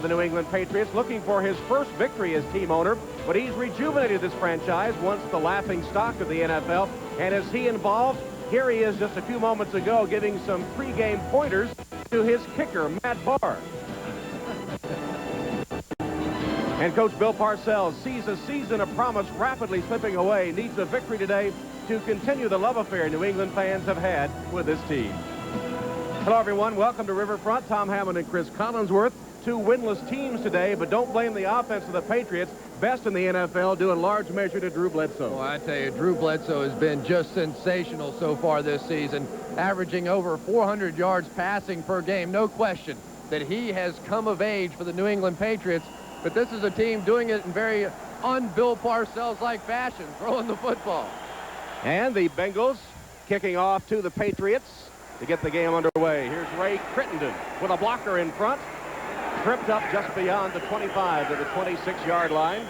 The New England Patriots looking for his first victory as team owner, but he's rejuvenated this franchise, once the laughing stock of the NFL. And is he involved? Here he is just a few moments ago giving some pregame pointers to his kicker, Matt Barr. And Coach Bill Parcells sees a season of promise rapidly slipping away, needs a victory today to continue the love affair New England fans have had with this team. Hello, everyone. Welcome to Riverfront. Tom Hammond and Chris Collinsworth. Two winless teams today, but don't blame the offense of the Patriots. Best in the NFL, due in large measure to Drew Bledsoe. Well, I tell you, Drew Bledsoe has been just sensational so far this season, averaging over 400 yards passing per game. No question that he has come of age for the New England Patriots, but this is a team doing it in very un-Bill Parcells-like fashion, throwing the football. And the Bengals kicking off to the Patriots to get the game underway. Here's Ray Crittenden with a blocker in front. Tripped up just beyond the 25 to the 26-yard line.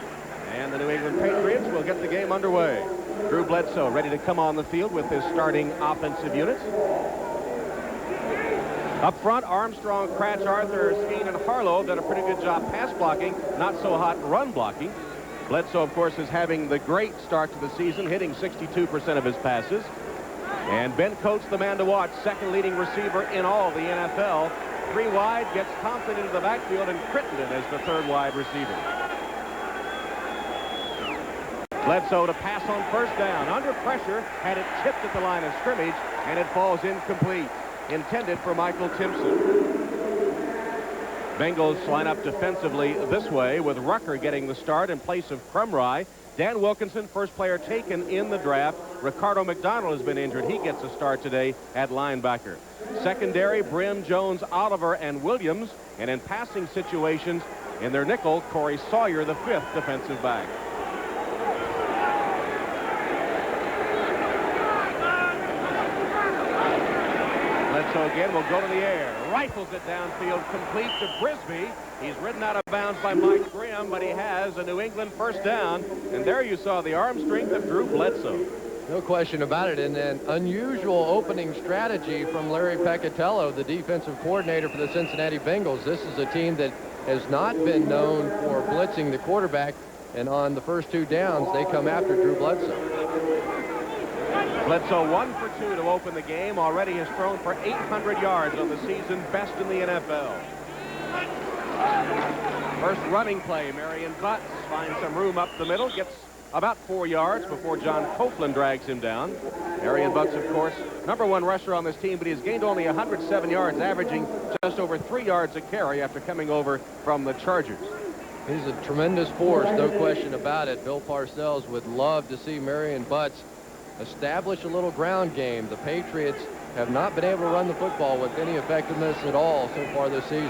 And the New England Patriots will get the game underway. Drew Bledsoe ready to come on the field with his starting offensive unit. Up front, Armstrong, Kratz, Arthur, Skeen, and Harlow did a pretty good job pass blocking, not so hot run blocking. Bledsoe, of course, is having the great start to the season, hitting 62% of his passes. And Ben Coates, the man to watch, second leading receiver in all of the NFL. Three wide, gets Thompson into the backfield, and Crittenden as the third wide receiver. Bledsoe to pass on first down. Under pressure, had it chipped at the line of scrimmage, and it falls incomplete. Intended for Michael Timpson. Bengals line up defensively this way, with Rucker getting the start in place of Crumry. Dan Wilkinson, first player taken in the draft. Ricardo McDonald has been injured. He gets a start today at linebacker. Secondary, Brim, Jones, Oliver, and Williams. And in passing situations, in their nickel, Corey Sawyer, the fifth defensive back. Bledsoe again will go to the air. Rifles it downfield, complete to Brisby. He's ridden out of bounds by Mike Grimm, but he has a New England first down. And there you saw the arm strength of Drew Bledsoe. No question about it, and an unusual opening strategy from Larry Peccatello, the defensive coordinator for the Cincinnati Bengals. This is a team that has not been known for blitzing the quarterback, and on the first two downs, they come after Drew Bledsoe. Bledsoe 1 for 2 to open the game. Already has thrown for 800 yards on the season, best in the NFL. First running play, Marion Butts finds some room up the middle, gets about 4 yards before John Copeland drags him down. Marion Butts, of course, #1 rusher on this team, but he's gained only 107 yards, averaging just over 3 yards a carry after coming over from the Chargers. He's a tremendous force, no question about it. Bill Parcells would love to see Marion Butts establish a little ground game. The Patriots have not been able to run the football with any effectiveness at all so far this season.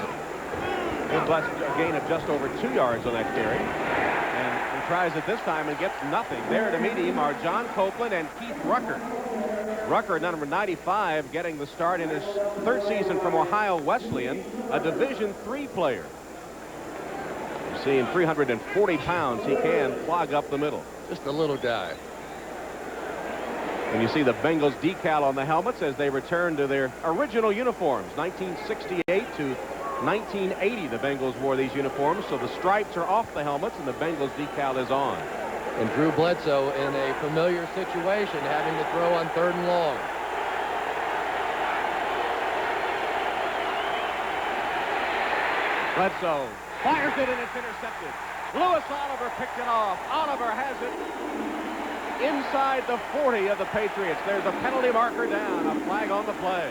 Butts a gain of just over 2 yards on that carry. And he tries it this time and gets nothing. There to meet him are John Copeland and Keith Rucker. Rucker, number 95, getting the start in his third season from Ohio Wesleyan, a Division III player. You see him, 340 pounds. He can clog up the middle. Just a little guy. And you see the Bengals decal on the helmets as they return to their original uniforms. 1968 to 1980, the Bengals wore these uniforms, so the stripes are off the helmets and the Bengals decal is on. And Drew Bledsoe in a familiar situation, having to throw on 3rd and long. Bledsoe fires it and it's intercepted. Lewis Oliver picked it off. Oliver has it inside the 40 of the Patriots. There's a penalty marker down, a flag on the play.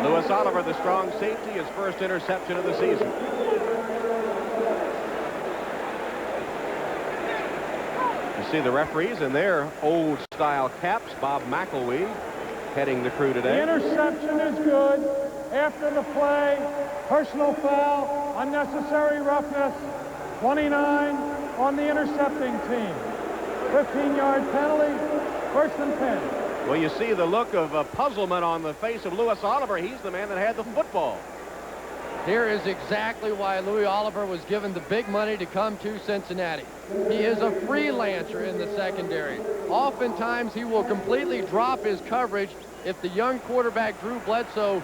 Lewis Oliver, the strong safety, his first interception of the season. You see the referees in their old-style caps. Bob McElwee heading the crew today. The interception is good. After the play, personal foul, unnecessary roughness, 29 on the intercepting team. 15-yard penalty, 1st and 10. Well, you see the look of puzzlement on the face of Lewis Oliver. He's the man that had the football. Here is exactly why Louis Oliver was given the big money to come to Cincinnati. He is a freelancer in the secondary. Oftentimes, he will completely drop his coverage if the young quarterback Drew Bledsoe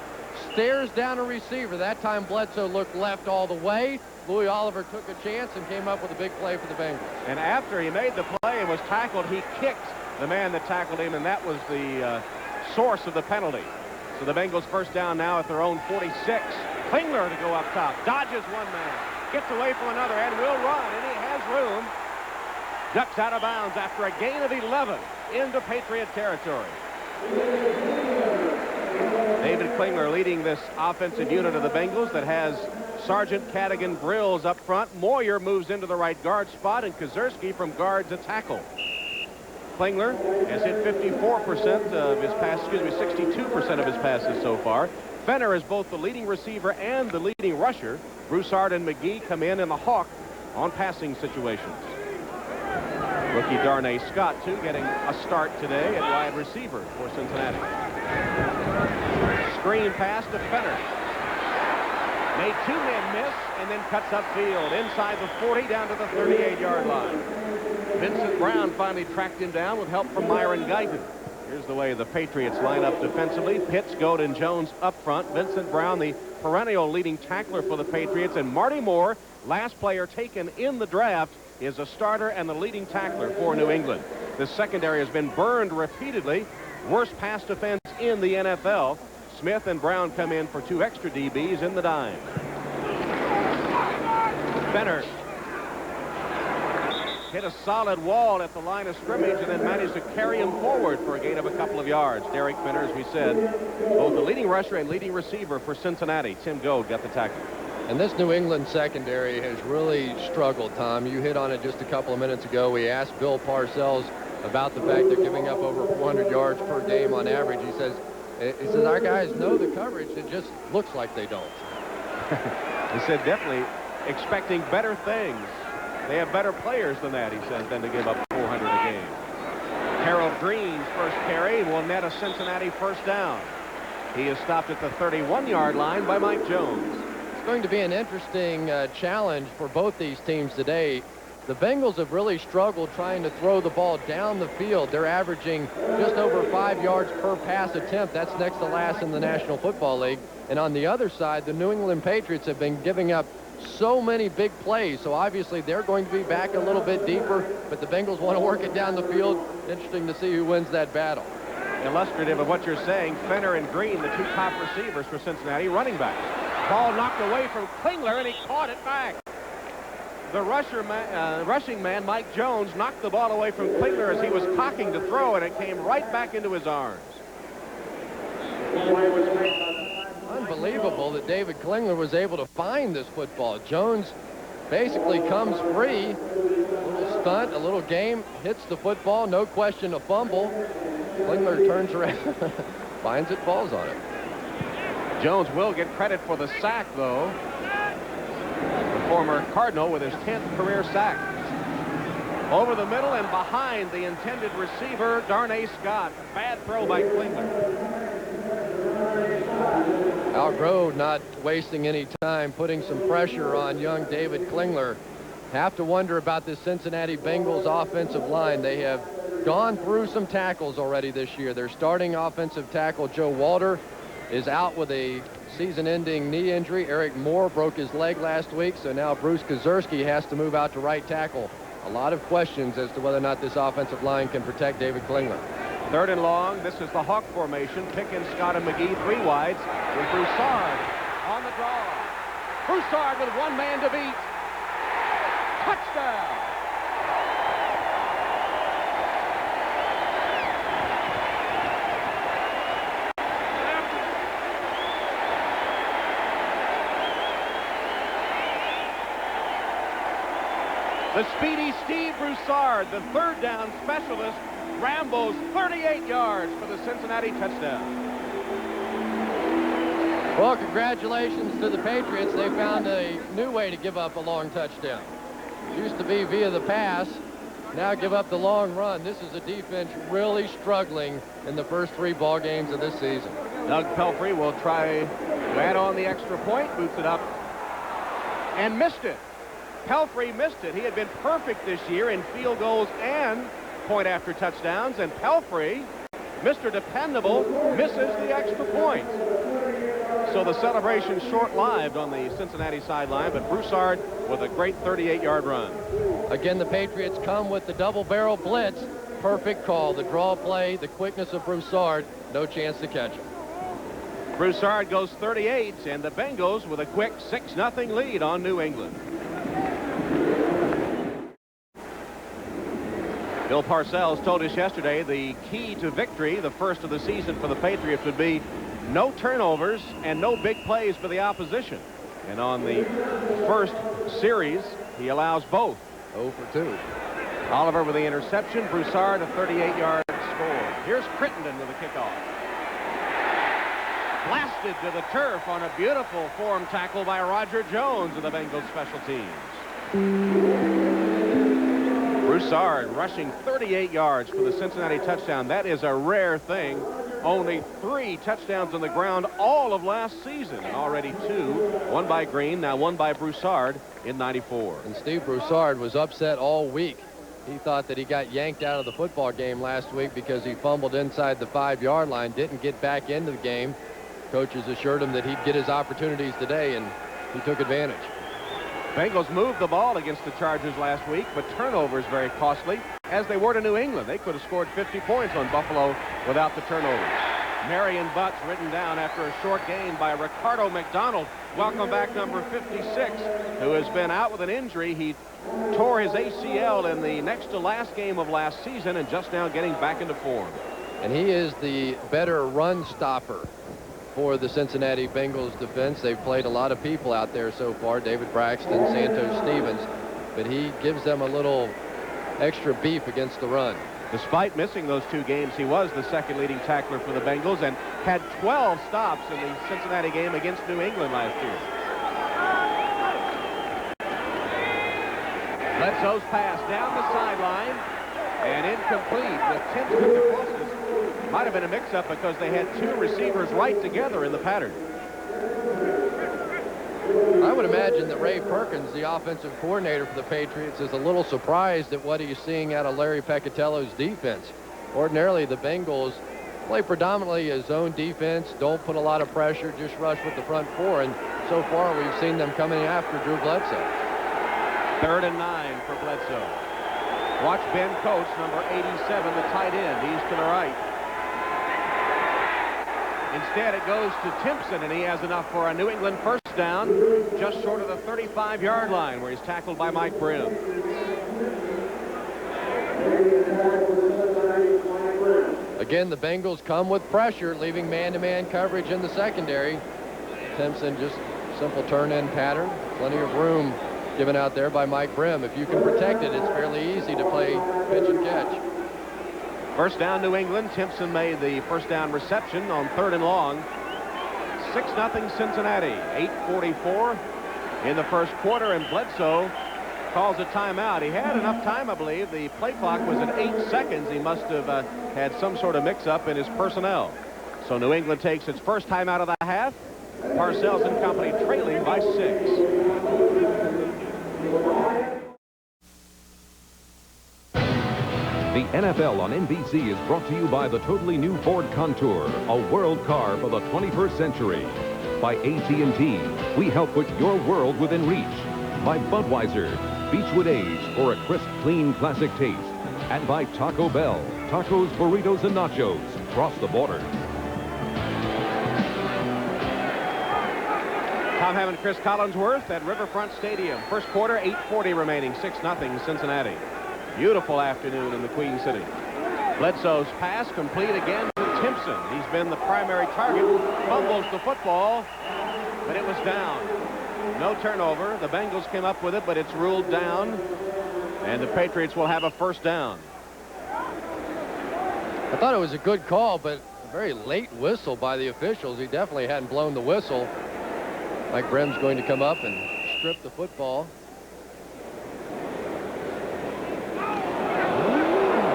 stares down a receiver. That time Bledsoe looked left all the way. Louis Oliver took a chance and came up with a big play for the Bengals. And after he made the play and was tackled, he kicked the man that tackled him, and that was the source of the penalty. So the Bengals first down now at their own 46. Klingler to go up top. Dodges one man. Gets away from another and will run, and he has room. Ducks out of bounds after a gain of 11 into Patriot territory. David Klingler leading this offensive unit of the Bengals that has Sergeant, Cadigan, Brills up front. Moyer moves into the right guard spot, and Kozerski from guard to tackle. Klingler has hit 54% of his passes, 62% of his passes so far. Fenner is both the leading receiver and the leading rusher. Broussard and McGee come in the Hawk on passing situations. Rookie Darnay Scott, too, getting a start today at wide receiver for Cincinnati. Screen pass to Fenner. Made two men miss and then cuts upfield inside the 40 down to the 38-yard line. Vincent Brown finally tracked him down with help from Myron Guyton. Here's the way the Patriots line up defensively. Pitts, Goad, and Jones up front. Vincent Brown, the perennial leading tackler for the Patriots, and Marty Moore, last player taken in the draft, is a starter and the leading tackler for New England. The secondary has been burned repeatedly. Worst pass defense in the NFL. Smith and Brown come in for two extra DBs in the dime. Fenner hit a solid wall at the line of scrimmage and then managed to carry him forward for a gain of a couple of yards. Derek Fenner, as we said, both the leading rusher and leading receiver for Cincinnati. Tim Goad got the tackle. And this New England secondary has really struggled, Tom. You hit on it just a couple of minutes ago. We asked Bill Parcells about the fact they're giving up over 400 yards per game on average. He says, our guys know the coverage. It just looks like they don't. He said definitely expecting better things. They have better players than that, he says, than to give up 400 a game. Harold Green's first carry will net a Cincinnati first down. He is stopped at the 31-yard line by Mike Jones. It's going to be an interesting challenge for both these teams today. The Bengals have really struggled trying to throw the ball down the field. They're averaging just over 5 yards per pass attempt. That's next to last in the National Football League. And on the other side, the New England Patriots have been giving up so many big plays. So obviously they're going to be back a little bit deeper, but the Bengals want to work it down the field. Interesting to see who wins that battle. Illustrative of what you're saying, Fenner and Green, the two top receivers for Cincinnati, running backs. Ball knocked away from Klingler, and he caught it back. The rushing man, Mike Jones, knocked the ball away from Klingler as he was cocking to throw, and it came right back into his arms. Unbelievable that David Klingler was able to find this football. Jones basically comes free. A little stunt, a little game, hits the football, no question a fumble. Klingler turns around, finds it, falls on it. Jones will get credit for the sack, though. The former Cardinal with his 10th career sack. Over the middle and behind the intended receiver, Darnay Scott. Bad throw by Klingler. Al Grove not wasting any time, putting some pressure on young David Klingler. Have to wonder about this Cincinnati Bengals offensive line. They have gone through some tackles already this year. Their starting offensive tackle, Joe Walter, is out with a season-ending knee injury. Eric Moore broke his leg last week, so now Bruce Kozerski has to move out to right tackle. A lot of questions as to whether or not this offensive line can protect David Klingler. Third and long. This is the Hawk formation. Pickens, Scott, and McGee, three wides. With Broussard on the draw. Broussard with one man to beat. Touchdown! The speedy Steve Broussard, the third down specialist, Rambo's 38 yards for the Cincinnati touchdown. Well, congratulations to the Patriots. They found a new way to give up a long touchdown. It used to be via the pass. Now give up the long run. This is a defense really struggling in the first three ball games of this season. Doug Pelfrey will try to add on the extra point, boots it up, and missed it. Pelfrey missed it. He had been perfect this year in field goals and point after touchdowns, and Pelfrey, Mr. Dependable, misses the extra point. So the celebration short-lived on the Cincinnati sideline, but Broussard with a great 38-yard run. Again, the Patriots come with the double-barrel blitz. Perfect call. The draw play, the quickness of Broussard, no chance to catch him. Broussard goes 38, and the Bengals with a quick 6-0 lead on New England. Bill Parcells told us yesterday the key to victory, the first of the season for the Patriots, would be no turnovers and no big plays for the opposition. And on the first series, he allows both. 0 for 2. Oliver with the interception. Broussard a 38-yard score. Here's Crittenden with a kickoff. Blasted to the turf on a beautiful form tackle by Roger Jones of the Bengals special teams. Broussard rushing 38 yards for the Cincinnati touchdown. That is a rare thing. Only 3 touchdowns on the ground all of last season, and already 2. One by Green, now one by Broussard in '94. And Steve Broussard was upset all week. He thought that he got yanked out of the football game last week because he fumbled inside the 5-yard line, didn't get back into the game. Coaches assured him that he'd get his opportunities today, and he took advantage. Bengals moved the ball against the Chargers last week, but turnovers very costly, as they were to New England. They could have scored 50 points on Buffalo without the turnovers. Marion Butts written down after a short gain by Ricardo McDonald. Welcome back, number 56, who has been out with an injury. He tore his ACL in the next to last game of last season and just now getting back into form. And he is the better run stopper for the Cincinnati Bengals defense. They've played a lot of people out there so far, David Braxton, Santos Stevens, but he gives them a little extra beef against the run. Despite missing those 2 games, he was the second leading tackler for the Bengals and had 12 stops in the Cincinnati game against New England last year. Bledsoe's pass down the sideline and incomplete with Timpson the closest. Might have been a mix-up because they had 2 receivers right together in the pattern. I would imagine that Ray Perkins, the offensive coordinator for the Patriots, is a little surprised at what he's seeing out of Larry Peccatello's defense. Ordinarily, the Bengals play predominantly a zone defense, don't put a lot of pressure, just rush with the front 4, and so far we've seen them coming after Drew Bledsoe. 3rd and 9 for Bledsoe. Watch Ben Coates, number 87, the tight end. He's to the right. Instead, it goes to Timpson, and he has enough for a New England first down, just short of the 35-yard line, where he's tackled by Mike Brim. Again, the Bengals come with pressure, leaving man-to-man coverage in the secondary. Timpson just simple turn-in pattern. Plenty of room given out there by Mike Brim. If you can protect it, it's fairly easy to play pitch and catch. First down, New England. Timpson made the first down reception on 3rd and long. 6-0 Cincinnati. 8:44 in the first quarter, and Bledsoe calls a timeout. He had enough time, I believe. The play clock was at 8 seconds. He must have had some sort of mix-up in his personnel. So New England takes its first timeout of the half. Parcells and company trailing by 6. The NFL on NBC is brought to you by the totally new Ford Contour, a world car for the 21st century. By AT&T, we help put your world within reach. By Budweiser, Beechwood Age for a crisp, clean, classic taste. And by Taco Bell, tacos, burritos, and nachos. Cross the border. Tom Hammond, Chris Collinsworth at Riverfront Stadium. First quarter, 8:40 remaining, 6-0 Cincinnati. Beautiful afternoon in the Queen City. Bledsoe's pass complete again to Timpson. He's been the primary target. Fumbles the football, but it was down. No turnover. The Bengals came up with it, but it's ruled down, and the Patriots will have a first down. I thought it was a good call, but a very late whistle by the officials. He definitely hadn't blown the whistle. Mike Brim's going to come up and strip the football.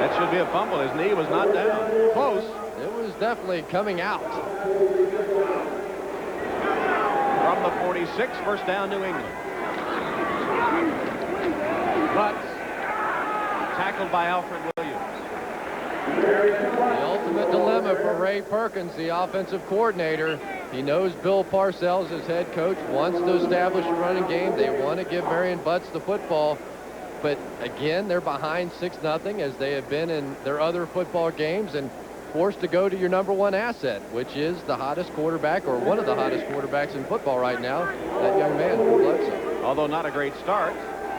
That should be a fumble. His knee was not down. Close. It was definitely coming out. From the 46, first down, New England. But tackled by Alfred Williams. The ultimate dilemma for Ray Perkins, the offensive coordinator. He knows Bill Parcells, as head coach, wants to establish a running game. They want to give Marion Butts the football. But again, they're behind 6-0 as they have been in their other football games, and forced to go to your #1 asset, which is the hottest quarterback, or one of the hottest quarterbacks in football right now, that young man, Bledsoe. Although not a great start,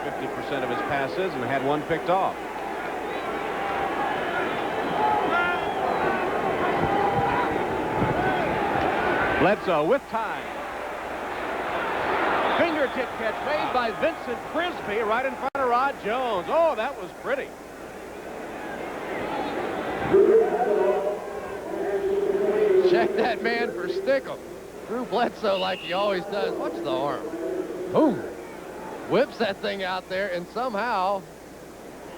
50% of his passes, and had one picked off. Bledsoe with time. Fingertip catch made by Vincent Frisbee right in front of Rod Jones. Oh, that was pretty. Check that man for Stick'em. Drew Bledsoe, like he always does. Watch the arm. Boom. Whips that thing out there and somehow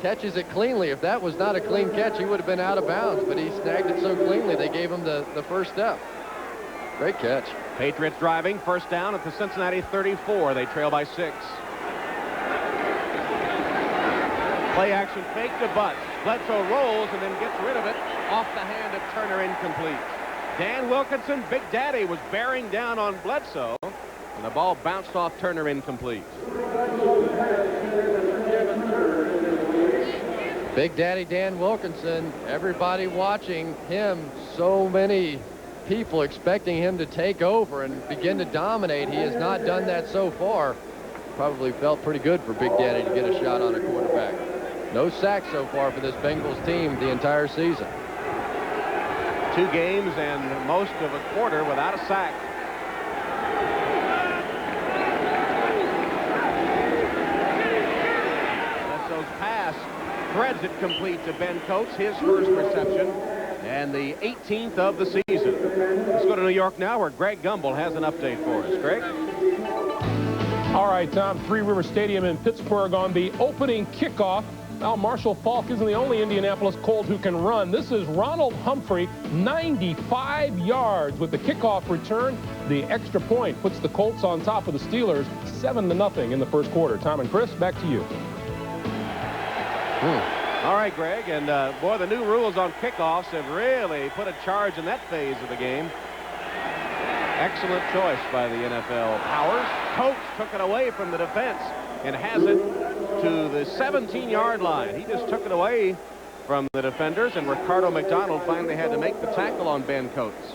catches it cleanly. If that was not a clean catch, he would have been out of bounds, but he snagged it so cleanly they gave him the first step. Great catch. Patriots driving, first down at the Cincinnati 34. They trail by 6. Play action fake to Butts. Bledsoe rolls and then gets rid of it off the hand of Turner, incomplete. Dan Wilkinson, Big Daddy, was bearing down on Bledsoe, and the ball bounced off Turner, incomplete. Big Daddy Dan Wilkinson, everybody watching him, so many people expecting him to take over and begin to dominate. He has not done that so far. Probably felt pretty good for Big Daddy to get a shot on a quarterback. No sacks so far for this Bengals team the entire season. 2 games and most of a quarter without a sack. Bledsoe's pass threads it complete to Ben Coates, his first reception, and the 18th of the season. Let's go to New York now, where Greg Gumbel has an update for us. Greg? All right, Tom, Three River Stadium in Pittsburgh on the opening kickoff. Now, Marshall Faulk isn't the only Indianapolis Colt who can run. This is Ronald Humphrey, 95 yards with the kickoff return. The extra point puts the Colts on top of the Steelers, 7-0 in the first quarter. Tom and Chris, back to you. All right, Greg, and boy, the new rules on kickoffs have really put a charge in that phase of the game. Excellent choice by the NFL powers. Coates took it away from the defense and has it to the 17-yard line. He just took it away from the defenders, and Ricardo McDonald finally had to make the tackle on Ben Coates.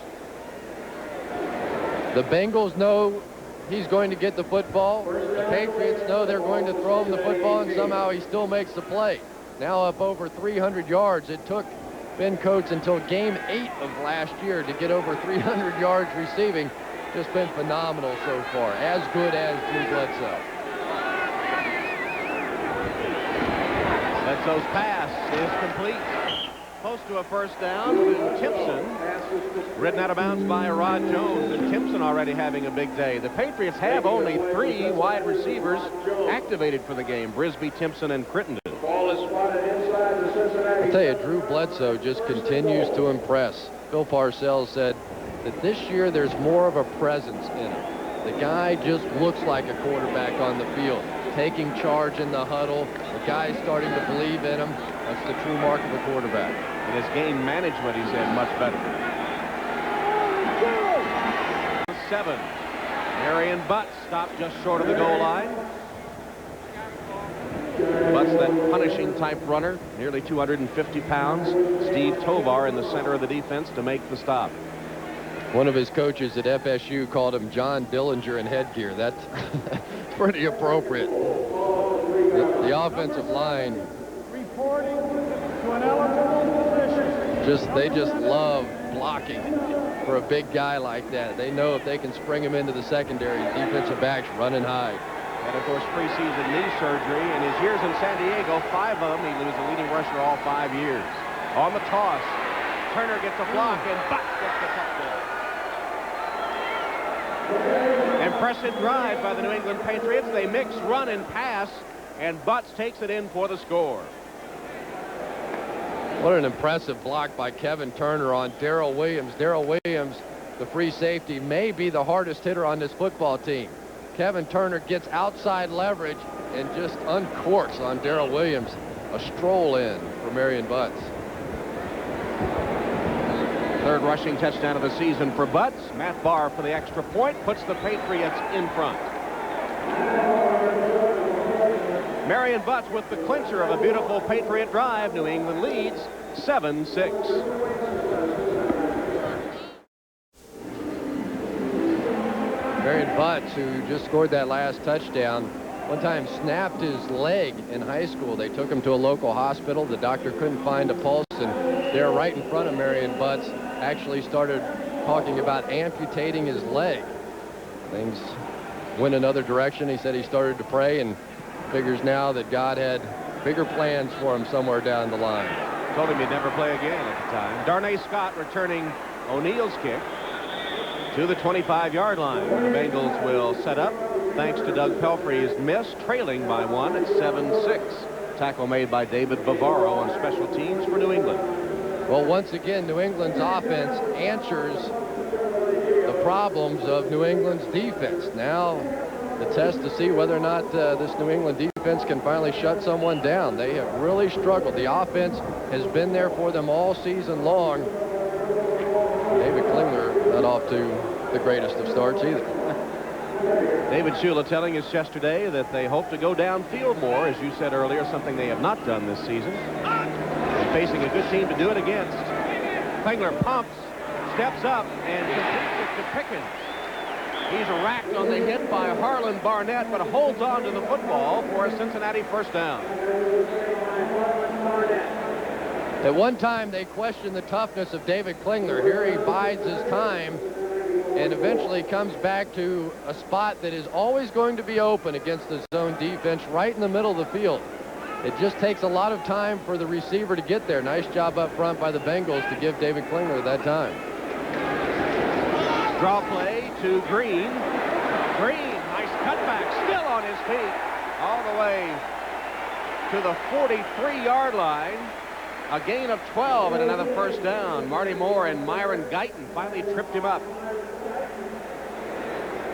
The Bengals know he's going to get the football. The Patriots know they're going to throw him the football, and somehow he still makes the play. Now up over 300 yards. It took Ben Coates until game 8 of last year to get over 300 yards receiving. Just been phenomenal so far. As good as Drew Bledsoe. Bledsoe's pass is complete. Close to a first down to Timpson. Ridden out of bounds by Rod Jones, and Timpson already having a big day. The Patriots have only 3 wide receivers activated for the game: Brisby, Timpson, and Crittenden. I tell you, Drew Bledsoe just continues to impress. Bill Parcells said that this year there's more of a presence in him. The guy just looks like a quarterback on the field, taking charge in the huddle. The guy's starting to believe in him. That's the true mark of a quarterback. And his game management, he said, much better. 7. Marion Butts stopped just short of the goal line. Butts, that punishing type runner, nearly 250 pounds. Steve Tovar in the center of the defense to make the stop. One of his coaches at FSU called him John Dillinger in headgear. That's pretty appropriate. The offensive line, Reporting to an eligible position. they just love blocking for a big guy like that. They know if they can spring him into the secondary, defensive backs run and hide. And of course, preseason knee surgery. In his years in San Diego, 5 of them, he was the leading rusher all 5 years. On the toss, Turner gets a block, and Butts gets the touchdown. Impressive drive by the New England Patriots. They mix run and pass, and Butts takes it in for the score. What an impressive block by Kevin Turner on Darrell Williams. Darrell Williams, the free safety, may be the hardest hitter on this football team. Kevin Turner gets outside leverage and just uncorks on Darrell Williams. A stroll in for Marion Butts. Third rushing touchdown of the season for Butts. Matt Barr for the extra point puts the Patriots in front. Marion Butts with the clincher of a beautiful Patriot drive. New England leads 7-6. Marion Butts, who just scored that last touchdown, one time snapped his leg in high school. They took him to a local hospital. The doctor couldn't find a pulse, and there right in front of Marion Butts actually started talking about amputating his leg. Things went another direction. He said he started to pray and figures now that God had bigger plans for him somewhere down the line. Told him he'd never play again at the time. Darnay Scott returning O'Neill's kick to the 25-yard line. The Bengals will set up thanks to Doug Pelfrey's miss, trailing by 1 at 7-6. Tackle made by David Bavaro on special teams for New England. Well, once again, New England's offense answers the problems of New England's defense. Now, the test to see whether or not this New England defense can finally shut someone down. They have really struggled. The offense has been there for them all season long. David Klingler not off to the greatest of starts either. David Shula telling us yesterday that they hope to go downfield more, as you said earlier, something they have not done this season. And facing a good team to do it against. Klingler pumps, steps up, and completes it to Pickens. He's racked on the hit by Harlan Barnett, but holds on to the football for a Cincinnati first down. At one time, they questioned the toughness of David Klingler. Here he bides his time and eventually comes back to a spot that is always going to be open against the zone defense right in the middle of the field. It just takes a lot of time for the receiver to get there. Nice job up front by the Bengals to give David Klingler that time. Draw play to Green. Green, nice cutback, still on his feet, all the way to the 43-yard line. A gain of 12 and another first down. Marty Moore and Myron Guyton finally tripped him up.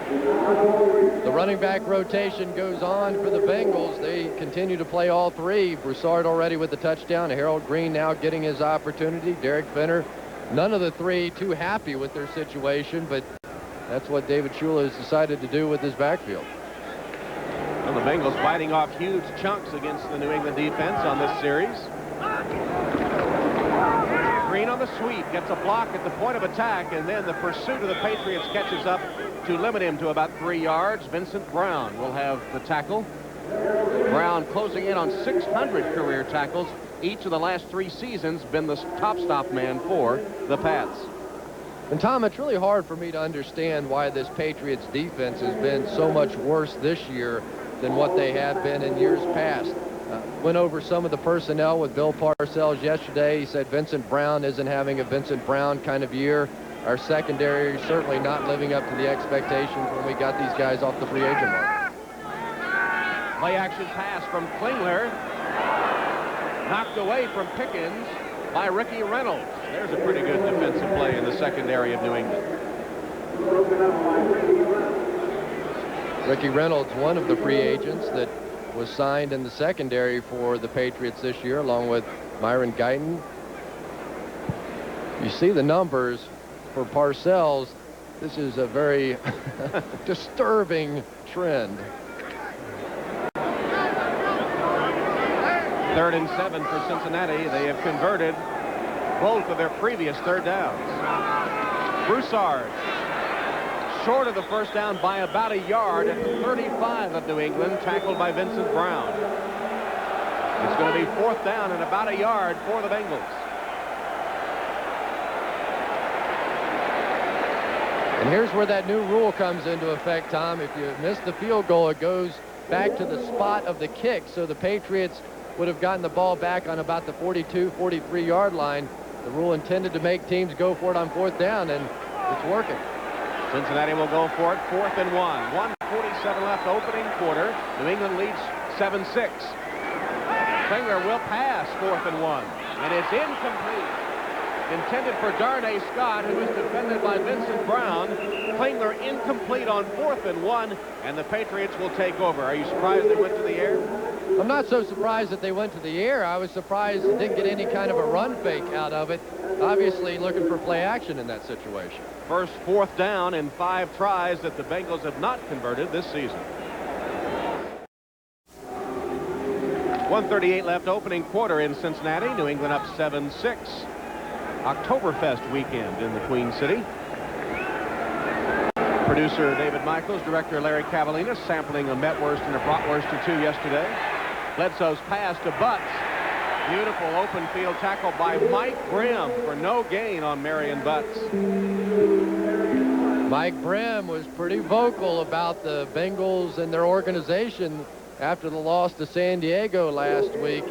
The running back rotation goes on for the Bengals. They continue to play all three. Broussard already with the touchdown. Harold Green now getting his opportunity. Derek Finner. None of the three too happy with their situation, but that's what David Shula has decided to do with his backfield. Well, the Bengals biting off huge chunks against the New England defense on this series. Green on the sweep, gets a block at the point of attack, and then the pursuit of the Patriots catches up to limit him to about 3 yards. Vincent Brown will have the tackle. Brown closing in on 600 career tackles. Each of the last 3 seasons been the top stop man for the Pats. And Tom, it's really hard for me to understand why this Patriots defense has been so much worse this year than what they have been in years past. Went over some of the personnel with Bill Parcells yesterday. He said Vincent Brown isn't having a Vincent Brown kind of year. Our secondary certainly not living up to the expectations when we got these guys off the free agent market. Play action pass from Klingler. Knocked away from Pickens by Ricky Reynolds. There's a pretty good defensive play in the secondary of New England. Ricky Reynolds, one of the free agents that was signed in the secondary for the Patriots this year, along with Myron Guyton. You see the numbers for Parcells. This is a very disturbing trend. 3rd and 7 for Cincinnati. They have converted both of their previous third downs. Broussard short of the first down by about a yard at 35 of New England, tackled by Vincent Brown. It's going to be 4th down and about a yard for the Bengals. And here's where that new rule comes into effect, Tom. If you miss the field goal, it goes back to the spot of the kick. So the Patriots would have gotten the ball back on about the 42, 43-yard line. The rule intended to make teams go for it on 4th down, and it's working. Cincinnati will go for it, 4th and 1. 1:47 left, opening quarter. New England leads 7-6. Klingler will pass 4th and 1, and it's incomplete. Intended for Darnay Scott, who is defended by Vincent Brown. Klingler incomplete on 4th and 1, and the Patriots will take over. Are you surprised they went to the air? I'm not so surprised that they went to the air. I was surprised they didn't get any kind of a run fake out of it. obviously looking for play action in that situation. First 4th down in 5 tries that the Bengals have not converted this season. 1:38 left, opening quarter in Cincinnati. New England up 7-6. Oktoberfest weekend in the Queen City. Producer David Michaels, director Larry Cavallina, sampling a Metwurst and a Bratwurst or 2 yesterday. Bledsoe's pass to Butts. Beautiful open field tackle by Mike Grimm for no gain on Marion Butts. Mike Grimm was pretty vocal about the Bengals and their organization after the loss to San Diego last week.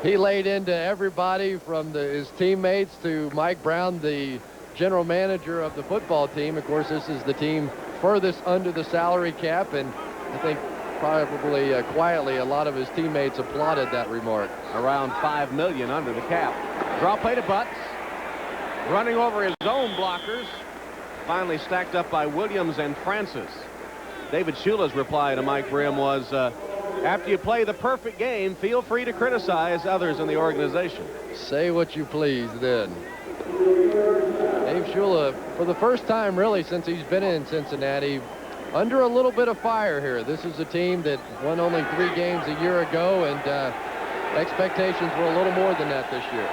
He laid into everybody from his teammates to Mike Brown, the general manager of the football team. Of course, this is the team furthest under the salary cap, and I think probably quietly a lot of his teammates applauded that remark. Around $5 million under the cap. Draw play to Butts. Running over his own blockers. Finally stacked up by Williams and Francis. David Shula's reply to Mike Grimm was, after you play the perfect game, feel free to criticize others in the organization. Say what you please then. Dave Shula, for the first time really since he's been in Cincinnati, under a little bit of fire here. This is a team that won only 3 games a year ago, and expectations were a little more than that this year.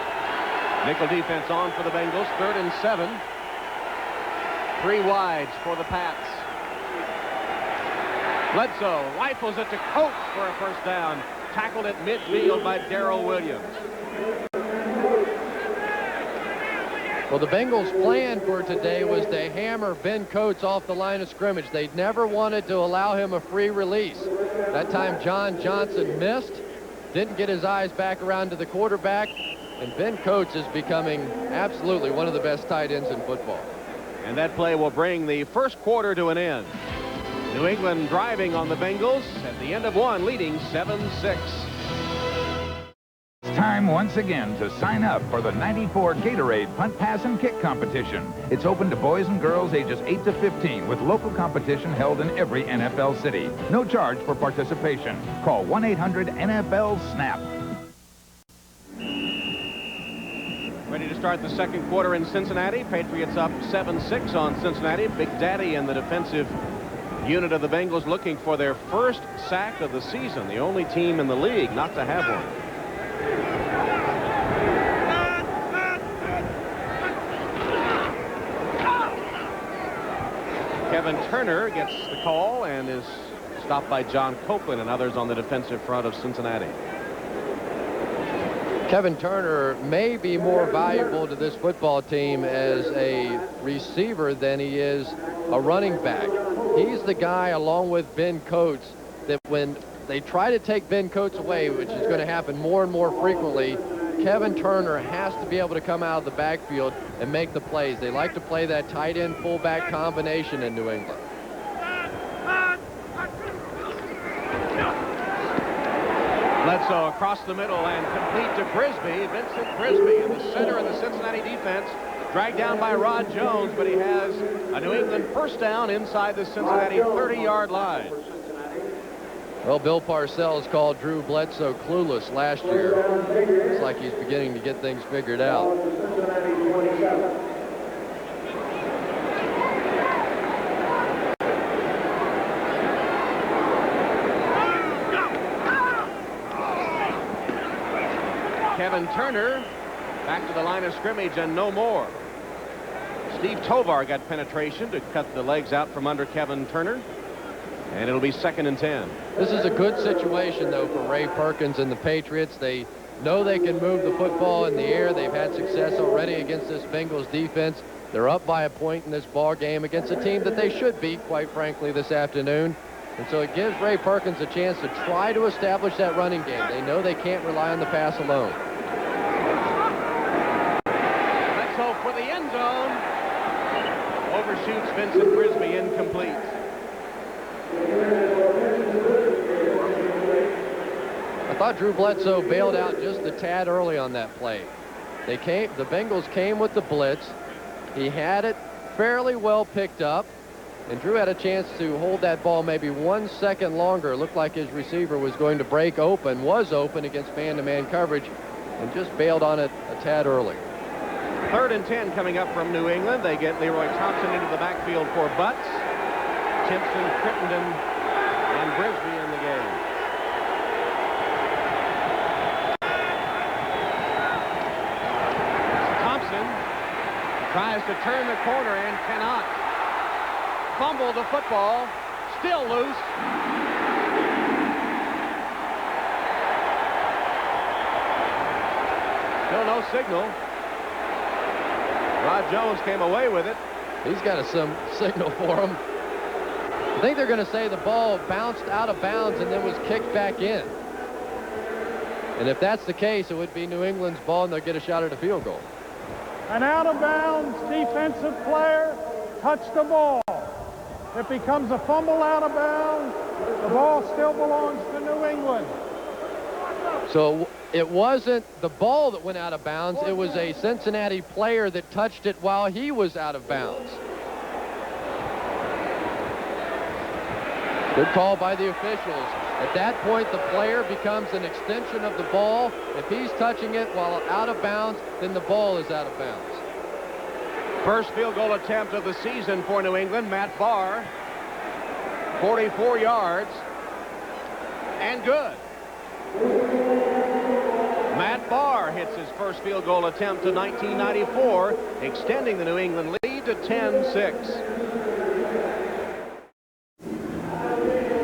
Nickel defense on for the Bengals. 3rd and 7. 3 wides for the Pats. Bledsoe rifles it to Coates for a first down. Tackled at midfield by Darrell Williams. Well, the Bengals' plan for today was to hammer Ben Coates off the line of scrimmage. They never wanted to allow him a free release. That time John Johnson missed, didn't get his eyes back around to the quarterback, and Ben Coates is becoming absolutely one of the best tight ends in football. And that play will bring the first quarter to an end. New England driving on the Bengals at the end of 1, leading 7-6. It's time once again to sign up for the '94 Gatorade Punt, Pass, and Kick competition. It's open to boys and girls ages 8 to 15 with local competition held in every NFL city. No charge for participation. Call 1-800-NFL-SNAP. Ready to start the second quarter in Cincinnati. Patriots up 7-6 on Cincinnati. Big Daddy and the defensive unit of the Bengals looking for their first sack of the season. The only team in the league not to have one. Kevin Turner gets the call and is stopped by John Copeland and others on the defensive front of Cincinnati. Kevin Turner may be more valuable to this football team as a receiver than he is a running back. He's the guy, along with Ben Coates, that when they try to take Ben Coates away, which is going to happen more and more frequently, Kevin Turner has to be able to come out of the backfield and make the plays. They like to play that tight end fullback combination in New England. Bledsoe across the middle and complete to Brisby. Vincent Brisby in the center of the Cincinnati defense. Dragged down by Rod Jones, but he has a New England first down inside the Cincinnati 30-yard line. Well, Bill Parcells called Drew Bledsoe clueless last year. It's like he's beginning to get things figured out. Kevin Turner back to the line of scrimmage and no more. Steve Tovar got penetration to cut the legs out from under Kevin Turner. And it'll be 2nd and 10. This is a good situation, though, for Ray Perkins and the Patriots. They know they can move the football in the air. They've had success already against this Bengals defense. They're up by a point in this ball game against a team that they should beat, quite frankly, this afternoon. And so it gives Ray Perkins a chance to try to establish that running game. They know they can't rely on the pass alone. Bledsoe for the end zone. Overshoots Vincent Brisby, incomplete. I thought Drew Bledsoe bailed out just a tad early on that play. The Bengals came with the blitz. He had it fairly well picked up, and Drew had a chance to hold that ball maybe 1 second longer. It looked like his receiver was going to break open, was open against man-to-man coverage, and just bailed on it a tad early. 3rd and 10 coming up from New England. They get Leroy Thompson into the backfield for Butts, Simpson, Crittenden, and Brisby in the game. Thompson tries to turn the corner and cannot. Fumble the football, still loose. Still no signal. Rod Jones came away with it. He's got some signal for him. I think they're going to say the ball bounced out of bounds and then was kicked back in. And if that's the case, it would be New England's ball, and they'll get a shot at a field goal. An out-of-bounds defensive player touched the ball. It becomes a fumble out of bounds. The ball still belongs to New England. So it wasn't the ball that went out of bounds. It was a Cincinnati player that touched it while he was out of bounds. Good call by the officials. At that point, the player becomes an extension of the ball. If he's touching it while out of bounds, then the ball is out of bounds. First field goal attempt of the season for New England. Matt Barr, 44 yards, and good. Matt Barr hits his first field goal attempt of 1994, extending the New England lead to 10-6.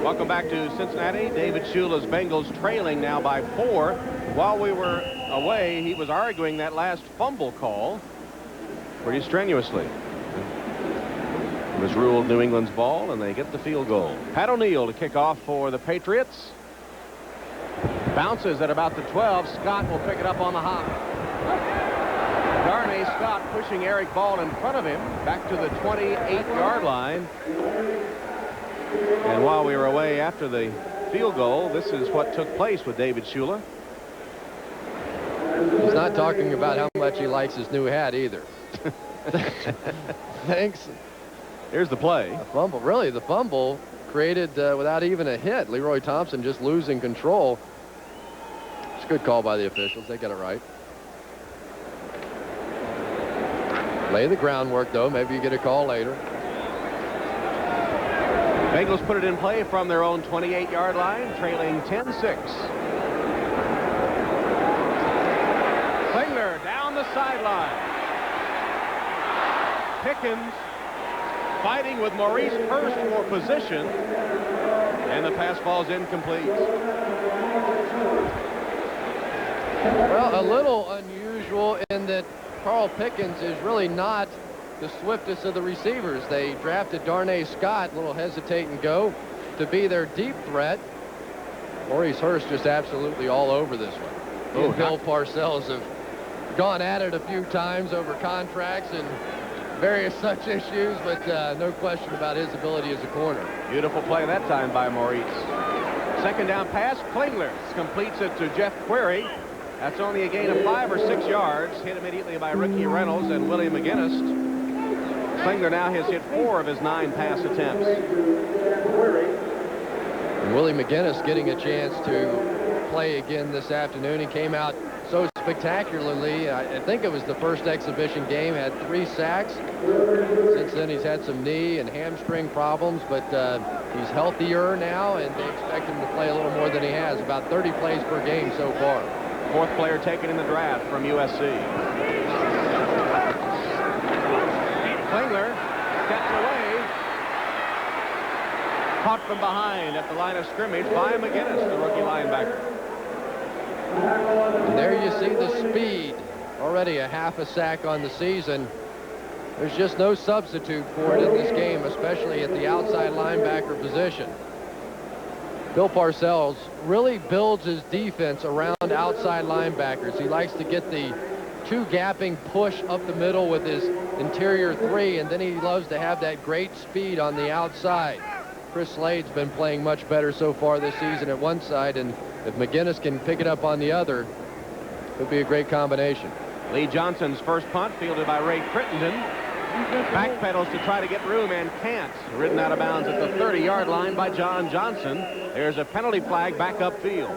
Welcome back to Cincinnati. David Shula's Bengals trailing now by 4. While we were away, he was arguing that last fumble call pretty strenuously. It was ruled New England's ball, and they get the field goal. Pat O'Neill to kick off for the Patriots. Bounces at about the 12. Scott will pick it up on the hop. Darnay Scott pushing Eric Ball in front of him back to the 28-yard line. And while we were away after the field goal, this is what took place with David Shula. He's not talking about how much he likes his new hat either. Thanks. Here's the play. The fumble, really, the fumble created without even a hit. Leroy Thompson just losing control. It's a good call by the officials. They got it right. Lay the groundwork, though. Maybe you get a call later. Bengals put it in play from their own 28-yard line, trailing 10-6. Klingler down the sideline. Pickens fighting with Maurice Hurst for position, and the pass falls incomplete. Well, a little unusual in that Carl Pickens is really not the swiftest of the receivers. They drafted Darnay Scott, a little hesitate and go, to be their deep threat. Maurice Hurst just absolutely all over this one. He and Bill Parcells have gone at it a few times over contracts and various such issues, but no question about his ability as a corner. Beautiful play that time by Maurice. Second down pass, Klingler completes it to Jeff Query. That's only a gain of 5 or 6 yards, hit immediately by Ricky Reynolds and Willie McGinnis. Klingler now has hit 4 of his 9 pass attempts. And Willie McGinnis getting a chance to play again this afternoon. He came out so spectacularly. I think it was the first exhibition game, had 3 sacks. Since then he's had some knee and hamstring problems, but he's healthier now, and they expect him to play a little more than he has, about 30 plays per game so far. 4th player taken in the draft from USC. Klingler steps away. Caught from behind at the line of scrimmage by McGinnis, the rookie linebacker. And there you see the speed. Already a half a sack on the season. There's just no substitute for it in this game, especially at the outside linebacker position. Bill Parcells really builds his defense around outside linebackers. He likes to get the 2 gapping push up the middle with his interior 3, and then he loves to have that great speed on the outside. Chris Slade's been playing much better so far this season at one side, and if McGinnis can pick it up on the other, it would be a great combination. Lee Johnson's first punt fielded by Ray Crittenden. Backpedals to try to get room and can't. Ridden out of bounds at the 30-yard line by John Johnson. There's a penalty flag back upfield.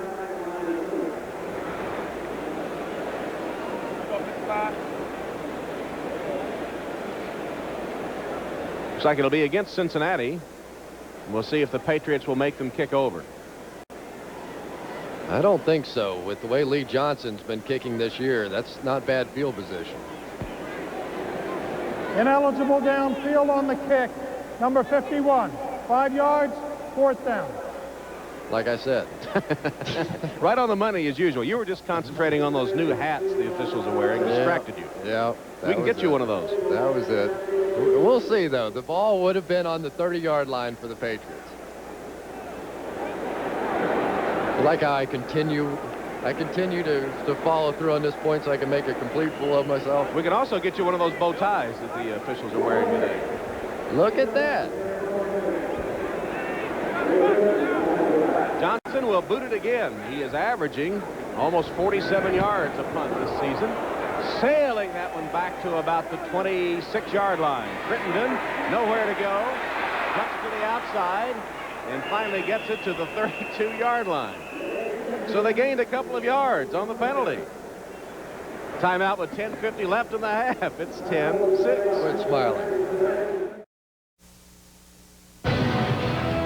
Looks like it'll be against Cincinnati. We'll see if the Patriots will make them kick over. I don't think so. With the way Lee Johnson's been kicking this year, that's not bad field position. Ineligible downfield on the kick. Number 51. 5 yards, 4th down. Like I said. Right on the money as usual. You were just concentrating on those new hats the officials are wearing. Distracted you. Yeah. We can get you one of those. That was it. We'll see, though. The ball would have been on the 30-yard line for the Patriots. I like how I continue to follow through on this point so I can make a complete fool of myself. We can also get you one of those bow ties that the officials are wearing today. Look at that. Johnson will boot it again. He is averaging almost 47 yards a punt this season. Sailing that one back to about the 26-yard line. Crittenden, nowhere to go. Cuts to the outside and finally gets it to the 32-yard line. So they gained a couple of yards on the penalty. Timeout with 10:50 left in the half. It's 10-6. Quit smiling.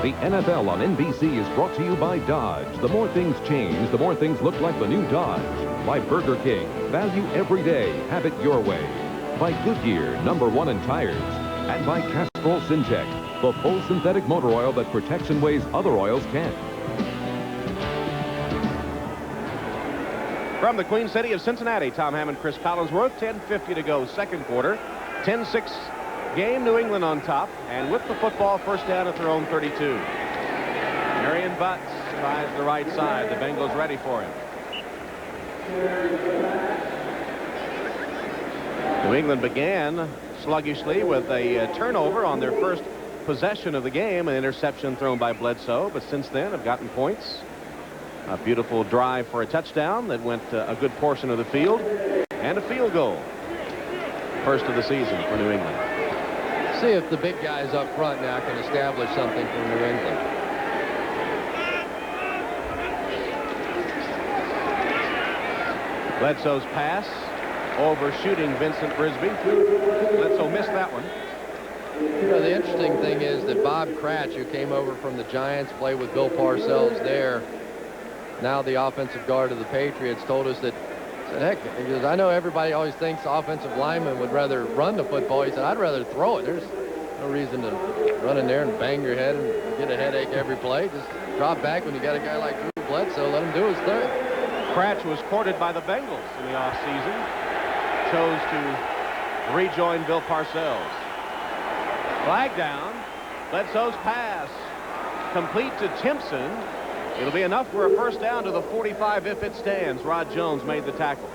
The NFL on NBC is brought to you by Dodge. The more things change, the more things look like the new Dodge. By Burger King. Value every day. Have it your way. By Goodyear, #1 in tires. And by Castrol Syntec, the full synthetic motor oil that protects in ways other oils can't. From the Queen City of Cincinnati, Tom Hammond, Chris Collinsworth, 10:50 to go, second quarter. 10-6 game, New England on top, and with the football, first down at their own 32. Marion Butts tries the right side. The Bengals ready for him. New England began sluggishly with a turnover on their first possession of the game, an interception thrown by Bledsoe, but since then have gotten points. A beautiful drive for a touchdown that went a good portion of the field, and a field goal. First of the season for New England. See if the big guys up front now can establish something for New England. Bledsoe's pass overshooting Vincent Brisby. Bledsoe missed that one. You know, the interesting thing is that Bob Kraft, who came over from the Giants, played with Bill Parcells there, now the offensive guard of the Patriots, told us that, said, heck, he goes, I know everybody always thinks offensive linemen would rather run the football. He said, I'd rather throw it. There's no reason to run in there and bang your head and get a headache every play. Just drop back when you got a guy like Drew Bledsoe. Let him do his thing. Cratch was courted by the Bengals in the offseason. Chose to rejoin Bill Parcells. Flag down. Bledsoe's pass complete to Timpson. It'll be enough for a first down to the 45 if it stands. Rod Jones made the tackle.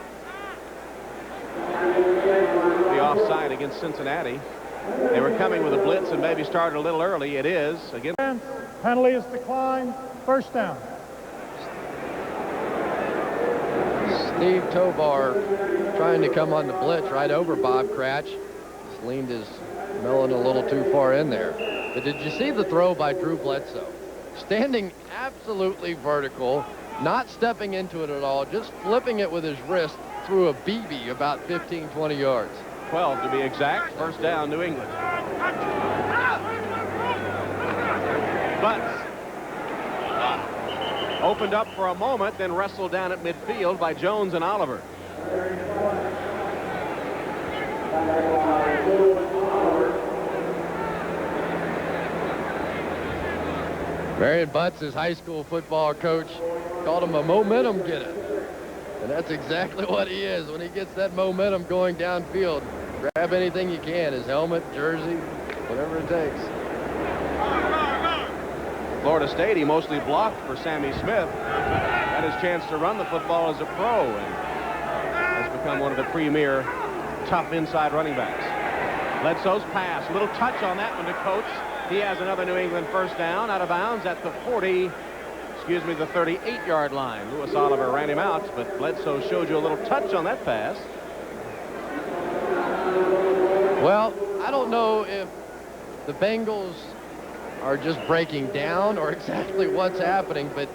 The offside against Cincinnati. They were coming with a blitz and maybe started a little early. It is again. Penalty is declined. First down. Steve Tovar trying to come on the blitz right over Bob Cratch. Just leaned his melon a little too far in there. But did you see the throw by Drew Bledsoe? Standing absolutely vertical, not stepping into it at all, just flipping it with his wrist through a BB about 15, 20 yards. 12 to be exact. First down, New England. Butts opened up for a moment, then wrestled down at midfield by Jones and Oliver. Marion Butts, his high school football coach, called him a momentum getter. And that's exactly what he is. When he gets that momentum going downfield, grab anything you can, his helmet, jersey, whatever it takes. Florida State, he mostly blocked for Sammy Smith. Had his chance to run the football as a pro and has become one of the premier tough inside running backs. Bledsoe's pass, a little touch on that one to Coates. He has another New England first down out of bounds at the 38-yard line. Lewis Oliver ran him out, but Bledsoe showed you a little touch on that pass. Well, I don't know if the Bengals are just breaking down or exactly what's happening, but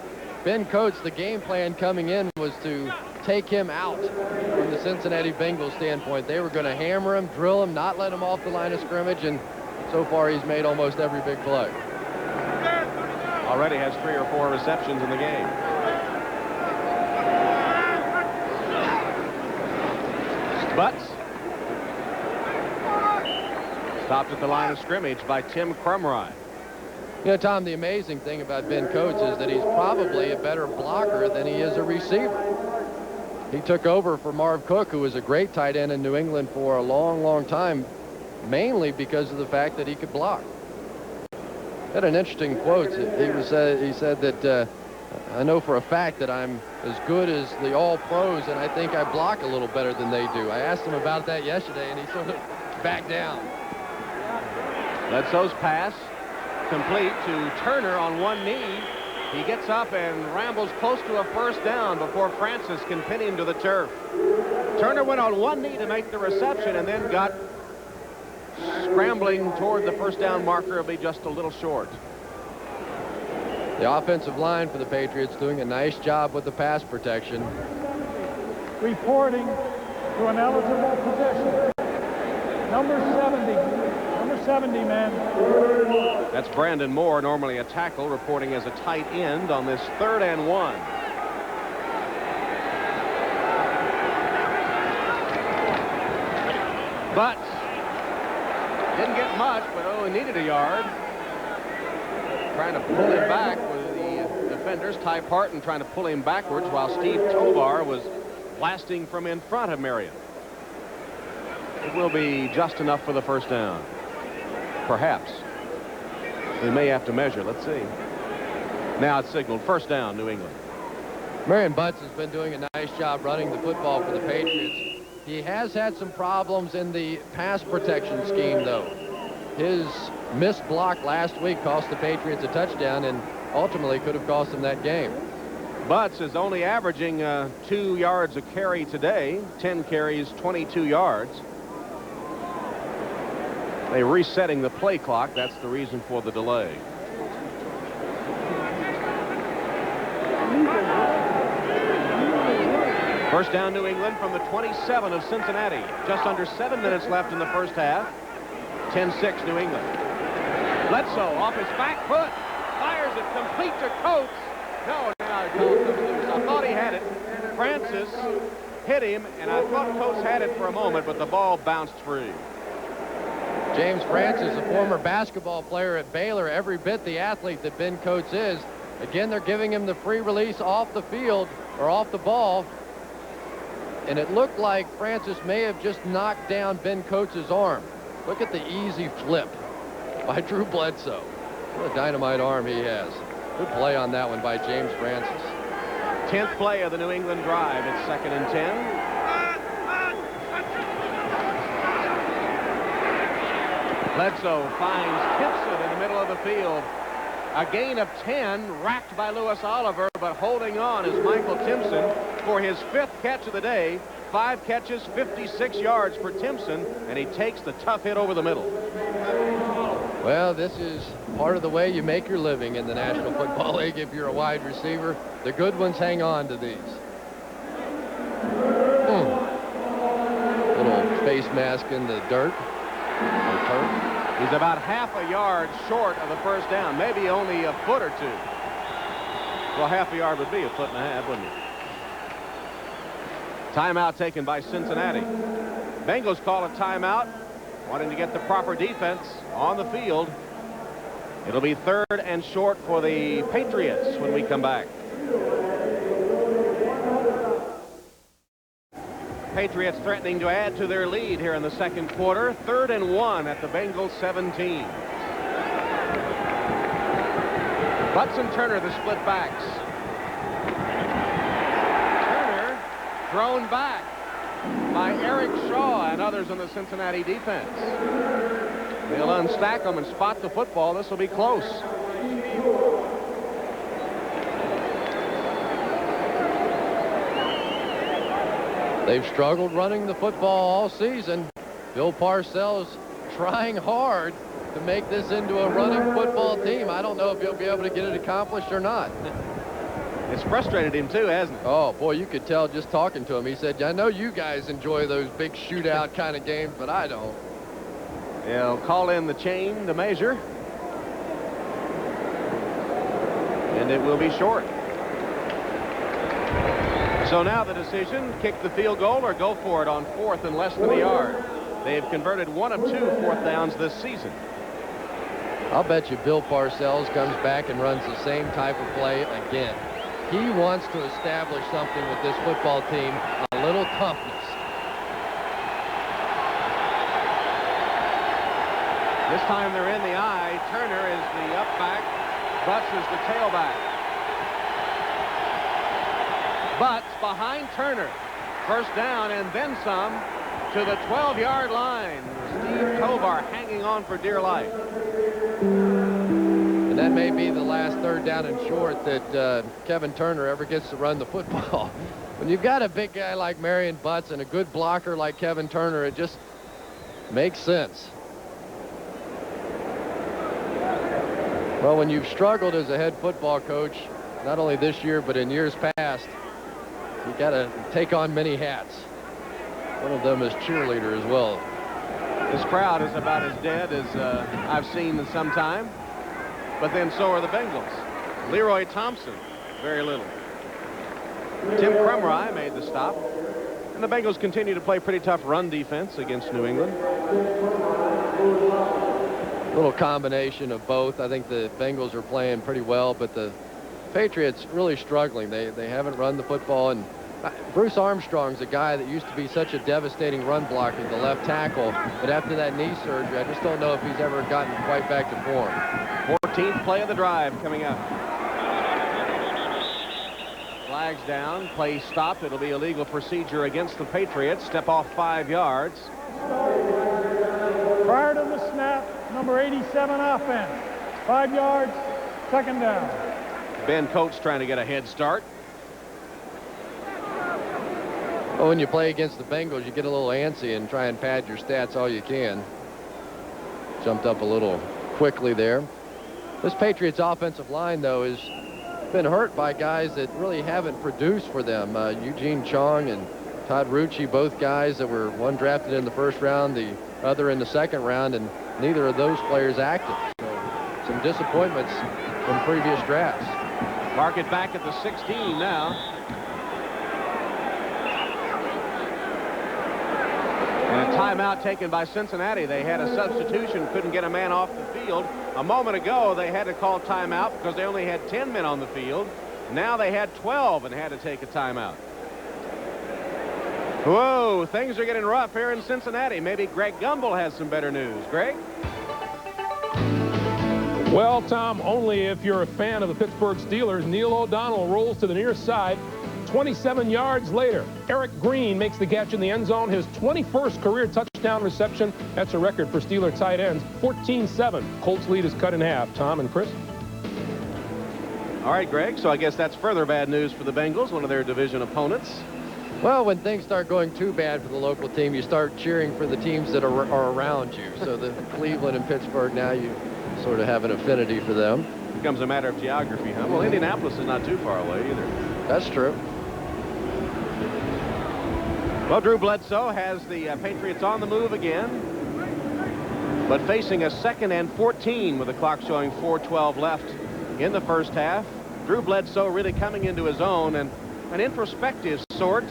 Ben Coates, the game plan coming in was to take him out from the Cincinnati Bengals standpoint. They were going to hammer him, drill him, not let him off the line of scrimmage, and So far, he's made almost every big play. Already has 3 or 4 receptions in the game. Butts stopped at the line of scrimmage by Tim Crumrye. You know, Tom, the amazing thing about Ben Coates is that he's probably a better blocker than he is a receiver. He took over for Marv Cook, who was a great tight end in New England for a long, long time, mainly because of the fact that he could block. Had an interesting quote. He said that I know for a fact that I'm as good as the all-pros, and I think I block a little better than they do. I asked him about that yesterday, and he sort of backed down. Bledsoe's pass complete to Turner on one knee. He gets up and rambles close to a first down before Francis can pin him to the turf. Turner went on one knee to make the reception and then got scrambling toward the first down marker. Will be just a little short. The offensive line for the Patriots doing a nice job with the pass protection. Reporting to an eligible position. Number 70. Number 70, man. That's Brandon Moore, normally a tackle, reporting as a tight end on this 3rd and 1. But didn't get much, but only needed a yard. Trying to pull him back with the defenders. Ty Parton trying to pull him backwards while Steve Tovar was blasting from in front of Marion. It will be just enough for the first down. Perhaps. We may have to measure. Let's see. Now it's signaled first down, New England. Marion Butts has been doing a nice job running the football for the Patriots. He has had some problems in the pass protection scheme, though. His missed block last week cost the Patriots a touchdown and ultimately could have cost them that game. Butts is only averaging 2 yards a carry today. 10 carries, 22 yards. They're resetting the play clock. That's the reason for the delay. First down, New England from the 27 of Cincinnati. Just under 7 minutes left in the first half. 10-6 New England. Bledsoe off his back foot. Fires it complete to Coates. No, I thought he had it. Francis hit him, and I thought Coates had it for a moment, but the ball bounced free. James Francis, a former basketball player at Baylor, every bit the athlete that Ben Coates is. Again, they're giving him the free release off the field, or off the ball. And it looked like Francis may have just knocked down Ben Coates' arm. Look at the easy flip by Drew Bledsoe. What a dynamite arm he has. Good play on that one by James Francis. 10th play of the New England drive. It's 2nd and 10. Bledsoe finds Timpson in the middle of the field. A gain of 10, racked by Lewis Oliver, but holding on is Michael Timpson for his 5th catch of the day. 5 catches, 56 yards for Timpson, and he takes the tough hit over the middle. Well, this is part of the way you make your living in the National Football League if you're a wide receiver. The good ones hang on to these. Little face mask in the dirt. He's about half a yard short of the first down, maybe only a foot or two. Well, half a yard would be a foot and a half, wouldn't it? Timeout taken by Cincinnati. Bengals call a timeout, wanting to get the proper defense on the field. It'll be 3rd and short for the Patriots when we come back. Patriots threatening to add to their lead here in the 2nd quarter. 3rd and 1 at the Bengals 17. Butts and Turner, the split backs. Turner thrown back by Eric Shaw and others on the Cincinnati defense. They'll unstack them and spot the football. This will be close. They've struggled running the football all season. Bill Parcells trying hard to make this into a running football team. I don't know if he'll be able to get it accomplished or not. It's frustrated him too, hasn't it? Oh, boy, you could tell just talking to him. He said, I know you guys enjoy those big shootout kind of games, but I don't. They'll call in the chain to measure. And it will be short. So now the decision, kick the field goal or go for it on 4th and less than a yard. They've converted 1 of 2 4th downs this season. I'll bet you Bill Parcells comes back and runs the same type of play again. He wants to establish something with this football team, a little toughness. This time they're in the eye. Turner is the up back. Butts is the tailback. Butts behind Turner. First down and then some to the 12-yard line. Steve Tovar hanging on for dear life. And that may be the last 3rd down and short that Kevin Turner ever gets to run the football. When you've got a big guy like Marion Butts and a good blocker like Kevin Turner, it just makes sense. Well, when you've struggled as a head football coach, not only this year but in years past, you got to take on many hats. One of them is cheerleader as well. This crowd is about as dead as I've seen in some time. But then so are the Bengals. Leroy Thompson, very little. Tim Krumrie made the stop. And the Bengals continue to play pretty tough run defense against New England. A little combination of both. I think the Bengals are playing pretty well, but the Patriots really struggling. They haven't run the football, and Bruce Armstrong's a guy that used to be such a devastating run blocker, the left tackle, but after that knee surgery, I just don't know if he's ever gotten quite back to form. 14th play of the drive coming up. Flags down, play stopped. It'll be illegal procedure against the Patriots. Step off 5 yards. Prior to the snap, number 87 offense. 5 yards, 2nd down. Ben Coates trying to get a head start. Well, when you play against the Bengals, you get a little antsy and try and pad your stats all you can. Jumped up a little quickly there. This Patriots offensive line, though, has been hurt by guys that really haven't produced for them. Eugene Chong and Todd Rucci, both guys that were one drafted in the 1st round, the other in the 2nd round, and neither of those players active. So some disappointments from previous drafts. Mark it back at the 16 now. And a timeout taken by Cincinnati. They had a substitution, couldn't get a man off the field. A moment ago, they had to call timeout because they only had 10 men on the field. Now they had 12 and had to take a timeout. Whoa, things are getting rough here in Cincinnati. Maybe Greg Gumbel has some better news. Greg? Well, Tom, only if you're a fan of the Pittsburgh Steelers. Neil O'Donnell rolls to the near side. 27 yards later, Eric Green makes the catch in the end zone, his 21st career touchdown reception. That's a record for Steeler tight ends. 14-7. Colts lead is cut in half. Tom and Chris? All right, Greg, so I guess that's further bad news for the Bengals, one of their division opponents. Well, when things start going too bad for the local team, you start cheering for the teams that are around you. So the Cleveland and Pittsburgh, now you sort of have an affinity for them. Becomes a matter of geography, huh? Well, Indianapolis is not too far away either. That's true. Well, Drew Bledsoe has the Patriots on the move again, but facing a 2nd and 14 with the clock showing 4:12 left in the 1st half. Drew Bledsoe really coming into his own, and an introspective sort.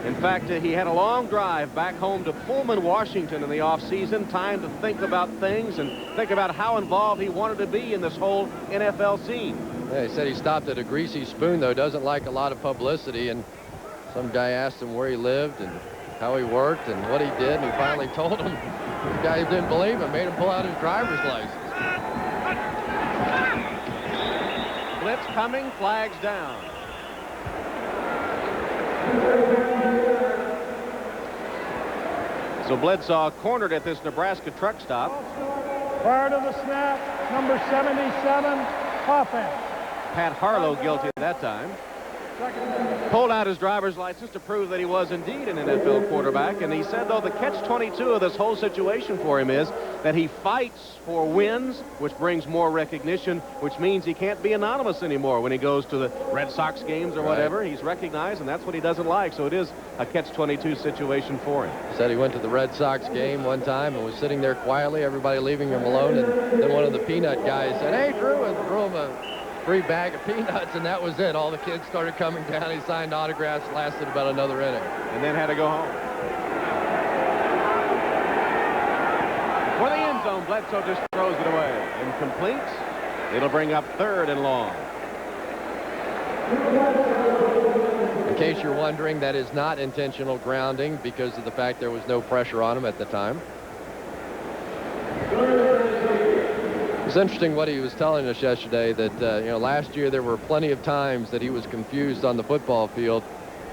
In fact, he had a long drive back home to Pullman, Washington in the offseason, time to think about things and think about how involved he wanted to be in this whole NFL scene. Yeah, he said he stopped at a Greasy Spoon, though, doesn't like a lot of publicity, and some guy asked him where he lived and how he worked and what he did, and he finally told him. The guy didn't believe him, made him pull out his driver's license. Blitz coming, flags down. So Bledsoe cornered at this Nebraska truck stop. Prior to the snap, number 77, offense. Pat Harlow guilty that time. Pulled out his driver's license to prove that he was indeed an NFL quarterback, and he said, though, the catch-22 of this whole situation for him is that he fights for wins, which brings more recognition, which means he can't be anonymous anymore when he goes to the Red Sox games or whatever. He's recognized, and that's what he doesn't like. So it is a catch-22 situation for him. Said he went to the Red Sox game one time and was sitting there quietly, everybody leaving him alone, and then one of the peanut guys said, "Hey, Drew," and threw him a free bag of peanuts, and that was it. All the kids started coming down. He signed autographs, lasted about another inning. And then had to go home. For the end zone, Bledsoe just throws it away. Incomplete. It'll bring up 3rd and long. In case you're wondering, that is not intentional grounding because of the fact there was no pressure on him at the time. It's interesting what he was telling us yesterday, that last year there were plenty of times that he was confused on the football field,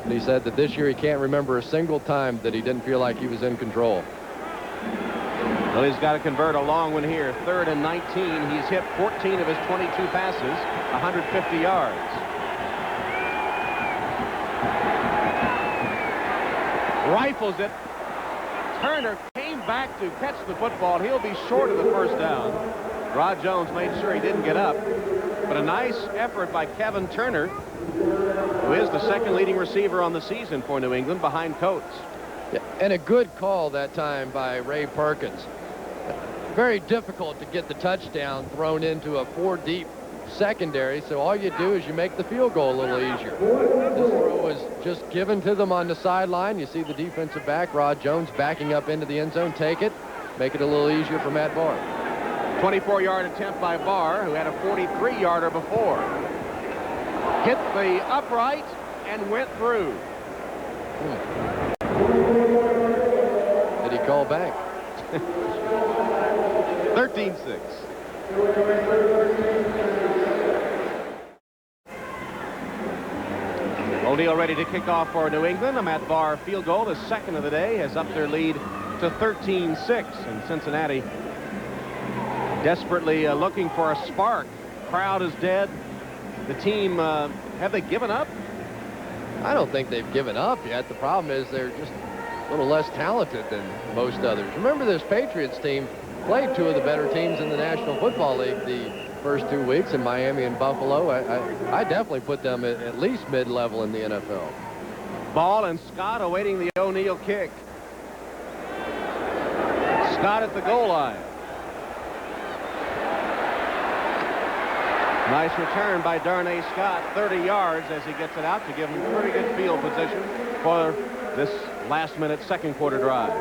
and he said that this year he can't remember a single time that he didn't feel like he was in control. Well, he's got to convert a long one here. 3rd and 19. He's hit 14 of his 22 passes, 150 yards. Rifles it. Turner came back to catch the football. He'll be short of the first down. Rod Jones made sure he didn't get up. But a nice effort by Kevin Turner, who is the 2nd leading receiver on the season for New England behind Coates. Yeah, and a good call that time by Ray Perkins. Very difficult to get the touchdown thrown into a 4-deep secondary, so all you do is you make the field goal a little easier. This throw was just given to them on the sideline. You see the defensive back, Rod Jones, backing up into the end zone. Take it, make it a little easier for Matt Barr. 24-yard attempt by Barr, who had a 43-yarder before. Hit the upright and went through. Did he call back? 13-6. O'Neal ready to kick off for New England. A Matt Barr field goal, the 2nd of the day, has upped their lead to 13-6. And Cincinnati desperately looking for a spark. Crowd is dead. The team, have they given up? I don't think they've given up yet. The problem is they're just a little less talented than most others. Remember, this Patriots team played 2 of the better teams in the National Football League the first 2 weeks in Miami and Buffalo. I definitely put them at least mid-level in the NFL. Ball and Scott awaiting the O'Neal kick. Scott at the goal line. Nice return by Darnay Scott, 30 yards as he gets it out to give him pretty good field position for this last-minute 2nd quarter drive.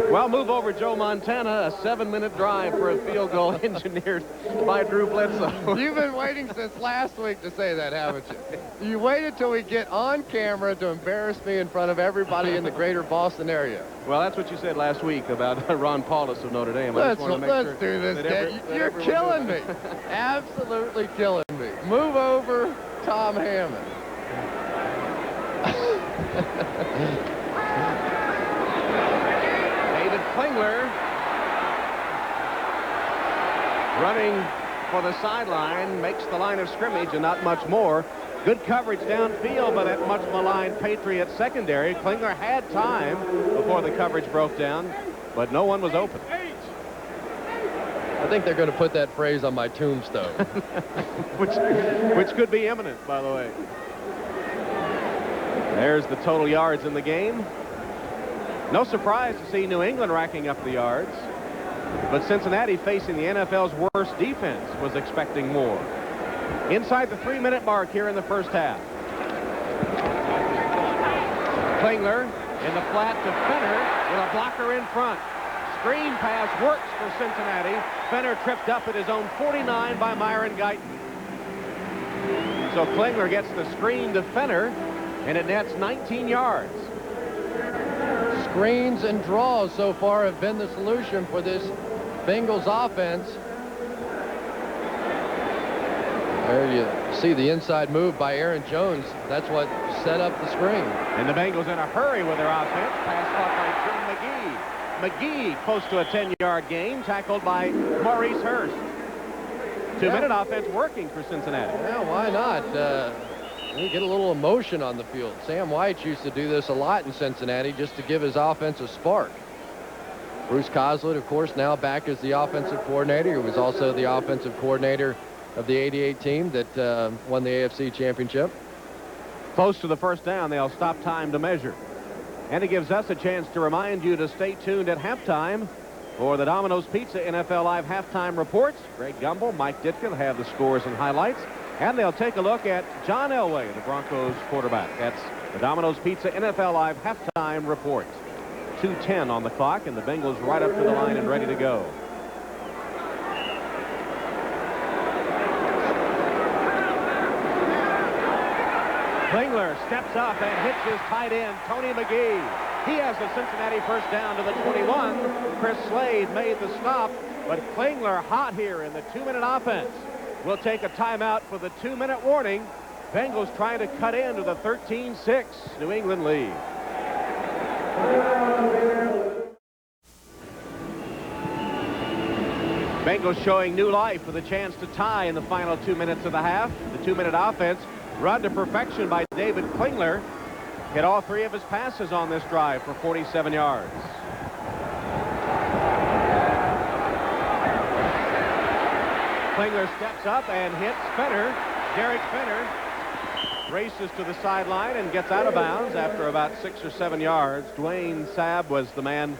Well, move over Joe Montana, a 7-minute drive for a field goal engineered by Drew Bledsoe. You've been waiting since last week to say that, haven't you? You waited till we get on camera to embarrass me in front of everybody in the greater Boston area. Well, that's what you said last week about Ron Paulus of Notre Dame. Let's do this, Dad. You're killing me. Absolutely killing me. Move over Tom Hammond. Klingler running for the sideline, makes the line of scrimmage and not much more. Good coverage downfield, but that much maligned Patriots secondary. Klingler had time before the coverage broke down, but no one was open. I think they're going to put that phrase on my tombstone. which could be imminent, by the way. There's the total yards in the game. No surprise to see New England racking up the yards, but Cincinnati, facing the NFL's worst defense, was expecting more. Inside the 3-minute mark here in the first half. Klingler in the flat to Fenner with a blocker in front. Screen pass works for Cincinnati. Fenner tripped up at his own 49 by Myron Guyton. So Klingler gets the screen to Fenner, and it nets 19 yards. Screens and draws so far have been the solution for this Bengals offense. There you see the inside move by Aaron Jones. That's what set up the screen. And the Bengals in a hurry with their offense. Pass caught by Jim McGee. McGee close to a 10-yard gain, tackled by Maurice Hurst. 2-minute offense working for Cincinnati. Yeah, why not? You get a little emotion on the field. Sam White used to do this a lot in Cincinnati just to give his offense a spark. Bruce Coslett, of course, now back as the offensive coordinator. He was also the offensive coordinator of the '88 team that won the AFC Championship. Close to the first down, they'll stop time to measure. And it gives us a chance to remind you to stay tuned at halftime for the Domino's Pizza NFL Live halftime reports. Greg Gumbel, Mike Ditka will have the scores and highlights. And they'll take a look at John Elway, the Broncos quarterback. That's the Domino's Pizza NFL Live halftime report. 2:10 on the clock, and the Bengals right up to the line and ready to go. Klingler steps up and hits his tight end, Tony McGee. He has a Cincinnati first down to the 21. Chris Slade made the stop, but Klingler hot here in the 2-minute offense. We'll take a timeout for the 2-minute warning. Bengals trying to cut into the 13-6 New England lead. Bengals showing new life with a chance to tie in the final 2 minutes of the half. The 2-minute offense run to perfection by David Klingler. Hit all 3 of his passes on this drive for 47 yards. Klingler steps up and hits Fenner. Derek Fenner races to the sideline and gets out of bounds after about 6 or 7 yards. Dwayne Sabb was the man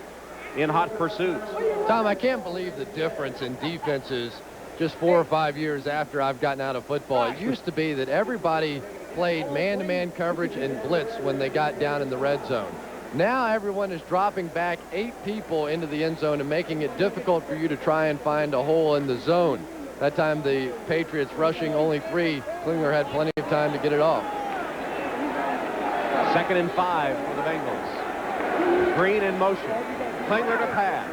in hot pursuit. Tom, I can't believe the difference in defenses just 4 or 5 years after I've gotten out of football. It used to be that everybody played man-to-man coverage and blitz when they got down in the red zone. Now everyone is dropping back 8 people into the end zone and making it difficult for you to try and find a hole in the zone. That time the Patriots rushing only 3. Klingler had plenty of time to get it off. 2nd and 5 for the Bengals. Green in motion. Klingler to pass.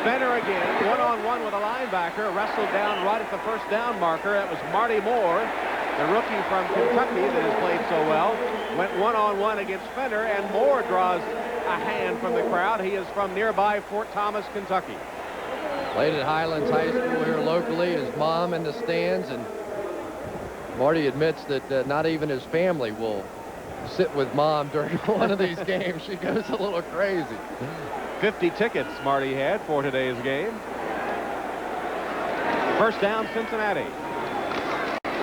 Fenner again, one-on-one with a linebacker, wrestled down right at the first down marker. That was Marty Moore, the rookie from Kentucky that has played so well. Went one-on-one against Fenner, and Moore draws a hand from the crowd. He is from nearby Fort Thomas, Kentucky. Played at Highlands High School here locally. His mom in the stands, and Marty admits that not even his family will sit with mom during one of these games. She goes a little crazy. 50 tickets Marty had for today's game. First down, Cincinnati.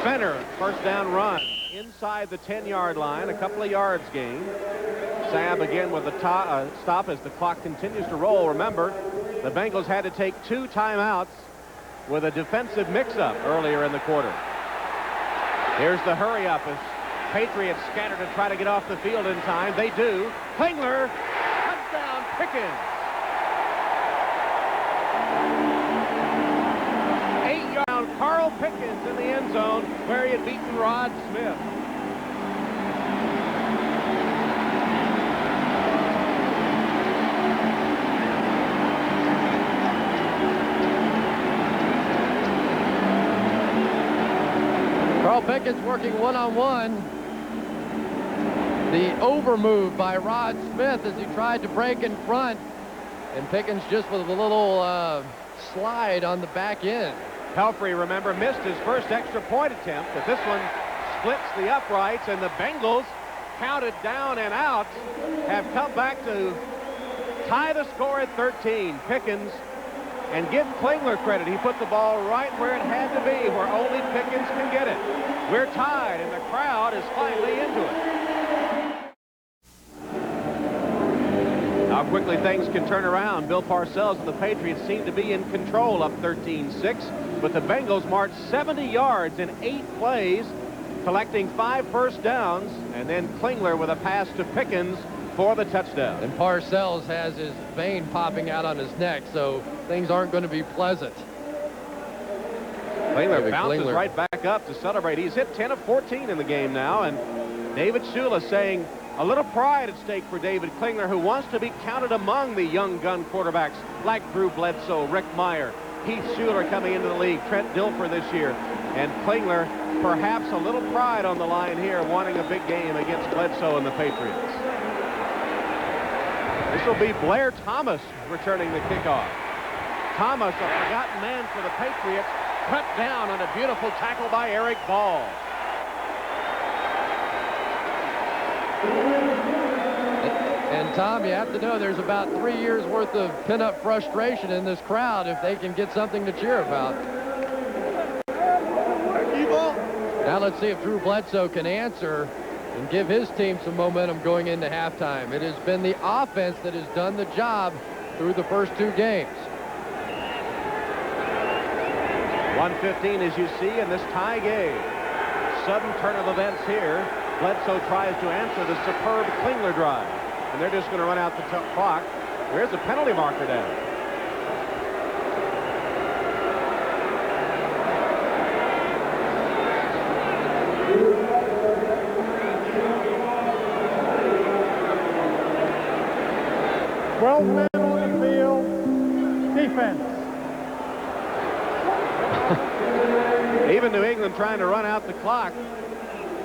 Fenner, first down run inside the 10-yard line, a couple of yards gained. Sabb again with the stop as the clock continues to roll. Remember, the Bengals had to take 2 timeouts with a defensive mix-up earlier in the quarter. Here's the hurry-up as Patriots scatter to try to get off the field in time. They do. Klingler, touchdown, Pickens. 8-yard Carl Pickens in the end zone where he had beaten Rod Smith. Carl Pickens working one-on-one. The over move by Rod Smith as he tried to break in front. And Pickens just with a little slide on the back end. Pelfrey, remember, missed his first extra point attempt, but this one splits the uprights, and the Bengals, counted down and out, have come back to tie the score at 13. Pickens, and give Klingler credit. He put the ball right where it had to be, where only Pickens can get it. We're tied, and the crowd is finally into it. How quickly things can turn around. Bill Parcells and the Patriots seem to be in control, up 13-6. But the Bengals marched 70 yards in 8 plays, collecting 5 first downs, and then Klingler with a pass to Pickens for the touchdown. And Parcells has his vein popping out on his neck, so things aren't going to be pleasant. Klingler bounces right back up to celebrate. He's hit 10 of 14 in the game now, and David Shula saying a little pride at stake for David Klingler, who wants to be counted among the young gun quarterbacks like Drew Bledsoe, Rick Meyer, Heath Shuler coming into the league, Trent Dilfer this year, and Klingler perhaps a little pride on the line here, wanting a big game against Bledsoe and the Patriots. This will be Blair Thomas returning the kickoff. Thomas, a forgotten man for the Patriots, cut down on a beautiful tackle by Eric Ball. And, Tom, you have to know there's about 3 years' worth of pin-up frustration in this crowd if they can get something to cheer about. Now let's see if Drew Bledsoe can answer and give his team some momentum going into halftime. It has been the offense that has done the job through the first 2 games. 1:15 as you see in this tie game. Sudden turn of events here. Bledsoe tries to answer the superb Klingler drive. And they're just going to run out the clock. There's a penalty marker down. Well, men on the field, defense. Even New England trying to run out the clock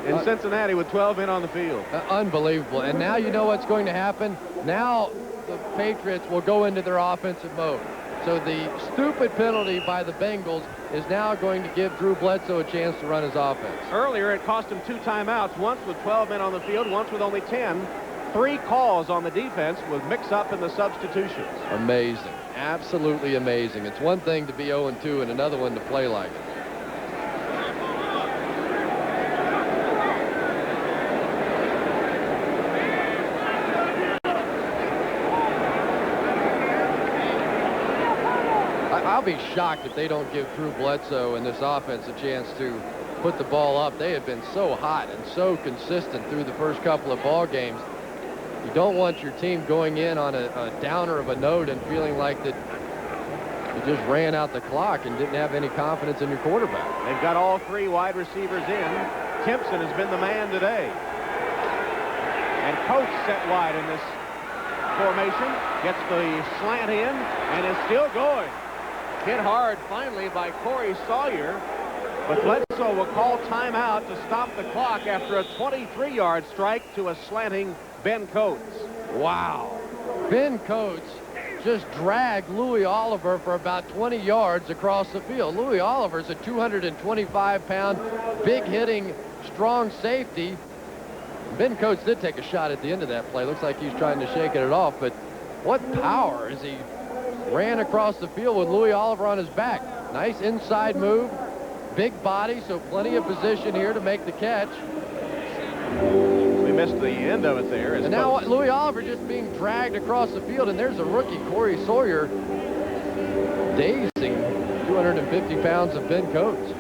in Cincinnati with 12 men on the field. Unbelievable. And now you know what's going to happen. Now the Patriots will go into their offensive mode. So the stupid penalty by the Bengals is now going to give Drew Bledsoe a chance to run his offense. Earlier, it cost him 2 timeouts, once with 12 men on the field, once with only 10. 3 calls on the defense with mix-up in the substitutions. Amazing. Absolutely amazing. It's one thing to be 0-2 and another one to play like it. I'll be shocked if they don't give Drew Bledsoe and this offense a chance to put the ball up. They have been so hot and so consistent through the first couple of ball games. You don't want your team going in on a downer of a note and feeling like that you just ran out the clock and didn't have any confidence in your quarterback. They've got all 3 wide receivers in. Timpson has been the man today. And Coach set wide in this formation. Gets the slant in and is still going. Hit hard finally by Corey Sawyer. But Bledsoe will call timeout to stop the clock after a 23-yard strike to a slanting Ben Coates. Wow. Ben Coates just dragged Louis Oliver for about 20 yards across the field. Louis Oliver's a 225-pound, big-hitting, strong safety. Ben Coates did take a shot at the end of that play. Looks like he's trying to shake it off, but what power as he ran across the field with Louis Oliver on his back. Nice inside move, big body, so plenty of position here to make the catch. We missed the end of it there. And now Louis Oliver just being dragged across the field, and there's a rookie, Corey Sawyer, dazing 250 pounds of Ben Coates.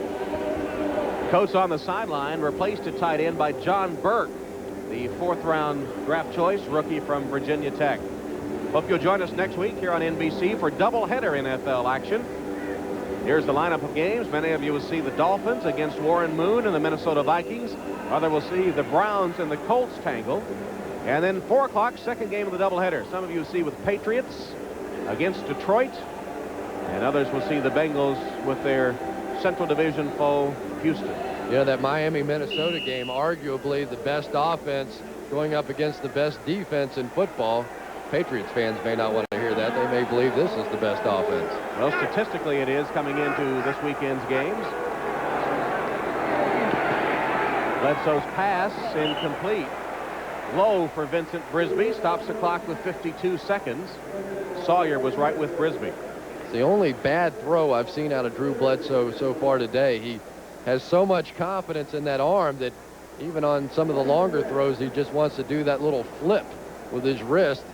Coates on the sideline, replaced at tight end by John Burke, the 4th-round draft choice rookie from Virginia Tech. Hope you'll join us next week here on NBC for doubleheader NFL action. Here's the lineup of games. Many of you will see the Dolphins against Warren Moon and the Minnesota Vikings. Others will see the Browns and the Colts tangle. And then 4 o'clock, second game of the doubleheader. Some of you will see with Patriots against Detroit. And others will see the Bengals with their Central Division foe, Houston. You know, that Miami-Minnesota game, arguably the best offense going up against the best defense in football. Patriots fans may not want to hear that. They may believe this is the best offense. Well, statistically it is coming into this weekend's games. Bledsoe's pass incomplete. Low for Vincent Brisby. Stops the clock with 52 seconds. Sawyer was right with Brisby. It's the only bad throw I've seen out of Drew Bledsoe so far today. He has so much confidence in that arm that even on some of the longer throws, he just wants to do that little flip with his wrist.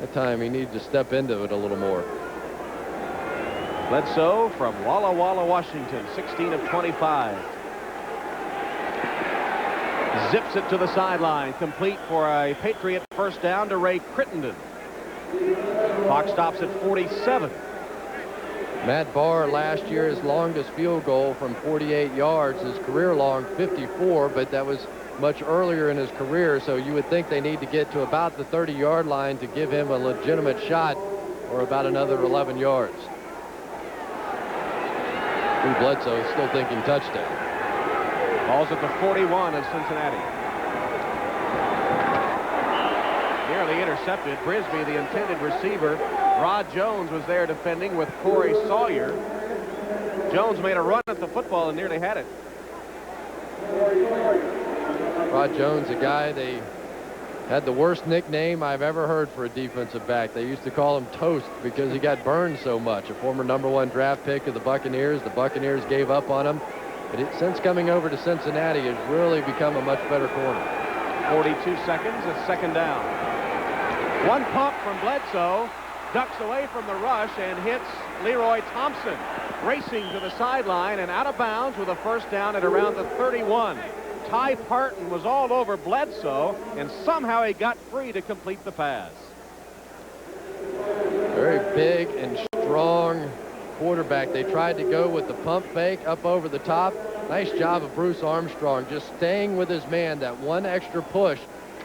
That time he needs to step into it a little more. Bledsoe from Walla Walla, Washington, 16 of 25. Zips it to the sideline, complete for a Patriot first down to Ray Crittenden. Clock stops at 47. Matt Barr last year, his longest field goal from 48 yards, his career long 54, but that was much earlier in his career, so you would think they need to get to about the 30-yard line to give him a legitimate shot, or about another 11 yards. Drew Bledsoe still thinking touchdown. Ball's at the 41 of Cincinnati. Nearly intercepted. Brisby, the intended receiver. Rod Jones was there defending with Corey Sawyer. Jones made a run at the football and nearly had it. Rod Jones, a guy they Had the worst nickname I've ever heard for a defensive back. They used to call him Toast because he got burned so much. A former #1 draft pick of the Buccaneers. The Buccaneers gave up on him. But since coming over to Cincinnati, has really become a much better corner. 42 seconds, it's second down. One pump from Bledsoe, ducks away from the rush and hits Leroy Thompson, racing to the sideline and out of bounds with a first down at around the 31. Ty Parton was all over Bledsoe, and somehow he got free to complete the pass. Very big and strong quarterback. They tried to go with the pump fake up over the top. Nice job of Bruce Armstrong just staying with his man. That one extra push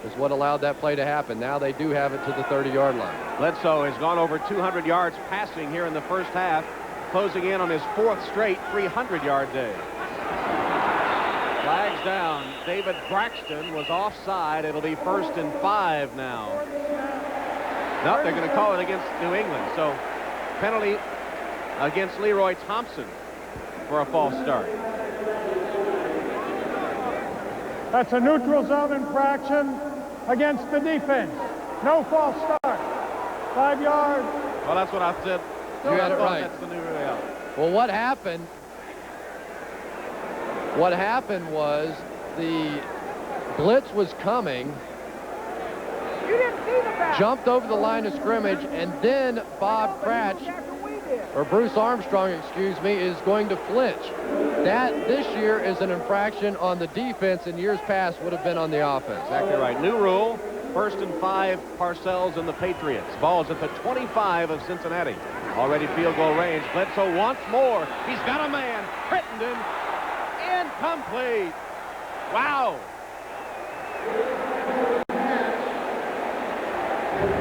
is what allowed that play to happen. Now they do have it to the 30-yard line. Bledsoe has gone over 200 yards passing here in the first half, closing in on his 4th straight 300-yard day. Flags down. David Braxton was offside. It'll be 1st and 5 now. No, they're going to call it against New England. So penalty against Leroy Thompson for a false start. That's a neutral zone infraction against the defense. No false start. 5 yards. Well, that's what I said. You got it right. That's the new reality. Well, what happened was the blitz was coming. You didn't see the back. Jumped over the line of scrimmage, and then Bob Kraft, or Bruce Armstrong, excuse me, is going to flinch. That this year is an infraction on the defense. In years past would have been on the offense. Exactly right. New rule, 1st and 5, Parcells and the Patriots. Ball's at the 25 of Cincinnati. Already field goal range. Bledsoe wants more. He's got a man. Crittenden, incomplete. Wow.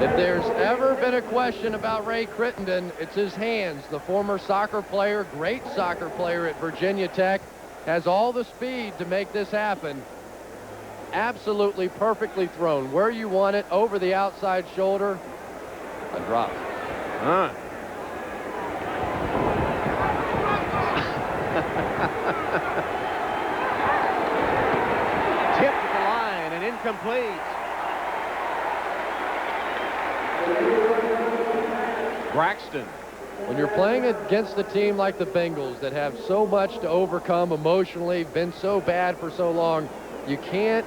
If there's ever been a question about Ray Crittenden, it's his hands. The former soccer player, great soccer player at Virginia Tech, has all the speed to make this happen. Absolutely perfectly thrown. Where you want it, over the outside shoulder, a drop. Tipped at the line and incomplete. Braxton. When you're playing against a team like the Bengals that have so much to overcome emotionally, been so bad for so long, you can't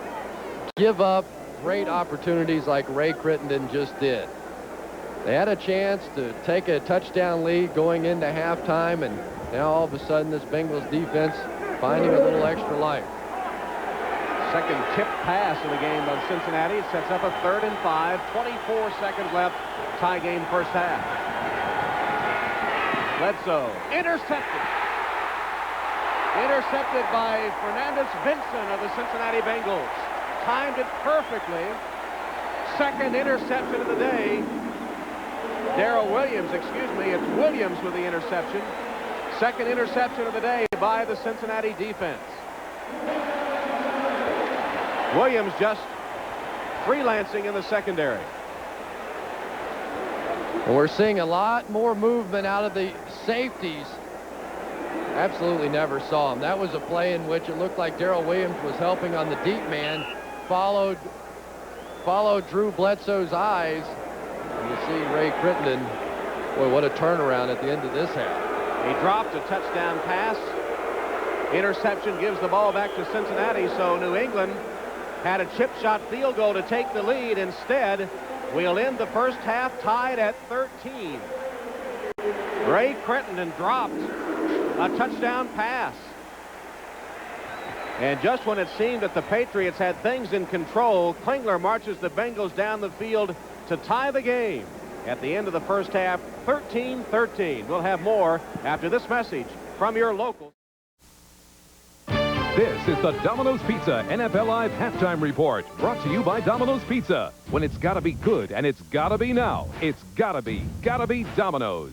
give up great opportunities like Ray Crittenden just did. They had a chance to take a touchdown lead going into halftime, and now all of a sudden this Bengals defense finding a little extra life. Second tip pass of the game by Cincinnati. It sets up a 3rd and 5. 24 seconds left. Tie game first half. Bledsoe intercepted. Intercepted by Fernandez Vincent of the Cincinnati Bengals. Timed it perfectly. Second interception of the day. Darrell Williams, excuse me, it's Williams with the interception. Second interception of the day by the Cincinnati defense. Williams just freelancing in the secondary. Well, we're seeing a lot more movement out of the safeties. Absolutely never saw him. That was a play in which it looked like Darrell Williams was helping on the deep man, followed Drew Bledsoe's eyes. And you see Ray Crittenden. Boy, what a turnaround at the end of this half. He dropped a touchdown pass. Interception gives the ball back to Cincinnati, so New England had a chip shot field goal to take the lead. Instead, we'll end the first half tied at 13. Ray Crittenden dropped a touchdown pass. And just when it seemed that the Patriots had things in control, Klingler marches the Bengals down the field to tie the game. At the end of the first half, 13-13. We'll have more after this message from your local. This is the Domino's Pizza NFL Live Halftime Report, brought to you by Domino's Pizza. When it's gotta be good and it's gotta be now, it's gotta be Domino's.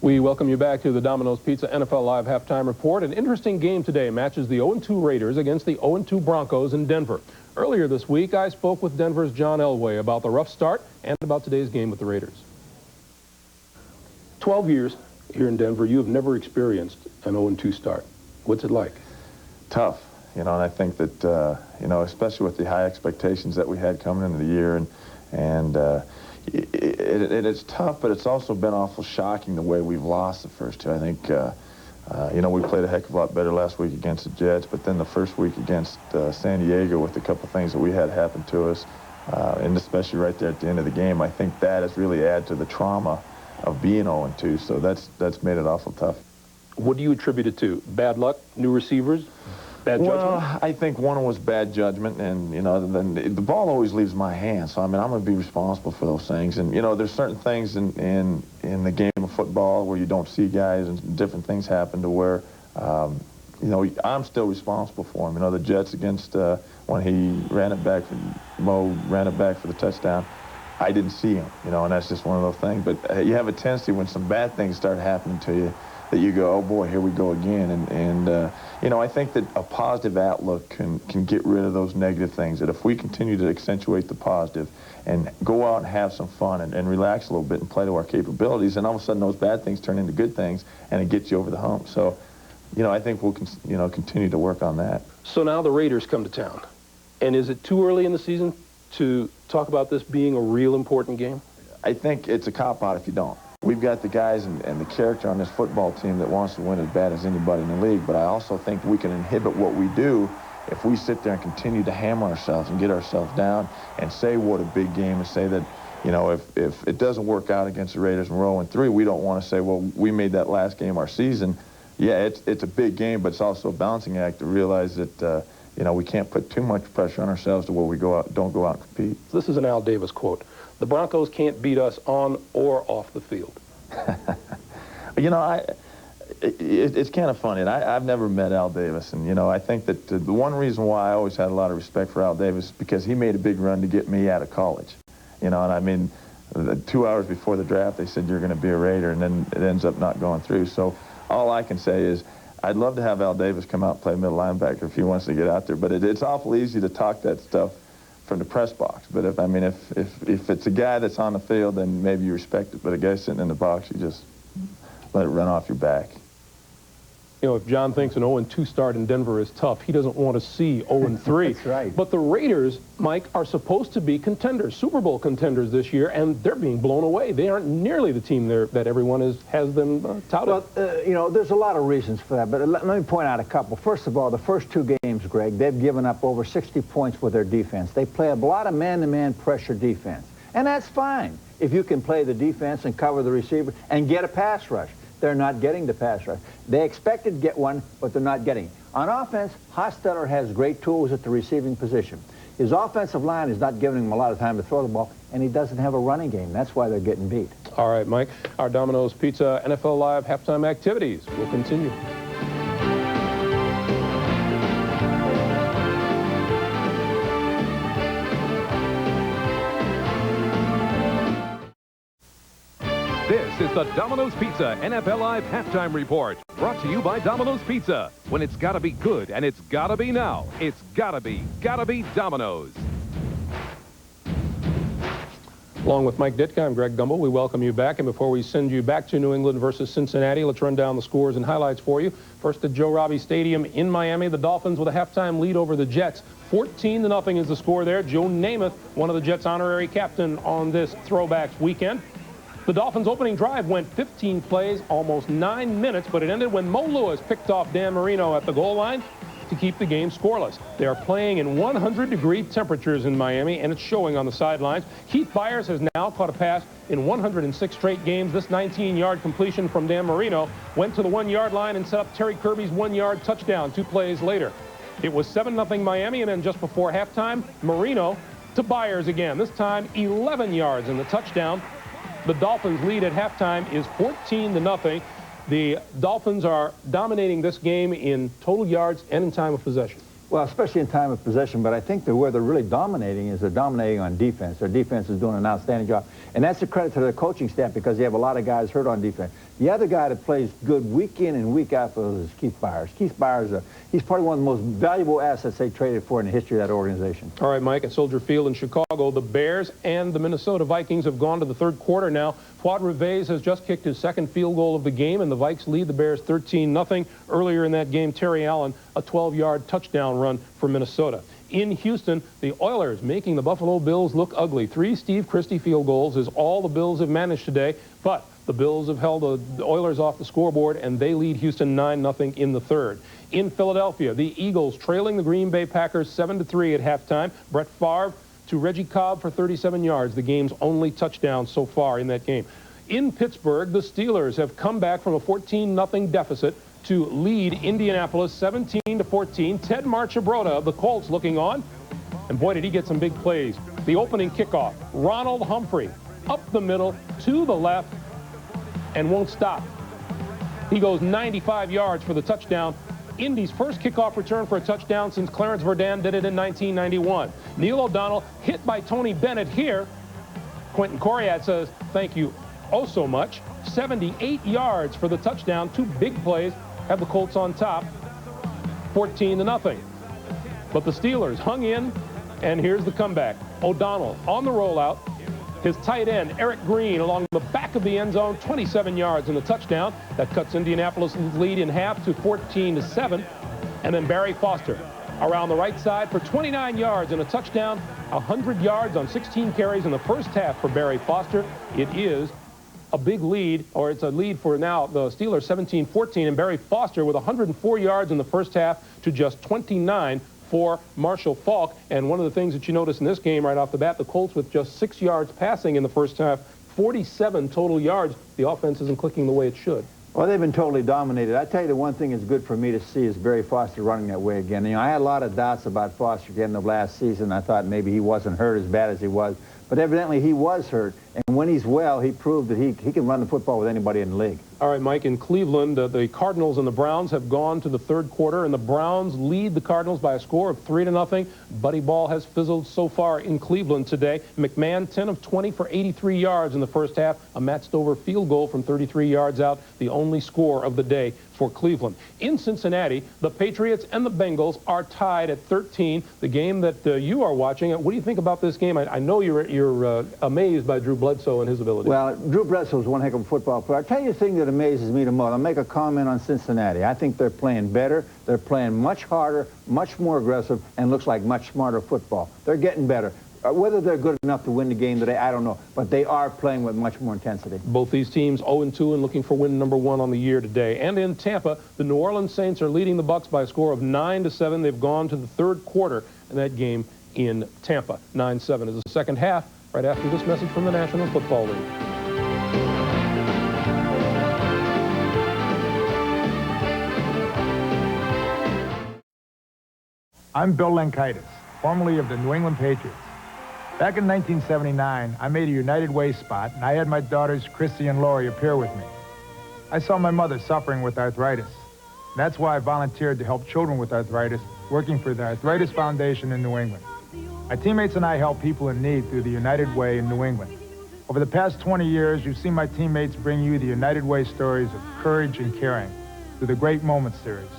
We welcome you back to the Domino's Pizza NFL Live Halftime Report. An interesting game today matches the 0-2 Raiders against the 0-2 Broncos in Denver. Earlier this week, I spoke with Denver's John Elway about the rough start and about today's game with the Raiders. 12 years here in Denver, you have never experienced an 0-2 start. What's it like? Tough. you know, and I think that, you know, especially with the high expectations that we had coming into the year, and it's tough, but it's also been awful shocking the way we've lost the first two. I think, you know, we played a heck of a lot better last week against the Jets, but then the first week against San Diego with a couple things that we had happen to us, and especially right there at the end of the game, I think that has really added to the trauma of being 0-2, so that's made it awful tough. What do you attribute it to? Bad luck, new receivers, bad judgment? Well, I think one was bad judgment, and, you know, then the ball always leaves my hands, so, I mean, I'm going to be responsible for those things. And, you know, there's certain things in the game of football where you don't see guys, and different things happen to where, you know, I'm still responsible for him. You know, the Jets against, when he ran it back, Mo ran it back for the touchdown, I didn't see him, you know, and that's just one of those things. But you have a tendency when some bad things start happening to you that you go, oh boy, here we go again. And you know, I think that a positive outlook can get rid of those negative things. That if we continue to accentuate the positive and go out and have some fun and relax a little bit and play to our capabilities, and all of a sudden those bad things turn into good things and it gets you over the hump. So, you know, I think we'll you know, continue to work on that. So now the Raiders come to town. And is it too early in the season to talk about this being a real important game? I think it's a cop-out if you don't. We've got the guys and the character on this football team that wants to win as bad as anybody in the league, but I also think we can inhibit what we do if we sit there and continue to hammer ourselves and get ourselves down and say what a big game, and say that, you know, if it doesn't work out against the Raiders and we're 0-3, we don't want to say, well, we made that last game our season. Yeah, it's a big game, but it's also a balancing act to realize that, you know, we can't put too much pressure on ourselves to where we don't go out and compete. This is an Al Davis quote. The Broncos can't beat us on or off the field. You know, it's kind of funny. And I've never met Al Davis. And, you know, I think that the one reason why I always had a lot of respect for Al Davis is because he made a big run to get me out of college. You know, and I mean, 2 hours before the draft, they said, you're going to be a Raider, and then it ends up not going through. So all I can say is I'd love to have Al Davis come out and play middle linebacker if he wants to get out there. But it's awful easy to talk that stuff from the press box. But if it's a guy that's on the field, then maybe you respect it. But a guy sitting in the box, you just let it run off your back. You know, if John thinks an 0-2 start in Denver is tough, he doesn't want to see 0-3. That's right. But the Raiders, Mike, are supposed to be contenders, Super Bowl contenders this year, and they're being blown away. They aren't nearly the team that everyone has them touted. Well, you know, there's a lot of reasons for that, but let me point out a couple. First of all, the first two games, Greg, they've given up over 60 points with their defense. They play a lot of man-to-man pressure defense, and that's fine if you can play the defense and cover the receiver and get a pass rush. They're not getting the pass rush. They expected to get one, but they're not getting it. On offense, Hostetler has great tools at the receiving position. His offensive line is not giving him a lot of time to throw the ball, and he doesn't have a running game. That's why they're getting beat. All right, Mike. Our Domino's Pizza NFL Live halftime activities will continue. This is the Domino's Pizza NFL Live Halftime Report, brought to you by Domino's Pizza. When it's gotta be good and it's gotta be now, it's gotta be Domino's. Along with Mike Ditka, I'm Greg Gumbel. We welcome you back, and before we send you back to New England versus Cincinnati, let's run down the scores and highlights for you. First at Joe Robbie Stadium in Miami, the Dolphins with a halftime lead over the Jets. 14-0 is the score there. Joe Namath, one of the Jets' honorary captain on this Throwbacks weekend. The Dolphins' opening drive went 15 plays, almost 9 minutes, but it ended when Mo Lewis picked off Dan Marino at the goal line to keep the game scoreless. They are playing in 100-degree temperatures in Miami, and it's showing on the sidelines. Keith Byers has now caught a pass in 106 straight games. This 19-yard completion from Dan Marino went to the 1-yard line and set up Terry Kirby's 1-yard touchdown 2 plays later. It was 7-0 Miami, and then just before halftime, Marino to Byers again, this time 11 yards in the touchdown. The Dolphins' lead at halftime is 14-0. The Dolphins are dominating this game in total yards and in time of possession. Well, especially in time of possession, but I think that where they're really dominating is they're dominating on defense. Their defense is doing an outstanding job. And that's a credit to their coaching staff because they have a lot of guys hurt on defense. The other guy that plays good week in and week out for us is Keith Byers. Keith Byers, he's probably one of the most valuable assets they traded for in the history of that organization. All right, Mike, at Soldier Field in Chicago, the Bears and the Minnesota Vikings have gone to the third quarter now. Fuad Reveiz has just kicked his second field goal of the game, and the Vikes lead the Bears 13-0. Earlier in that game, Terry Allen, a 12-yard touchdown run for Minnesota. In Houston, the Oilers making the Buffalo Bills look ugly. 3 Steve Christie field goals is all the Bills have managed today, but the Bills have held the Oilers off the scoreboard, and they lead Houston 9-0 in the third. In Philadelphia, the Eagles trailing the Green Bay Packers 7-3 at halftime. Brett Favre to Reggie Cobb for 37 yards, the game's only touchdown so far in that game. In Pittsburgh, the Steelers have come back from a 14-0 deficit to lead Indianapolis 17-14. Ted Marchibroda of the Colts looking on, and boy, did he get some big plays. The opening kickoff, Ronald Humphrey up the middle to the left and won't stop. He goes 95 yards for the touchdown. Indy's first kickoff return for a touchdown since Clarence Verdun did it in 1991. Neil O'Donnell hit by Tony Bennett here. Quentin Coriat says, thank you oh so much. 78 yards for the touchdown. 2 big plays have the Colts on top, 14-0. But the Steelers hung in, and here's the comeback. O'Donnell on the rollout. His tight end, Eric Green, along the back of the end zone, 27 yards in the touchdown. That cuts Indianapolis' lead in half to 14-7. And then Barry Foster around the right side for 29 yards and a touchdown. 100 yards on 16 carries in the first half for Barry Foster. It is a big lead, or it's a lead for now the Steelers 17-14, and Barry Foster with 104 yards in the first half to just 29 for Marshall Faulk. And one of the things that you notice in this game right off the bat, the Colts with just 6 yards passing in the first half, 47 total yards. The offense isn't clicking the way it should. Well, they've been totally dominated. I tell you, the one thing that's good for me to see is Barry Foster running that way again. You know, I had a lot of doubts about Foster getting the last season. I thought maybe he wasn't hurt as bad as he was. But evidently he was hurt. And when he's well, he proved that he can run the football with anybody in the league. All right, Mike, in Cleveland, the Cardinals and the Browns have gone to the third quarter, and the Browns lead the Cardinals by a score of 3-0. Buddy Ball has fizzled so far in Cleveland today. McMahon, 10 of 20 for 83 yards in the first half. A Matt Stover field goal from 33 yards out, the only score of the day for Cleveland. In Cincinnati, the Patriots and the Bengals are tied at 13. The game that you are watching, what do you think about this game? I know you're amazed by Drew Bledsoe and his ability. Well, Drew Bledsoe is one heck of a football player. I'll tell you the thing that amazes me the most. I'll make a comment on Cincinnati. I think they're playing better. They're playing much harder, much more aggressive, and looks like much smarter football. They're getting better. Whether they're good enough to win the game today, I don't know. But they are playing with much more intensity. Both these teams 0-2 and looking for win number 1 on the year today. And in Tampa, the New Orleans Saints are leading the Bucs by a score of 9-7. They've gone to the third quarter in that game in Tampa. 9-7 is the second half, right after this message from the National Football League. I'm Bill Lenkaitis, formerly of the New England Patriots. Back in 1979, I made a United Way spot, and I had my daughters, Christy and Lori, appear with me. I saw my mother suffering with arthritis. That's why I volunteered to help children with arthritis, working for the Arthritis Foundation in New England. My teammates and I help people in need through the United Way in New England. Over the past 20 years, you've seen my teammates bring you the United Way stories of courage and caring through the Great Moments series.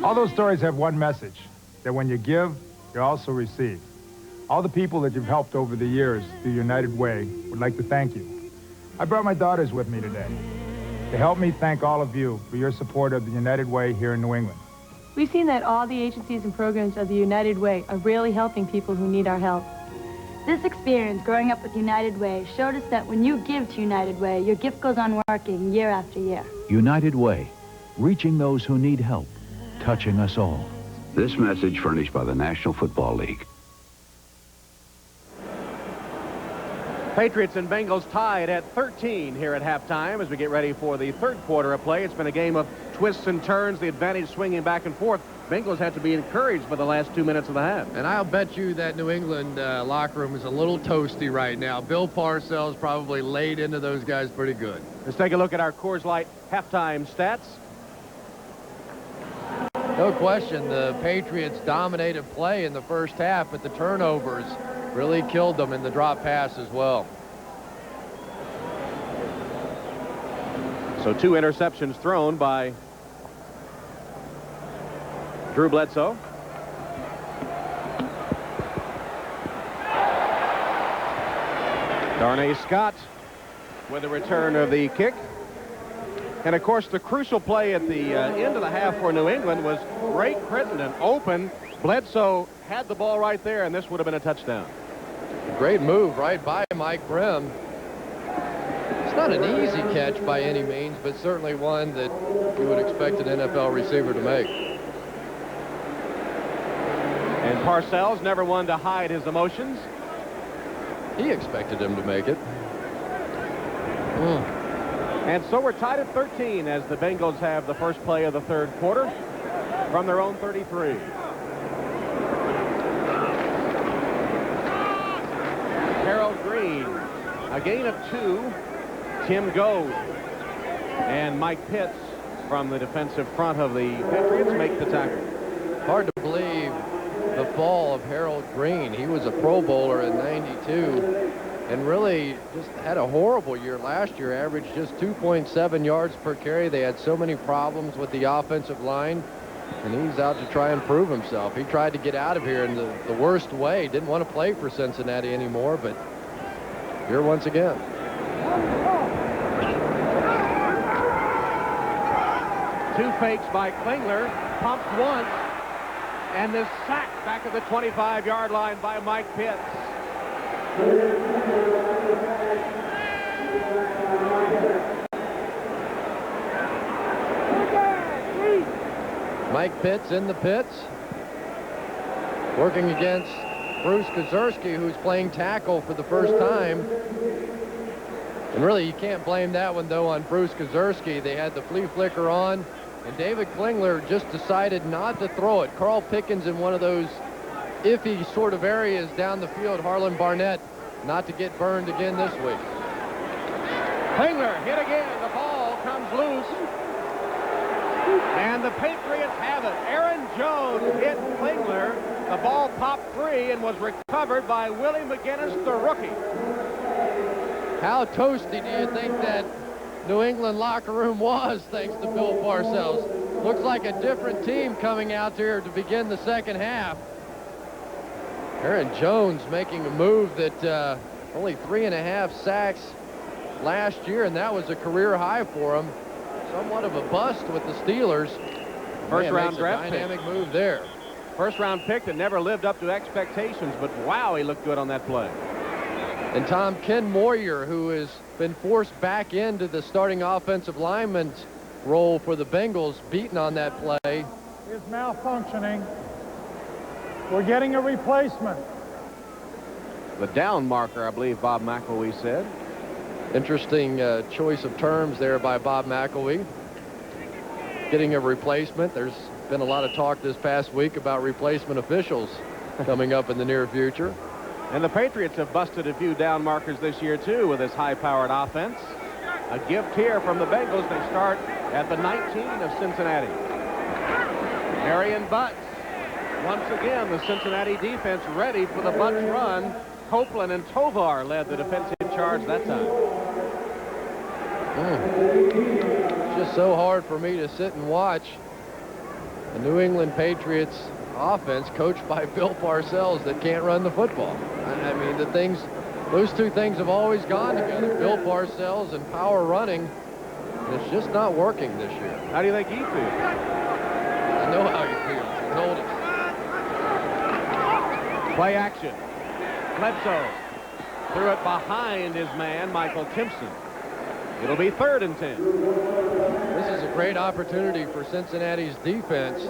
All those stories have one message, that when you give, you also receive. All the people that you've helped over the years through United Way would like to thank you. I brought my daughters with me today to help me thank all of you for your support of the United Way here in New England. We've seen that all the agencies and programs of the United Way are really helping people who need our help. This experience growing up with United Way showed us that when you give to United Way, your gift goes on working year after year. United Way, reaching those who need help, touching us all. This message furnished by the National Football League. Patriots and Bengals tied at 13 here at halftime as we get ready for the third quarter of play. It's been a game of twists and turns, the advantage swinging back and forth. Bengals had to be encouraged by the last 2 minutes of the half. And I'll bet you that New England locker room is a little toasty right now. Bill Parcells probably laid into those guys pretty good. Let's take a look at our Coors Light halftime stats. No question, the Patriots dominated play in the first half, but the turnovers really killed them in the drop pass as well. So 2 interceptions thrown by Drew Bledsoe. Darnay Scott with the return of the kick. And of course, the crucial play at the end of the half for New England was Ray Crittenden open. Bledsoe had the ball right there, and this would have been a touchdown. Great move right by Mike Brim. It's not an easy catch by any means, but certainly one that you would expect an NFL receiver to make. And Parcells never one to hide his emotions. He expected him to make it. And so we're tied at 13 as the Bengals have the first play of the third quarter from their own 33. Harold Green, a gain of 2. Tim Goad and Mike Pitts from the defensive front of the Patriots make the tackle. Hard to believe the fall of Harold Green. He was a Pro Bowler in '92 and really just had a horrible year last year, averaged just 2.7 yards per carry. They had so many problems with the offensive line, and he's out to try and prove himself. He tried to get out of here in the worst way. Didn't want to play for Cincinnati anymore, but here once again. Two fakes by Klingler, pumped once, and this sack back at the 25-yard line by Mike Pitts. Mike Pitts in the pits, working against Bruce Kazurski, who's playing tackle for the first time. And really, you can't blame that one, though, on Bruce Kazurski. They had the flea flicker on, and David Klingler just decided not to throw it. Carl Pickens in one of those iffy sort of areas down the field. Harlan Barnett not to get burned again this week. Klingler hit again. The ball comes loose. And the Patriots have it. Aaron Jones hit Klingler. The ball popped free and was recovered by Willie McGinnis, the rookie. How toasty do you think that New England locker room was, thanks to Bill Parcells? Looks like a different team coming out there to begin the second half. Aaron Jones making a move that only 3.5 sacks last year, and that was a career high for him. Somewhat of a bust with the Steelers. First round draft pick. Dynamic move there. First round pick that never lived up to expectations, but wow, he looked good on that play. And Tom Ken Moyer, who has been forced back into the starting offensive lineman's role for the Bengals, beaten on that play. Is malfunctioning. We're getting a replacement. The down marker, I believe Bob McElwee said. Interesting choice of terms there by Bob McElwee. Getting a replacement. There's been a lot of talk this past week about replacement officials coming up in the near future. And the Patriots have busted a few down markers this year, too, with this high-powered offense. A gift here from the Bengals. They start at the 19 of Cincinnati. Marion Butts. Once again, the Cincinnati defense ready for the Butts run. Copeland and Tovar led the defensive charge that time. It's just so hard for me to sit and watch the New England Patriots offense coached by Bill Parcells that can't run the football. I mean, those two things have always gone together. Bill Parcells and power running. And it's just not working this year. How do you think he feels? I know how he feels. He told us. Play action. Bledsoe threw it behind his man, Michael Timpson. It'll be 3rd and 10. This is a great opportunity for Cincinnati's defense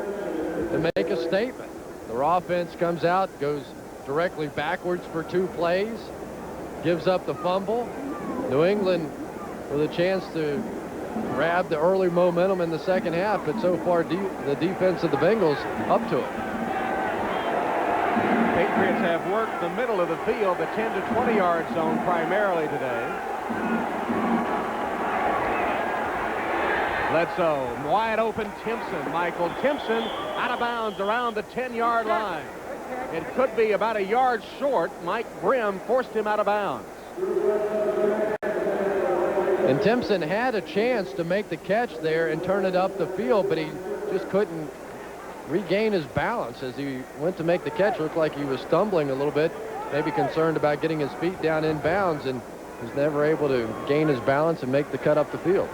to make a statement. Their offense comes out, goes directly backwards for 2 plays, gives up the fumble. New England with a chance to grab the early momentum in the second half, but so far the defense of the Bengals up to it. Patriots have worked the middle of the field, the 10 to 20-yard zone primarily today. Bledsoe, wide open Timpson. Michael Timpson out of bounds around the 10-yard line. It could be about a yard short. Mike Brim forced him out of bounds. And Timpson had a chance to make the catch there and turn it up the field, but he just couldn't regain his balance as he went to make the catch. Looked like he was stumbling a little bit, maybe concerned about getting his feet down in bounds, and was never able to gain his balance and make the cut up the field.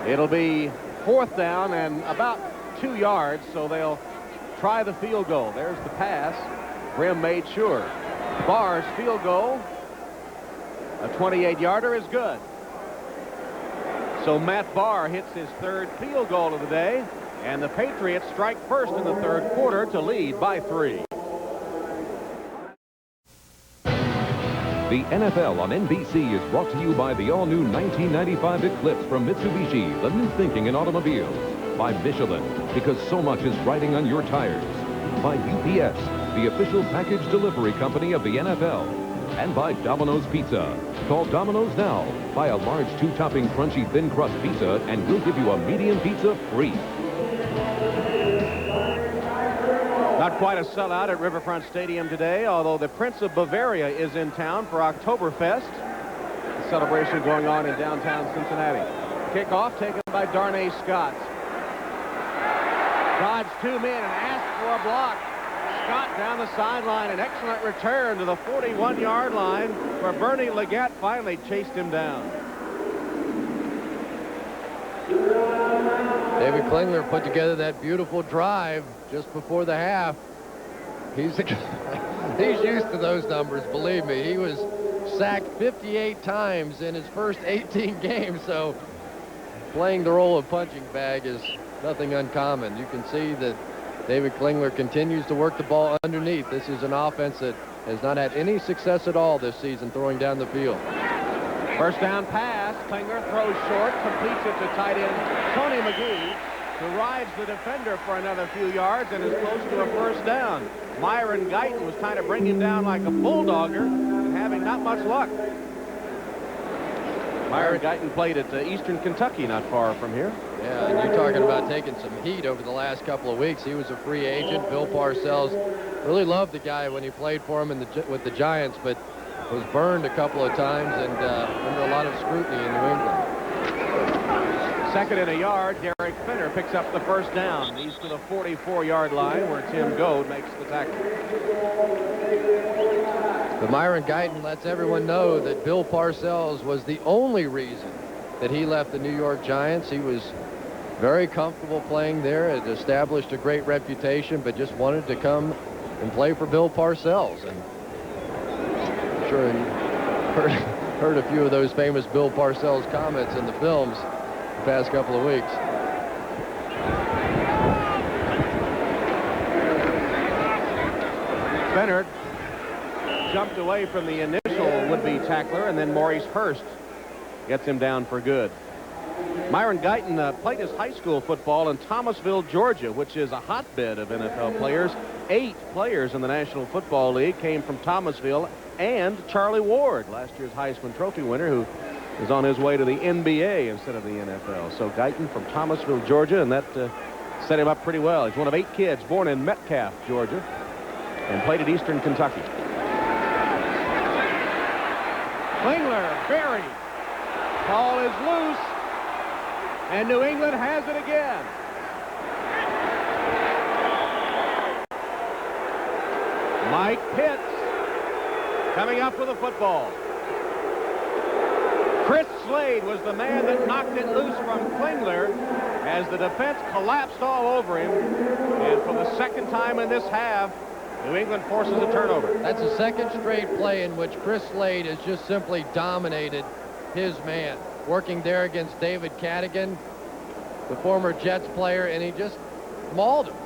It'll be 4th down and about 2 yards, so they'll try the field goal. There's the pass. Brim made sure. Barr's field goal, a 28-yarder, is good. So Matt Barr hits his 3rd field goal of the day, and the Patriots strike first in the 3rd quarter to lead by 3. The NFL on NBC is brought to you by the all-new 1995 Eclipse from Mitsubishi, the new thinking in automobiles. By Michelin, because so much is riding on your tires. By UPS, the official package delivery company of the NFL. And by Domino's Pizza. Call Domino's now. Buy a large 2-topping crunchy thin crust pizza and we'll give you a medium pizza free. Not quite a sellout at Riverfront Stadium today, although the Prince of Bavaria is in town for Oktoberfest. The celebration going on in downtown Cincinnati. Kickoff taken by Darnay Scott. Dodged 2 men and asked for a block. Scott down the sideline, an excellent return to the 41-yard line where Bernie Leggett finally chased him down. David Klingler put together that beautiful drive just before the half. He's used to those numbers, believe me. He was sacked 58 times in his first 18 games, so playing the role of punching bag is nothing uncommon. You can see that David Klingler continues to work the ball underneath. This is an offense that has not had any success at all this season throwing down the field. First down pass. Klingler throws short, completes it to tight end Tony McGee, who rides the defender for another few yards and is close to a first down. Myron Guyton was trying to bring him down like a bulldogger and having not much luck. Myron Guyton played at Eastern Kentucky, not far from here. Yeah, and you're talking about taking some heat over the last couple of weeks. He was a free agent. Bill Parcells really loved the guy when he played for him with the Giants, but was burned a couple of times and under a lot of scrutiny in New England. 2nd and a yard. Derek Finner picks up the first down. He's to the 44-yard line where Tim Goad makes the tackle. But Myron Guyton lets everyone know that Bill Parcells was the only reason that he left the New York Giants. He was very comfortable playing there, had established a great reputation, but just wanted to come and play for Bill Parcells. And I'm sure you heard a few of those famous Bill Parcells comments in the films the past couple of weeks. Bennett jumped away from the initial would-be tackler, and then Maurice Hurst gets him down for good. Myron Guyton played his high school football in Thomasville, Georgia, which is a hotbed of NFL players. 8 players in the National Football League came from Thomasville, and Charlie Ward, last year's Heisman Trophy winner, who is on his way to the NBA instead of the NFL. So Guyton from Thomasville, Georgia, and that set him up pretty well. He's one of 8 kids born in Metcalfe, Georgia, and played at Eastern Kentucky. Klingler buried. Ball is loose, and New England has it again. Mike Pitts coming up with the football. Chris Slade was the man that knocked it loose from Klingler as the defense collapsed all over him. And for the 2nd time in this half, New England forces a turnover. That's the 2nd straight play in which Chris Slade has just simply dominated his man, working there against David Cadigan, the former Jets player, and he just mauled him.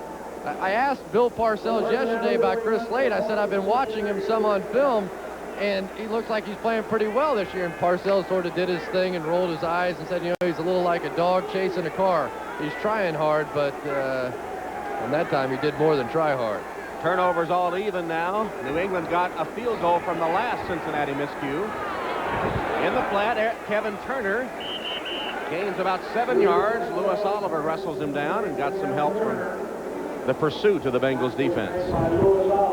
I asked Bill Parcells yesterday about Chris Slade. I said, I've been watching him some on film, and he looks like he's playing pretty well this year. And Parcells sort of did his thing and rolled his eyes and said, you know, he's a little like a dog chasing a car. He's trying hard, but on that time he did more than try hard. Turnovers all even now. New England got a field goal from the last Cincinnati miscue. In the flat, Kevin Turner gains about 7 yards. Lewis Oliver wrestles him down and got some help from the pursuit of the Bengals defense.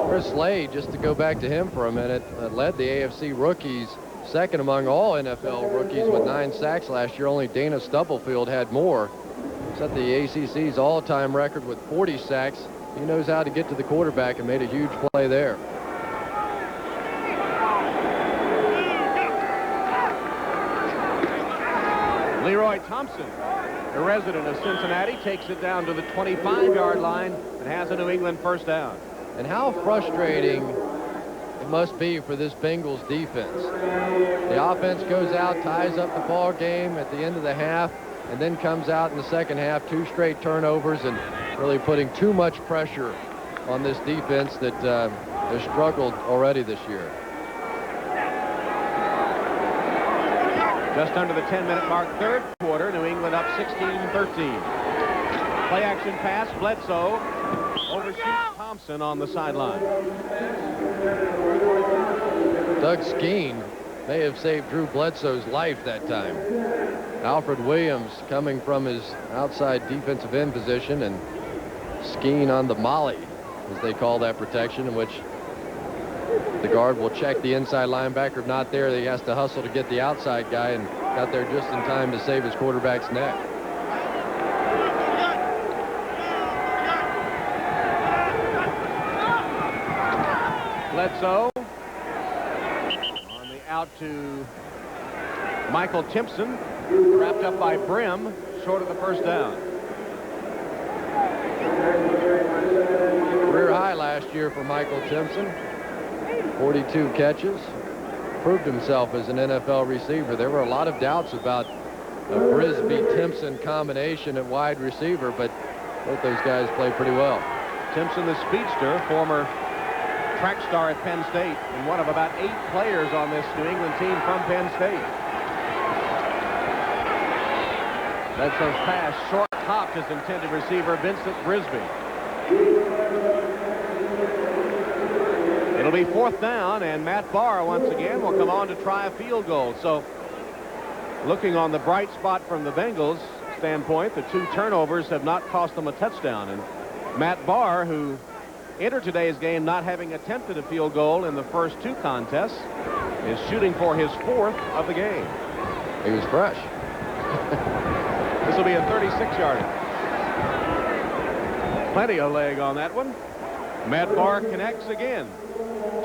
Chris Slade, just to go back to him for a minute, led the AFC rookies second among all NFL rookies with 9 sacks last year. Only Dana Stubblefield had more. Set the ACC's all-time record with 40 sacks. He knows how to get to the quarterback and made a huge play there. Leroy Thompson, a resident of Cincinnati, takes it down to the 25-yard line and has a New England first down. And how frustrating it must be for this Bengals defense. The offense goes out, ties up the ball game at the end of the half, and then comes out in the second half, 2 straight turnovers, and really putting too much pressure on this defense that has struggled already this year. Just under the 10-minute mark, third quarter, New England up 16-13. Play action pass, Bledsoe overshoots Thompson on the sideline. Doug Skeen may have saved Drew Bledsoe's life that time. Alfred Williams coming from his outside defensive end position, and Skeen on the molly, as they call that protection, in which the guard will check the inside linebacker. If not there, he has to hustle to get the outside guy, and got there just in time to save his quarterback's neck. Bledsoe on the out to Michael Timpson, wrapped up by Brim, short of the first down. Career high last year for Michael Timpson. 42 catches. Proved himself as an NFL receiver. There were a lot of doubts about a Brisby-Timpson combination at wide receiver, but both those guys played pretty well. Timpson, the speedster, former track star at Penn State, and one of about 8 players on this New England team from Penn State. Bledsoe's pass short hopped his intended receiver, Vincent Brisby. It'll be 4th down, and Matt Barr once again will come on to try a field goal. So looking on the bright spot from the Bengals standpoint, the 2 turnovers have not cost them a touchdown. And Matt Barr, who entered today's game not having attempted a field goal in the first 2 contests, is shooting for his 4th of the game. He was fresh. This will be a 36-yarder. Plenty of leg on that one. Matt Barr connects again.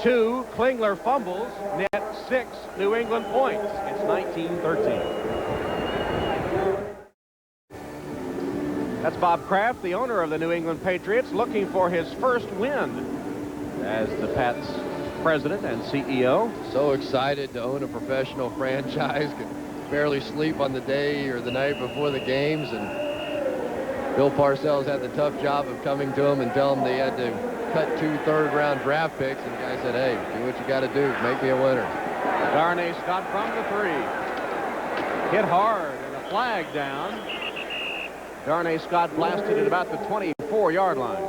2, Klingler fumbles, net 6 New England points. It's 19-13. That's Bob Kraft, the owner of the New England Patriots, looking for his first win as the Pats president and CEO. So excited to own a professional franchise. Could barely sleep on the day or the night before the games, and Bill Parcells had the tough job of coming to him and telling him they had to cut 2 third-round draft picks, and the guy said, hey, do what you got to do. Make me a winner. Darnay Scott from the 3. Hit hard and a flag down. Darnay Scott blasted at about the 24-yard line.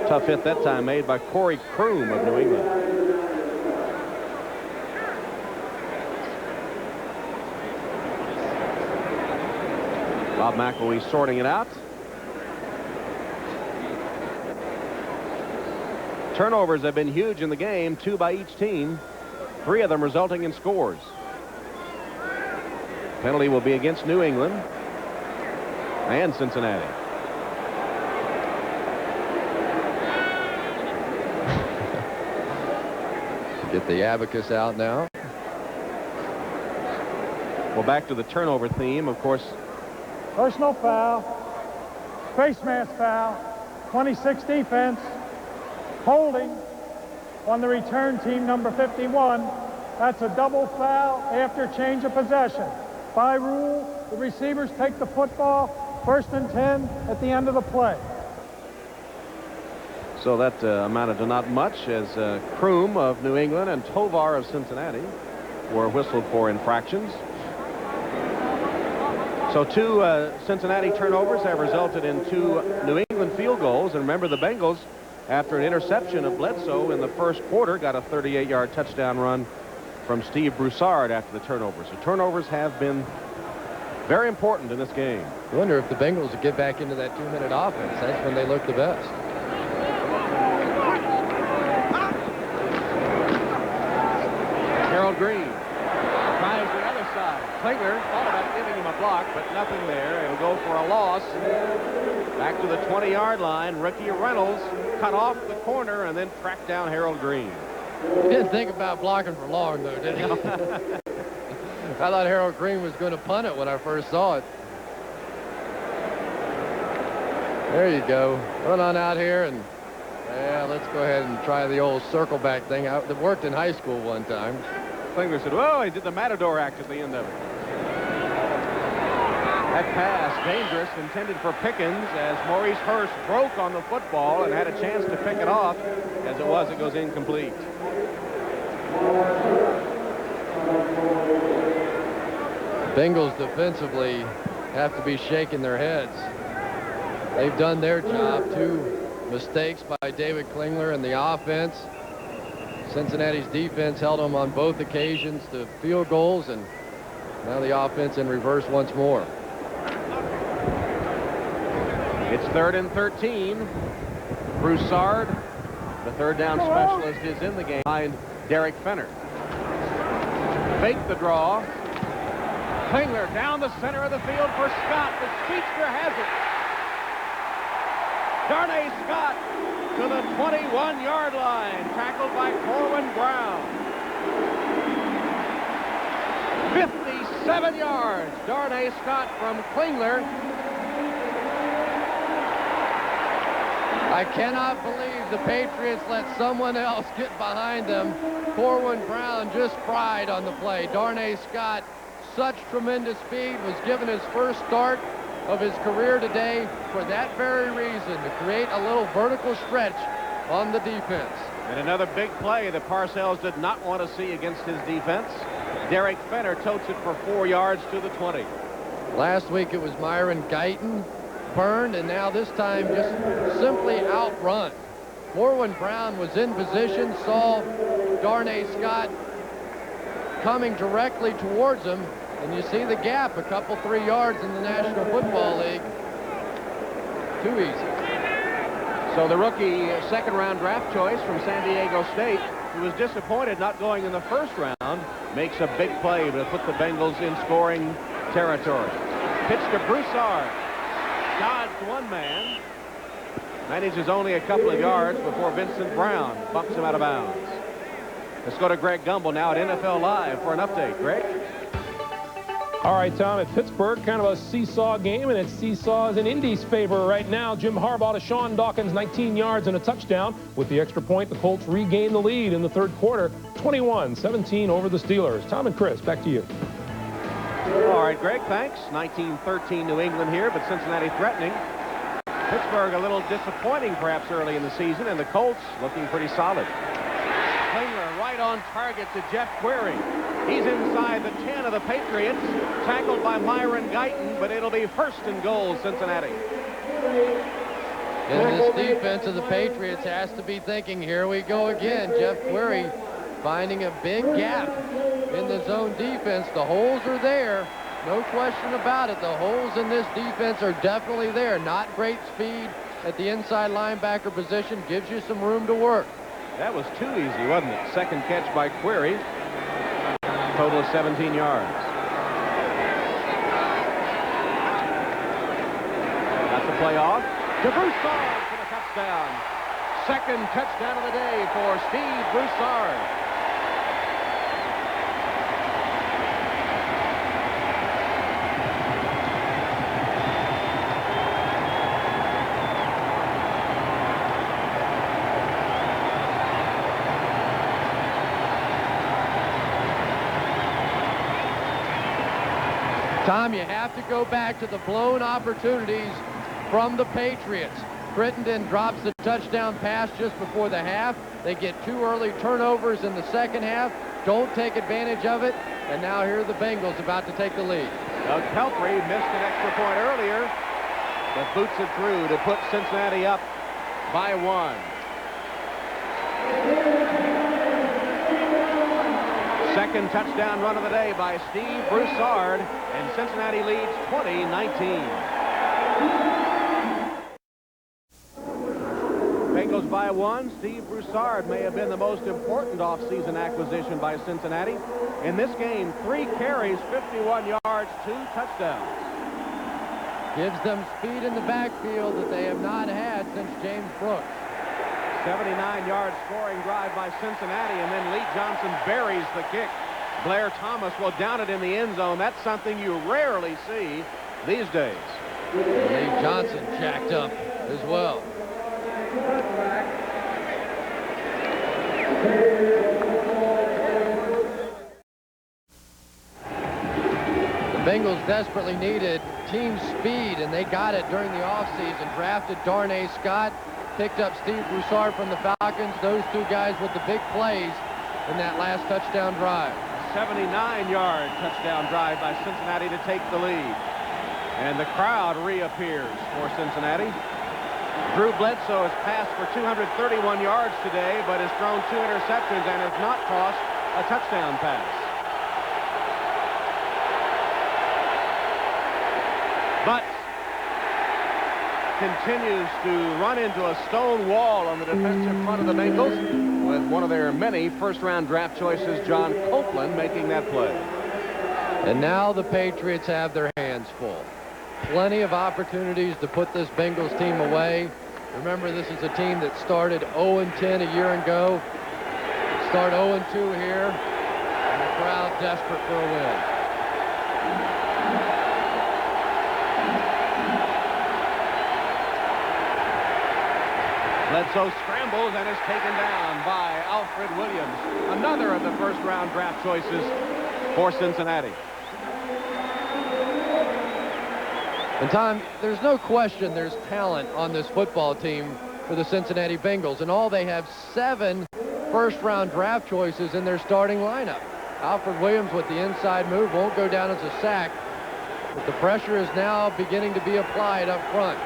Tough hit that time made by Corey Kroom of New England. Bob McElwee sorting it out. Turnovers have been huge in the game, 2 by each team, 3 of them resulting in scores. Penalty will be against New England and Cincinnati. Get the abacus out now. Well, back to the turnover theme, of course. Personal foul, face mask foul, 26 defense, holding on the return team, number 51. That's a double foul after change of possession. By rule, the receivers take the football, 1st and 10 at the end of the play. So that amounted to not much, as Kroom of New England and Tovar of Cincinnati were whistled for infractions. So 2 Cincinnati turnovers have resulted in 2 New England field goals. And remember, the Bengals, after an interception of Bledsoe in the first quarter, got a 38-yard touchdown run from Steve Broussard after the turnovers. So turnovers have been very important in this game. I wonder if the Bengals would get back into that 2-minute offense. That's when they look the best. Harold Green tries the other side. Klingler thought about giving him a block, but nothing there. It'll go for a loss. Back to the 20-yard line. Rookie Reynolds cut off the corner and then tracked down Harold Green. He didn't think about blocking for long, though, did he? I thought Harold Green was going to punt it when I first saw it. There you go. Run on out here, and yeah, let's go ahead and try the old circle back thing. It worked in high school one time. Klingler said, "Whoa!" He did the Matador act at the end of it. That pass, dangerous, intended for Pickens, as Maurice Hurst broke on the football and had a chance to pick it off. As it was, it goes incomplete. Bengals defensively have to be shaking their heads. They've done their job. 2 mistakes by David Klingler in the offense. Cincinnati's defense held them on both occasions to field goals, and now the offense in reverse once more. It's 3rd and 13. Broussard, the third down specialist, is in the game behind Derek Fenner. Fake the draw. Klingler down the center of the field for Scott. The speedster has it. Darnay Scott to the 21-yard line, tackled by Corwin Brown. 57 yards. Darnay Scott from Klingler. I cannot believe the Patriots let someone else get behind them. Corwin Brown just cried on the play. Darnay Scott, such tremendous speed, was given his first start of his career today for that very reason, to create a little vertical stretch on the defense. And another big play that Parcells did not want to see against his defense. Derek Fenner totes it for 4 yards to the 20. Last week it was Myron Guyton, burned, and now this time just simply outrun. Corwin Brown was in position, saw Darnay Scott coming directly towards him, and you see the gap, a couple 3 yards in the National Football League. Too easy. So the rookie second-round draft choice from San Diego State, who was disappointed not going in the first round, makes a big play to put the Bengals in scoring territory. Pitch to Broussard. Dodged one man. Manages only a couple of yards before Vincent Brown bumps him out of bounds. Let's go to Greg Gumbel now at NFL Live for an update. Greg? All right, Tom, at Pittsburgh, kind of a seesaw game, and it seesaws in Indy's favor right now. Jim Harbaugh to Sean Dawkins, 19 yards and a touchdown. With the extra point, the Colts regain the lead in the third quarter, 21-17 over the Steelers. Tom and Chris, back to you. All right, Greg, thanks. 19-13 New England here, but Cincinnati threatening. Pittsburgh a little disappointing perhaps early in the season, and the Colts looking pretty solid. Klingler right on target to Jeff Query. He's inside the 10 of the Patriots, tackled by Myron Guyton, but it'll be first and goal, Cincinnati. And this defense of the Patriots has to be thinking, here we go again. Jeff Query finding a big gap in the zone defense. The holes are there. No question about it. The holes in this defense are definitely there. Not great speed at the inside linebacker position. Gives you some room to work. That was too easy, wasn't it? Second catch by Query. Total of 17 yards. That's the play off. To Broussard for the touchdown. Second touchdown of the day for Steve Broussard. Tom, you have to go back to the blown opportunities from the Patriots. Crittenden drops the touchdown pass just before the half. They get 2 early turnovers in the second half. Don't take advantage of it. And now here are the Bengals about to take the lead. Doug Pelfrey missed an extra point earlier, but boots it through to put Cincinnati up by 1. Second touchdown run of the day by Steve Broussard, and Cincinnati leads 20-19. Bengals by 1. Steve Broussard may have been the most important offseason acquisition by Cincinnati. In this game, 3 carries, 51 yards, 2 touchdowns. Gives them speed in the backfield that they have not had since James Brooks. 79-yard scoring drive by Cincinnati, and then Lee Johnson buries the kick. Blair Thomas will down it in the end zone. That's something you rarely see these days. Lee Johnson jacked up as well. The Bengals desperately needed team speed, and they got it during the offseason. Drafted Darnay Scott, picked up Steve Broussard from the Falcons. Those 2 guys with the big plays in that last touchdown drive. 79-yard touchdown drive by Cincinnati to take the lead. And the crowd reappears for Cincinnati. Drew Bledsoe has passed for 231 yards today, but has thrown 2 interceptions and has not tossed a touchdown pass. But continues to run into a stone wall on the defensive front of the Bengals, with one of their many first-round draft choices, John Copeland, making that play. And now the Patriots have their hands full. Plenty of opportunities to put this Bengals team away. Remember, this is a team that started 0-10 a year ago. Start 0-2 here, and the crowd desperate for a win. Bledsoe scrambles and is taken down by Alfred Williams, another of the first-round draft choices for Cincinnati. And Tom, there's no question there's talent on this football team for the Cincinnati Bengals, and all they have 7 first-round draft choices in their starting lineup. Alfred Williams with the inside move won't go down as a sack, but the pressure is now beginning to be applied up front.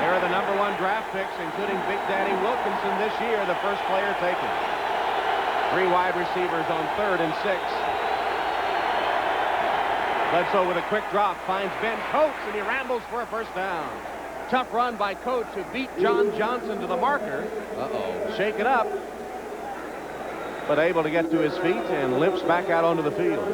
Here are the #1 draft picks, including Big Daddy Wilkinson this year, the first player taken. 3 wide receivers on 3rd and 6. Bledsoe with a quick drop finds Ben Coates, and he rambles for a first down. Tough run by Coates, who beat John Johnson to the marker. Shake it up, but able to get to his feet and limps back out onto the field.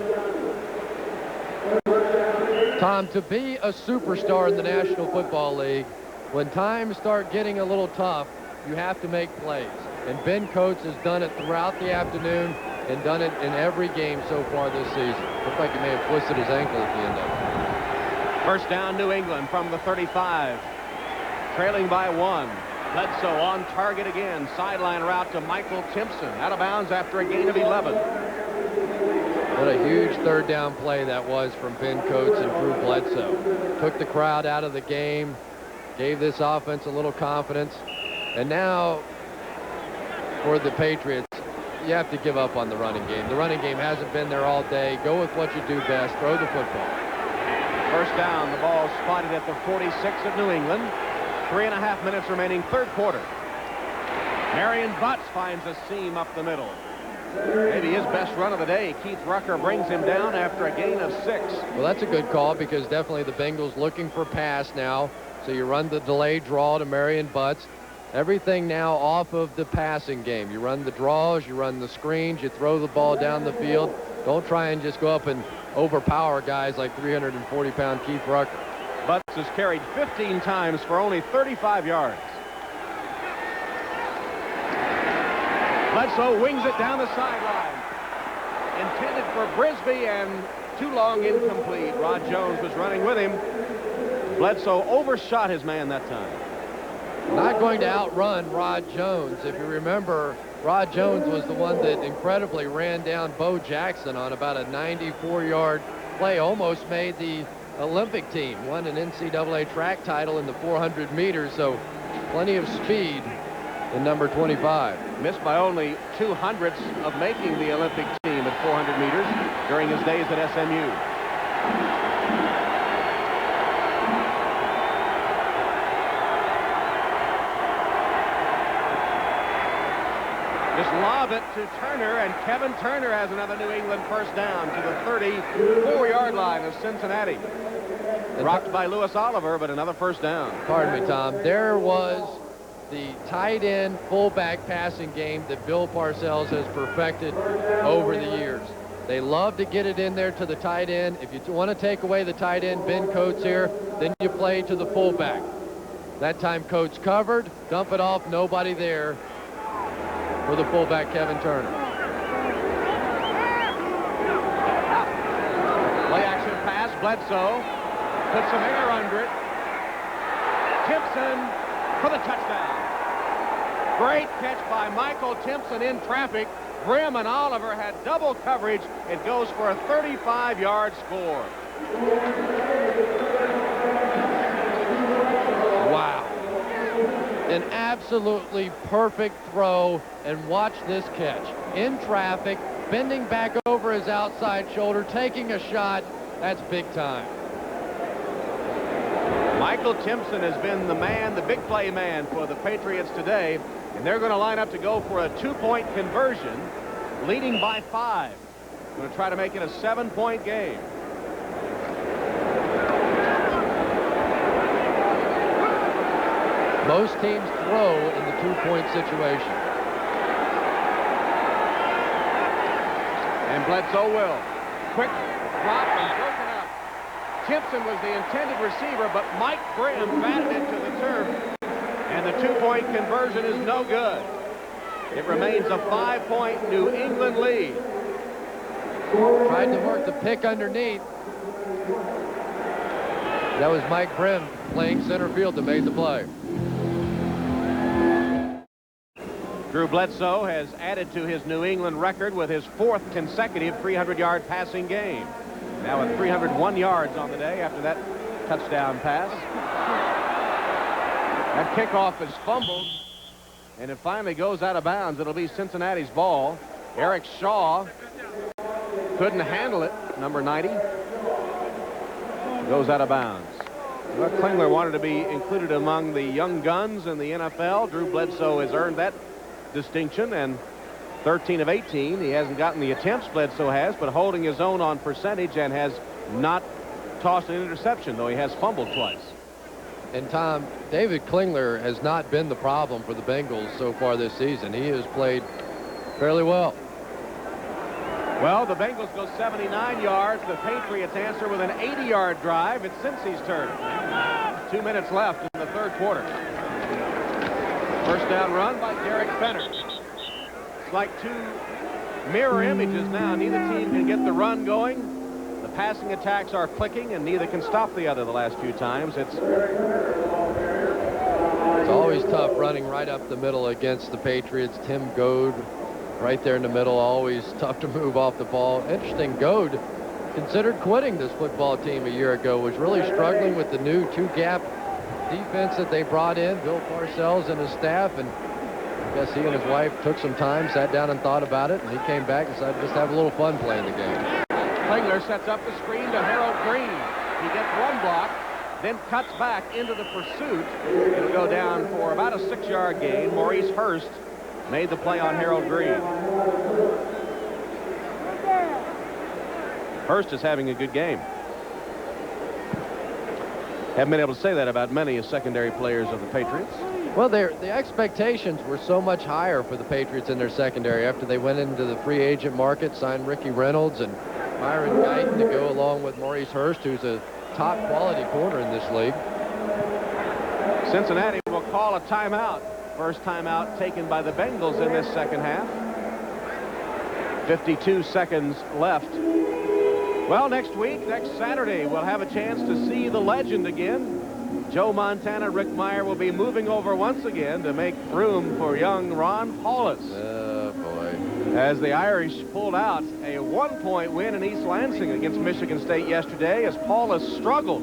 Tom, to be a superstar in the National Football League, when times start getting a little tough, you have to make plays. And Ben Coates has done it throughout the afternoon and done it in every game so far this season. Looks like he may have twisted his ankle at the end of it. First down, New England from the 35. Trailing by 1. Bledsoe on target again. Sideline route to Michael Timpson. Out of bounds after a gain of 11. What a huge 3rd down play that was from Ben Coates and Drew Bledsoe. Took the crowd out of the game, gave this offense a little confidence. And now, for the Patriots, you have to give up on the running game. The running game hasn't been there all day. Go with what you do best. Throw the football. First down, the ball spotted at the 46 of New England. 3.5 minutes remaining, 3rd quarter. Marion Butts finds a seam up the middle. Maybe his best run of the day. Keith Rucker brings him down after a gain of 6. Well, that's a good call, because definitely the Bengals looking for pass now. So you run the delayed draw to Marion Butts. Everything now off of the passing game. You run the draws, you run the screens, you throw the ball down the field. Don't try and just go up and overpower guys like 340-pound Keith Rucker. Butts has carried 15 times for only 35 yards. Bledsoe wings it down the sideline. Intended for Brisby and too long, incomplete. Rod Jones was running with him. Bledsoe overshot his man that time. Not going to outrun Rod Jones. If you remember, Rod Jones was the one that incredibly ran down Bo Jackson on about a 94-yard play. Almost made the Olympic team. Won an NCAA track title in the 400 meters. So plenty of speed in number 25. Missed by only 2/100ths of making the Olympic team at 400 meters during his days at SMU. Just lob it to Turner, and Kevin Turner has another New England first down to the 34-yard line of Cincinnati. Rocked by Lewis Oliver, but another first down. Pardon me, Tom. There was the tight end fullback passing game that Bill Parcells has perfected over the years. They love to get it in there to the tight end. If you want to take away the tight end, Ben Coates here, then you play to the fullback. That time Coates covered, dump it off, nobody there for the fullback, Kevin Turner. Play action pass, Bledsoe. Put some air under it. Timpson for the touchdown. Great catch by Michael Timpson in traffic. Grimm and Oliver had double coverage. It goes for a 35-yard score. Wow. An absolutely perfect throw, and watch this catch. In traffic, bending back over his outside shoulder, taking a shot. That's big time. Michael Timpson has been the man, the big play man for the Patriots today, and they're going to line up to go for a 2-point conversion, leading by 5. Going to try to make it a 7-point game. Most teams throw in the 2-point situation. And Bledsoe will. Quick drop and broken up. Timpson was the intended receiver, but Mike Grimm batted it to the turf, and the 2-point conversion is no good. It remains a 5-point New England lead. Tried to work the pick underneath. That was Mike Grimm playing center field that made the play. Drew Bledsoe has added to his New England record with his 4th consecutive 300-yard passing game. Now at 301 yards on the day after that touchdown pass. That kickoff is fumbled, and it finally goes out of bounds. It'll be Cincinnati's ball. Eric Shaw couldn't handle it, number 90. Goes out of bounds. Well, Klingler wanted to be included among the young guns in the NFL. Drew Bledsoe has earned that distinction, and 13 of 18. He hasn't gotten the attempts Bledsoe has, but holding his own on percentage and has not tossed an interception, though he has fumbled twice. And Tom, David Klingler has not been the problem for the Bengals so far this season. He has played fairly well. Well, the Bengals go 79 yards. The Patriots answer with an 80-yard drive. It's Cincy's turn. 2 minutes left in the 3rd quarter. First down run by Derek Fenner. It's like 2 mirror images now. Neither team can get the run going. The passing attacks are clicking, and neither can stop the other the last few times. It's always tough running right up the middle against the Patriots. Tim Goad right there in the middle, always tough to move off the ball. Interesting, Goad considered quitting this football team a year ago, was really struggling with the new 2-gap defense that they brought in, Bill Parcells and his staff, and I guess he and his wife took some time, sat down and thought about it, and he came back and decided to just have a little fun playing the game. Klingler sets up the screen to Harold Green. He gets 1 block, then cuts back into the pursuit. It'll go down for about a 6-yard gain. Maurice Hurst made the play on Harold Green. Hurst is having a good game. Haven't been able to say that about many of secondary players of the Patriots. Well, the expectations were so much higher for the Patriots in their secondary after they went into the free agent market, signed Ricky Reynolds and Byron Guyton to go along with Maurice Hurst, who's a top quality corner in this league. Cincinnati will call a timeout. First timeout taken by the Bengals in this second half. 52 seconds left. Well, next week, next Saturday, we'll have a chance to see the legend again. Joe Montana, Rick Meyer will be moving over once again to make room for young Ron Paulus. Oh, boy. As the Irish pulled out a 1-point win in East Lansing against Michigan State yesterday, as Paulus struggled.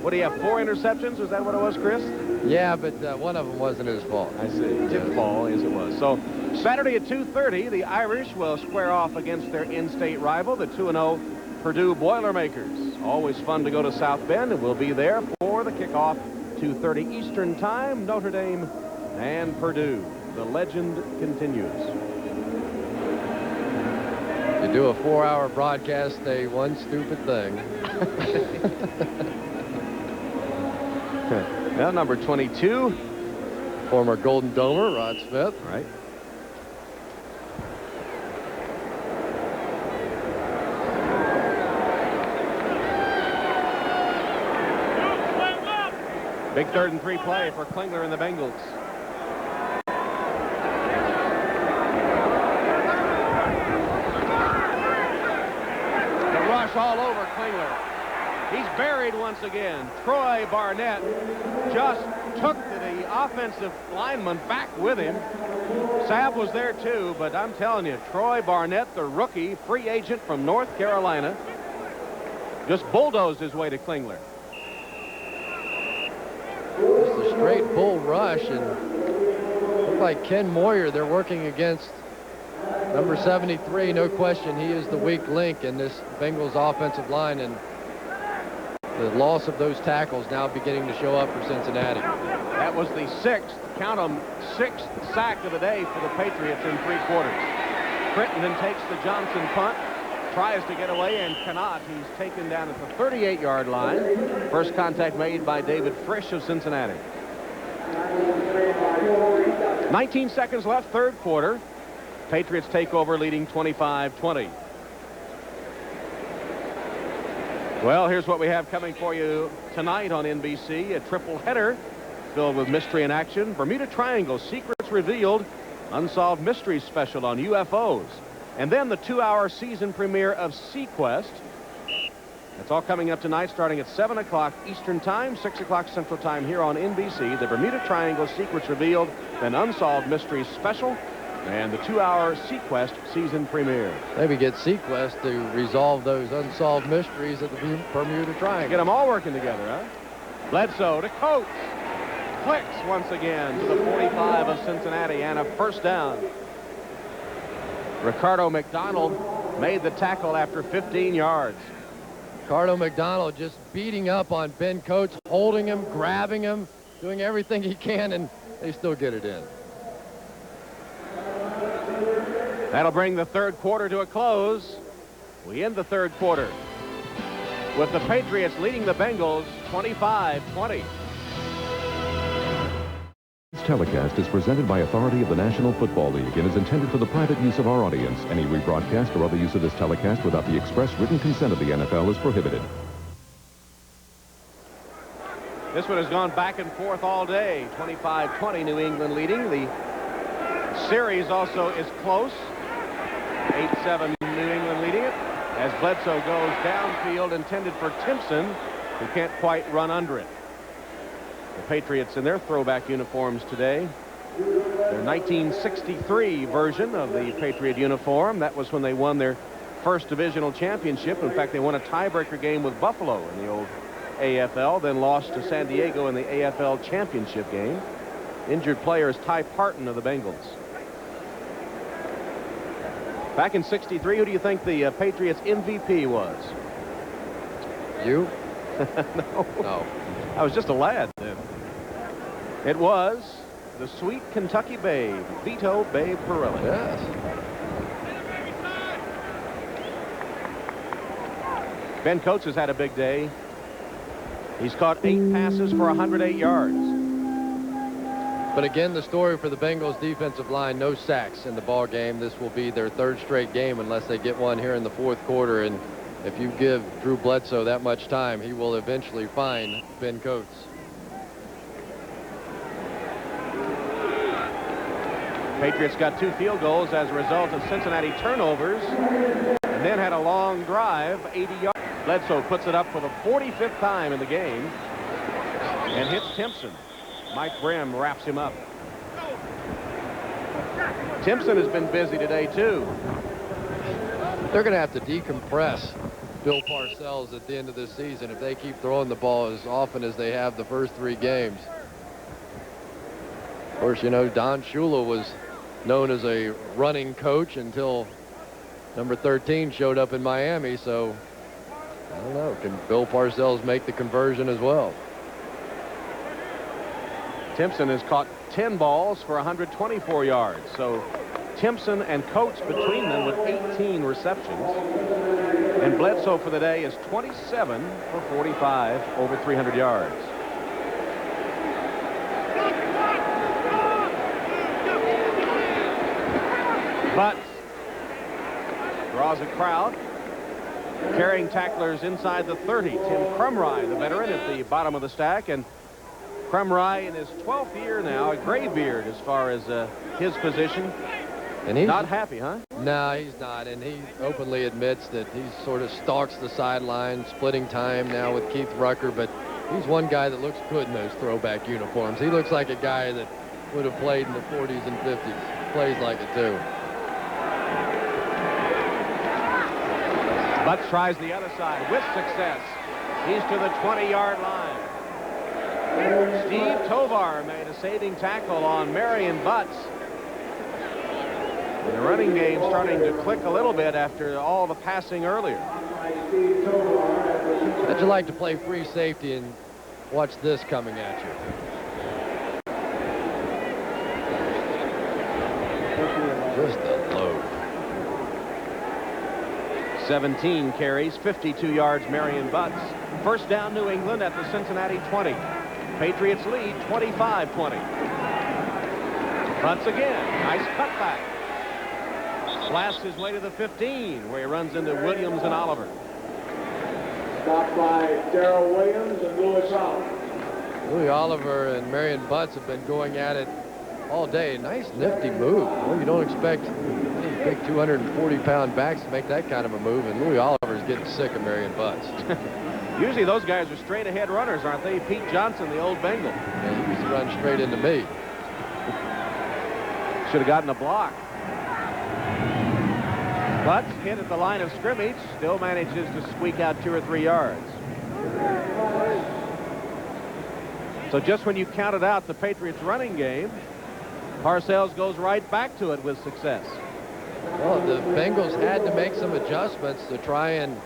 What do you have, 4 interceptions? Was that what it was, Chris? Yeah, but one of them wasn't his fault. I see. Tipped ball, as it was. So Saturday at 2:30, the Irish will square off against their in-state rival, the 2-0 Purdue Boilermakers. Always fun to go to South Bend, and we'll be there for the kickoff, 2:30 Eastern Time, Notre Dame and Purdue. The legend continues. You do a 4-hour broadcast, say one stupid thing. Well, number 22 Former Golden Domer, Rod Smith. Right. Big 3rd and 3 play for Klingler and the Bengals. The rush all over Klingler. He's buried once again. Troy Barnett just took the offensive lineman back with him. Sabb was there too, but I'm telling you, Troy Barnett, the rookie free agent from North Carolina, just bulldozed his way to Klingler. Just a straight bull rush, and look like Ken Moyer, they're working against number 73. No question, he is the weak link in this Bengals offensive line, and the loss of those tackles now beginning to show up for Cincinnati. That was the 6th, count them, 6th sack of the day for the Patriots in 3 quarters. Crittenden takes the Johnson punt, tries to get away and cannot. He's taken down at the 38-yard line. First contact made by David Frisch of Cincinnati. 19 seconds left, 3rd quarter. Patriots take over, leading 25-20. Well, here's what we have coming for you tonight on NBC. A triple header filled with mystery and action. Bermuda Triangle, secrets revealed. Unsolved mysteries special on UFOs. And then the 2-hour season premiere of Sequest. That's all coming up tonight, starting at 7 o'clock Eastern Time, 6 o'clock Central Time here on NBC. The Bermuda Triangle, secrets revealed, then Unsolved mysteries special, and the 2-hour Sequest season premiere. Maybe get Sequest to resolve those unsolved mysteries of the Bermuda Triangle. Get them all working together, huh? Bledsoe to Coates. Clicks once again to the 45 of Cincinnati, and a first down. Ricardo McDonald made the tackle after 15 yards. Ricardo McDonald just beating up on Ben Coates, holding him, grabbing him, doing everything he can, and they still get it in. That'll bring the 3rd quarter to a close. We end the 3rd quarter with the Patriots leading the Bengals 25-20. This telecast is presented by authority of the National Football League and is intended for the private use of our audience. Any rebroadcast or other use of this telecast without the express written consent of the NFL is prohibited. This one has gone back and forth all day. 25-20, New England leading. The series also is close. 8-7, New England leading it. As Bledsoe goes downfield, intended for Timpson, who can't quite run under it. The Patriots in their throwback uniforms today. Their 1963 version of the Patriot uniform. That was when they won their first divisional championship. In fact, they won a tiebreaker game with Buffalo in the old AFL, then lost to San Diego in the AFL championship game. Injured player is Ty Parton of the Bengals. Back in '63, who do you think the Patriots MVP was? You? No. I was just a lad then. It was the sweet Kentucky Babe, Vito Babe Pirelli. Yes. Ben Coates has had a big day. He's caught 8 passes for 108 yards. But again, the story for the Bengals defensive line, no sacks in the ball game. This will be their 3rd straight game unless they get one here in the 4th quarter. And if you give Drew Bledsoe that much time, he will eventually find Ben Coates. Patriots got 2 field goals as a result of Cincinnati turnovers, and then had a long drive, 80 yards. Bledsoe puts it up for the 45th time in the game and hits Timpson. Mike Brim wraps him up. Timpson has been busy today, too. They're going to have to decompress Bill Parcells at the end of this season if they keep throwing the ball as often as they have the first 3 games. Of course, you know, Don Shula was known as a running coach until number 13 showed up in Miami, so I don't know. Can Bill Parcells make the conversion as well? Timpson has caught 10 balls for 124 yards. So Timpson and Coates between them with 18 receptions. And Bledsoe for the day is 27 for 45, over 300 yards. Butts draws a crowd. Carrying tacklers inside the 30. Tim Crumry, the veteran, at the bottom of the stack. And Crumry in his 12th year now, a gray beard as far as his position. And he's not happy, huh? No, he's not. And he openly admits that he sort of stalks the sideline, splitting time now with Keith Rucker. But he's one guy that looks good in those throwback uniforms. He looks like a guy that would have played in the 40s and 50s. Plays like it, too. Butts tries the other side with success. He's to the 20-yard line. Steve Tovar made a saving tackle on Marion Butts. And the running game starting to click a little bit after all the passing earlier. How'd you like to play free safety and watch this coming at you? 17 carries, 52 yards, Marion Butts. First down, New England at the Cincinnati 20. Patriots lead 25-20. Butts again. Nice cutback. Blasts his way to the 15, where he runs into Williams and Oliver. Stopped by Darrell Williams and Louis Oliver. Louis Oliver and Marion Butts have been going at it all day. Nice, nifty move. Well, you don't expect any big 240-pound backs to make that kind of a move, and Louis Oliver's getting sick of Marion Butts. Usually those guys are straight-ahead runners, aren't they? Pete Johnson, the old Bengal. Yeah, he used to run straight into me. Should have gotten a block. Butts hit at the line of scrimmage, still manages to squeak out 2 or 3 yards. So just when you counted out the Patriots running game, Parcells goes right back to it with success. Well, the Bengals had to make some adjustments to try and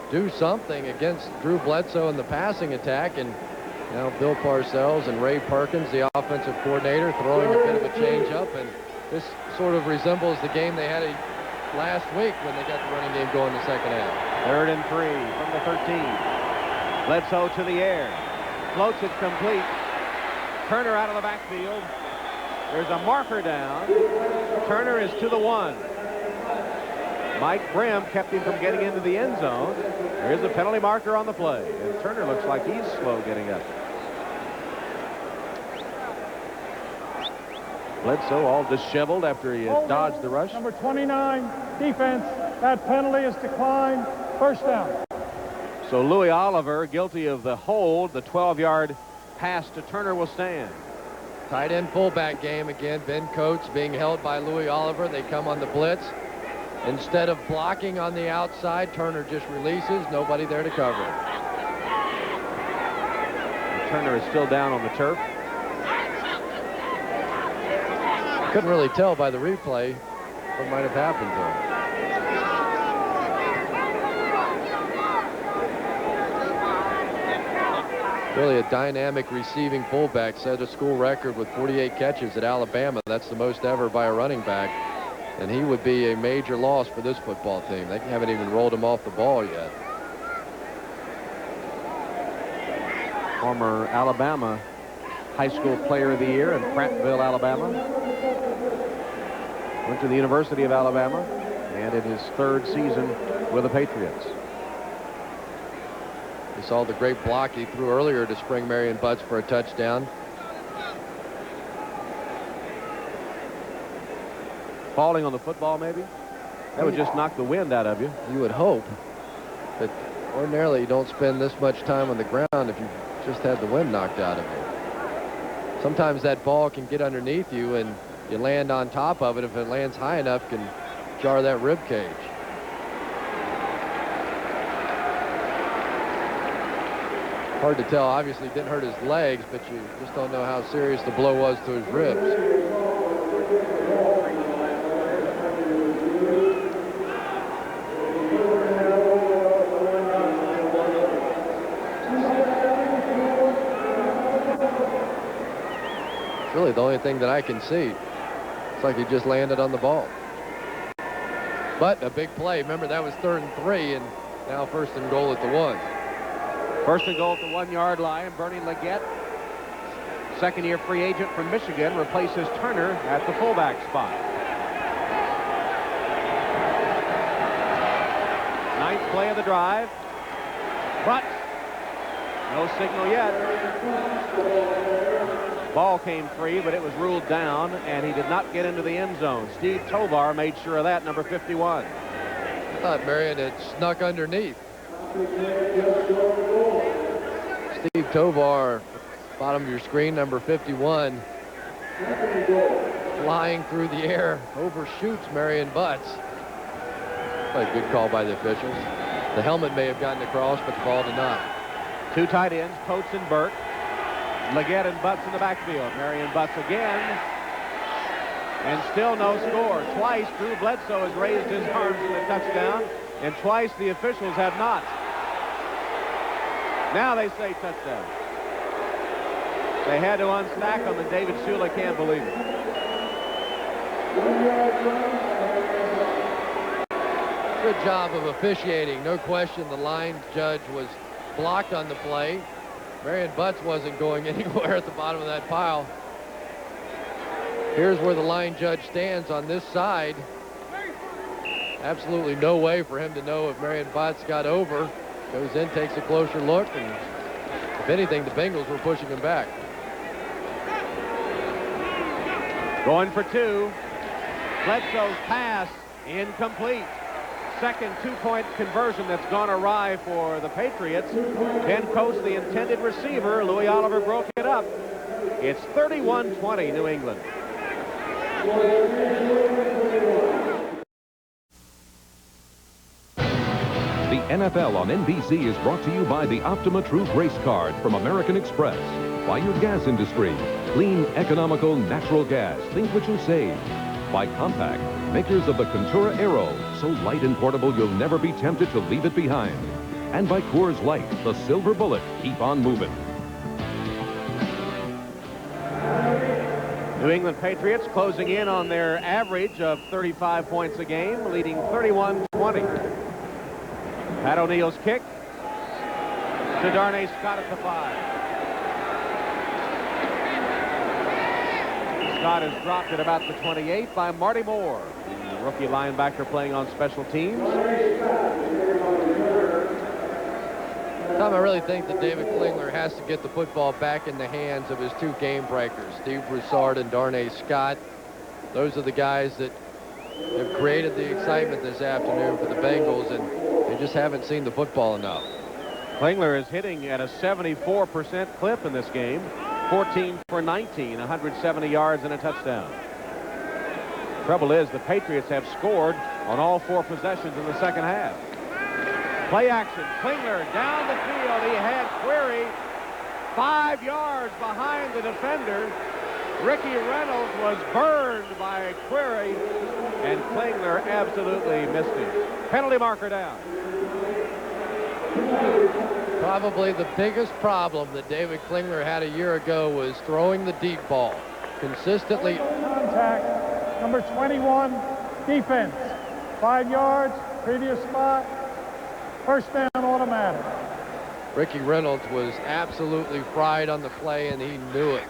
do something against Drew Bledsoe in the passing attack, and now Bill Parcells and Ray Perkins, the offensive coordinator, throwing a bit of a change-up, and this sort of resembles the game they had last week when they got the running game going in the second half. 3rd and 3 from the 13. Bledsoe to the air. Floats it complete. Turner out of the backfield. There's a marker down. Turner is to the 1. Mike Brim kept him from getting into the end zone. There is a penalty marker on the play. And Turner looks like he's slow getting up. Bledsoe all disheveled after he had dodged the rush. Number 29, defense. That penalty is declined. First down. So Louis Oliver, guilty of the hold. The 12-yard pass to Turner will stand. Tight end fullback game again. Ben Coates being held by Louis Oliver. They come on the blitz. Instead of blocking on the outside, Turner just releases. Nobody there to cover him. Turner is still down on the turf. Couldn't really tell by the replay what might have happened to him. Really a dynamic receiving fullback, set a school record with 48 catches at Alabama. That's the most ever by a running back. And he would be a major loss for this football team. They haven't even rolled him off the ball yet. Former Alabama High School Player of the Year in Prattville, Alabama. Went to the University of Alabama and in his 3rd season with the Patriots. We saw the great block he threw earlier to spring Marion Butts for a touchdown. Falling on the football, maybe? That would just knock the wind out of you. You would hope. But ordinarily, you don't spend this much time on the ground if you just had the wind knocked out of you. Sometimes that ball can get underneath you, and you land on top of it. If it lands high enough, can jar that rib cage. Hard to tell. Obviously, didn't hurt his legs, but you just don't know how serious the blow was to his ribs. Really the only thing that I can see. It's like he just landed on the ball. But a big play. Remember, that was 3rd and 3, and now 1st and goal at the 1. 1st and goal at the 1-yard line. Bernie Leggett, second-year free agent from Michigan, replaces Turner at the fullback spot. play of the drive. But no signal yet. Ball came free, but it was ruled down, and he did not get into the end zone. Steve Tovar made sure of that, number 51. I thought Marion had snuck underneath. Steve Tovar, bottom of your screen, number 51, flying through the air, overshoots Marion Butts. A good call by the officials. The helmet may have gotten across, but the ball did not. Two tight ends, Coates and Burke. Leggett and Butts in the backfield. Marion Butts again. And still no score. Twice Drew Bledsoe has raised his arms in the touchdown, and twice the officials have not. Now they say touchdown. They had to unstack them, and David Shula can't believe it. Good job of officiating. No question the line judge was blocked on the play. Marion Butts wasn't going anywhere at the bottom of that pile. Here's where the line judge stands on this side. Absolutely no way for him to know if Marion Butts got over. Goes in, takes a closer look, and if anything, the Bengals were pushing him back. Going for two. Bledsoe's pass incomplete. Second two-point conversion that's gone awry for the Patriots. Ben Coates, the intended receiver. Louis Oliver broke it up. It's 31-20, New England. The NFL on NBC is brought to you by the Optima Truth Race Card from American Express. By your gas industry. Clean, economical, natural gas. Think what you'll save. By Compact, makers of the Contura Aero, so light and portable you'll never be tempted to leave it behind. And by Coors Light, the silver bullet, keep on moving. New England Patriots closing in on their average of 35 points a game, leading 31-20. Pat O'Neill's kick to Darnay Scott at the 5. Scott is dropped at about the 28 by Marty Moore, the rookie linebacker playing on special teams. Tom, I really think that David Klingler has to get the football back in the hands of his two game breakers, Steve Broussard and Darnay Scott. Those are the guys that have created the excitement this afternoon for the Bengals, and they just haven't seen the football enough. Klingler is hitting at a 74% clip in this game. 14 for 19, 170 yards and a touchdown. Trouble is, the Patriots have scored on all 4 possessions in the second half. Play action. Klingler down the field. He had Query 5 yards behind the defender. Ricky Reynolds was burned by Query, and Klingler absolutely missed him. Penalty marker down. Probably the biggest problem that David Klingler had a year ago was throwing the deep ball. Consistently. Contact, number 21, defense. 5 yards, previous spot, first down automatic. Ricky Reynolds was absolutely fried on the play, and he knew it.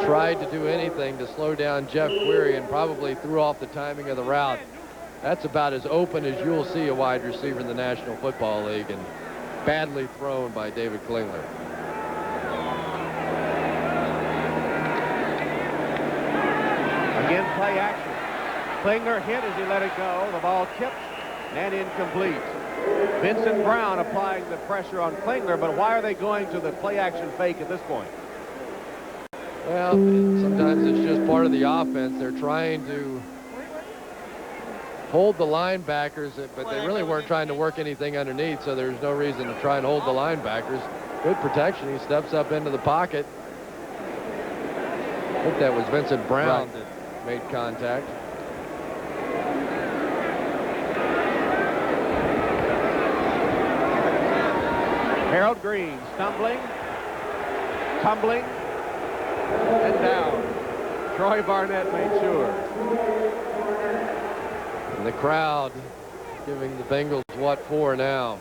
Tried to do anything to slow down Jeff Query and probably threw off the timing of the route. That's about as open as you'll see a wide receiver in the National Football League, and badly thrown by David Klingler. Again, play action. Klingler hit as he let it go. The ball tipped and incomplete. Vincent Brown applying the pressure on Klingler, but why are they going to the play action fake at this point? Well, sometimes it's just part of the offense. They're trying to hold the linebackers, but they really weren't trying to work anything underneath, so there's no reason to try and hold the linebackers. Good protection. He steps up into the pocket. I think that was Vincent Brown that made contact. Harold Green stumbling, tumbling, and down. Troy Barnett made sure. And the crowd giving the Bengals what for now.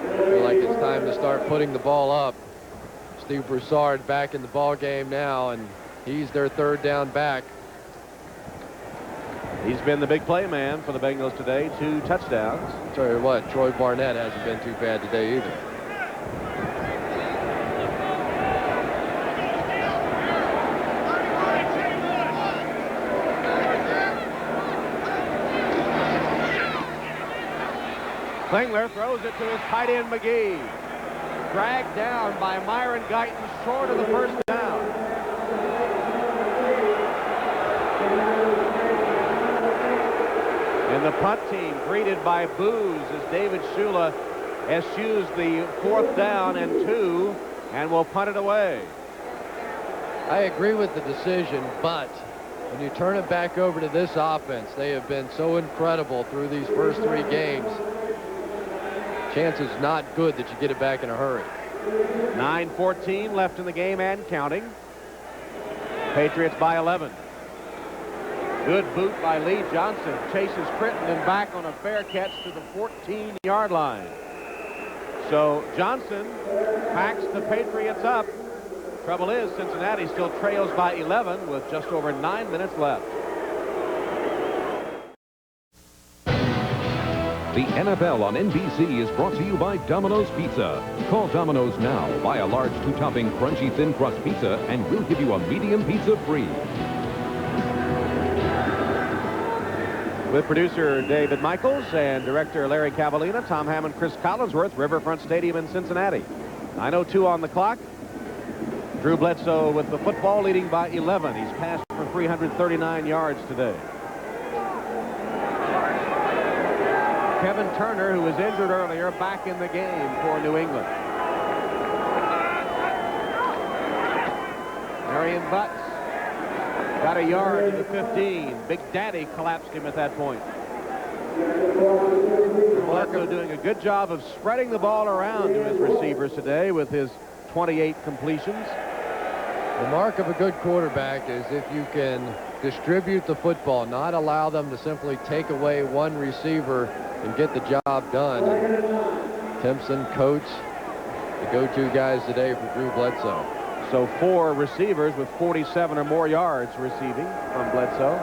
Feel like it's time to start putting the ball up. Steve Broussard back in the ball game now, and he's their third down back. He's been the big play man for the Bengals today. 2 touchdowns. Tell you what, Troy Barnett hasn't been too bad today either. Klingler throws it to his tight end McGee. Dragged down by Myron Guyton short of the first down. And the punt team greeted by boos as David Shula eschews the 4th down and 2 and will punt it away. I agree with the decision, but when you turn it back over to this offense, they have been so incredible through these first 3 games. Chances not good that you get it back in a hurry. 9:14 left in the game and counting. Patriots by 11. Good boot by Lee Johnson. Chases Crittenden back on a fair catch to the 14-yard line. So Johnson backs the Patriots up. Trouble is, Cincinnati still trails by 11 with just over 9 minutes left. The NFL on NBC is brought to you by Domino's Pizza. Call Domino's now. Buy a large 2-topping crunchy thin crust pizza and we'll give you a medium pizza free. With producer David Michaels and director Larry Cavallina, Tom Hammond, Chris Collinsworth, Riverfront Stadium in Cincinnati. 9:02 on the clock. Drew Bledsoe with the football, leading by 11. He's passed for 339 yards today. Kevin Turner, who was injured earlier, back in the game for New England. Marion Butts got a yard to the 15. Big Daddy collapsed him at that point. Bledsoe doing a good job of spreading the ball around to his receivers today with his 28 completions. The mark of a good quarterback is if you can distribute the football, not allow them to simply take away one receiver and get the job done. And Timpson, Coates, the go-to guys today for Drew Bledsoe. So 4 receivers with 47 or more yards receiving from Bledsoe.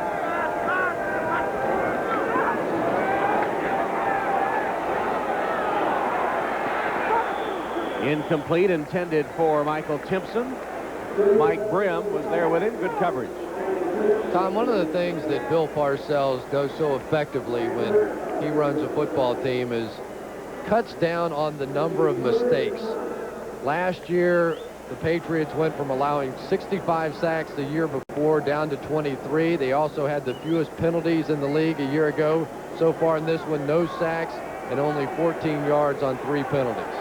Incomplete, intended for Michael Timpson. Mike Brim was there with him. Good coverage. Tom, one of the things that Bill Parcells does so effectively when he runs a football team is cuts down on the number of mistakes. Last year, the Patriots went from allowing 65 sacks the year before down to 23. They also had the fewest penalties in the league a year ago. So far in this one, no sacks and only 14 yards on 3 penalties.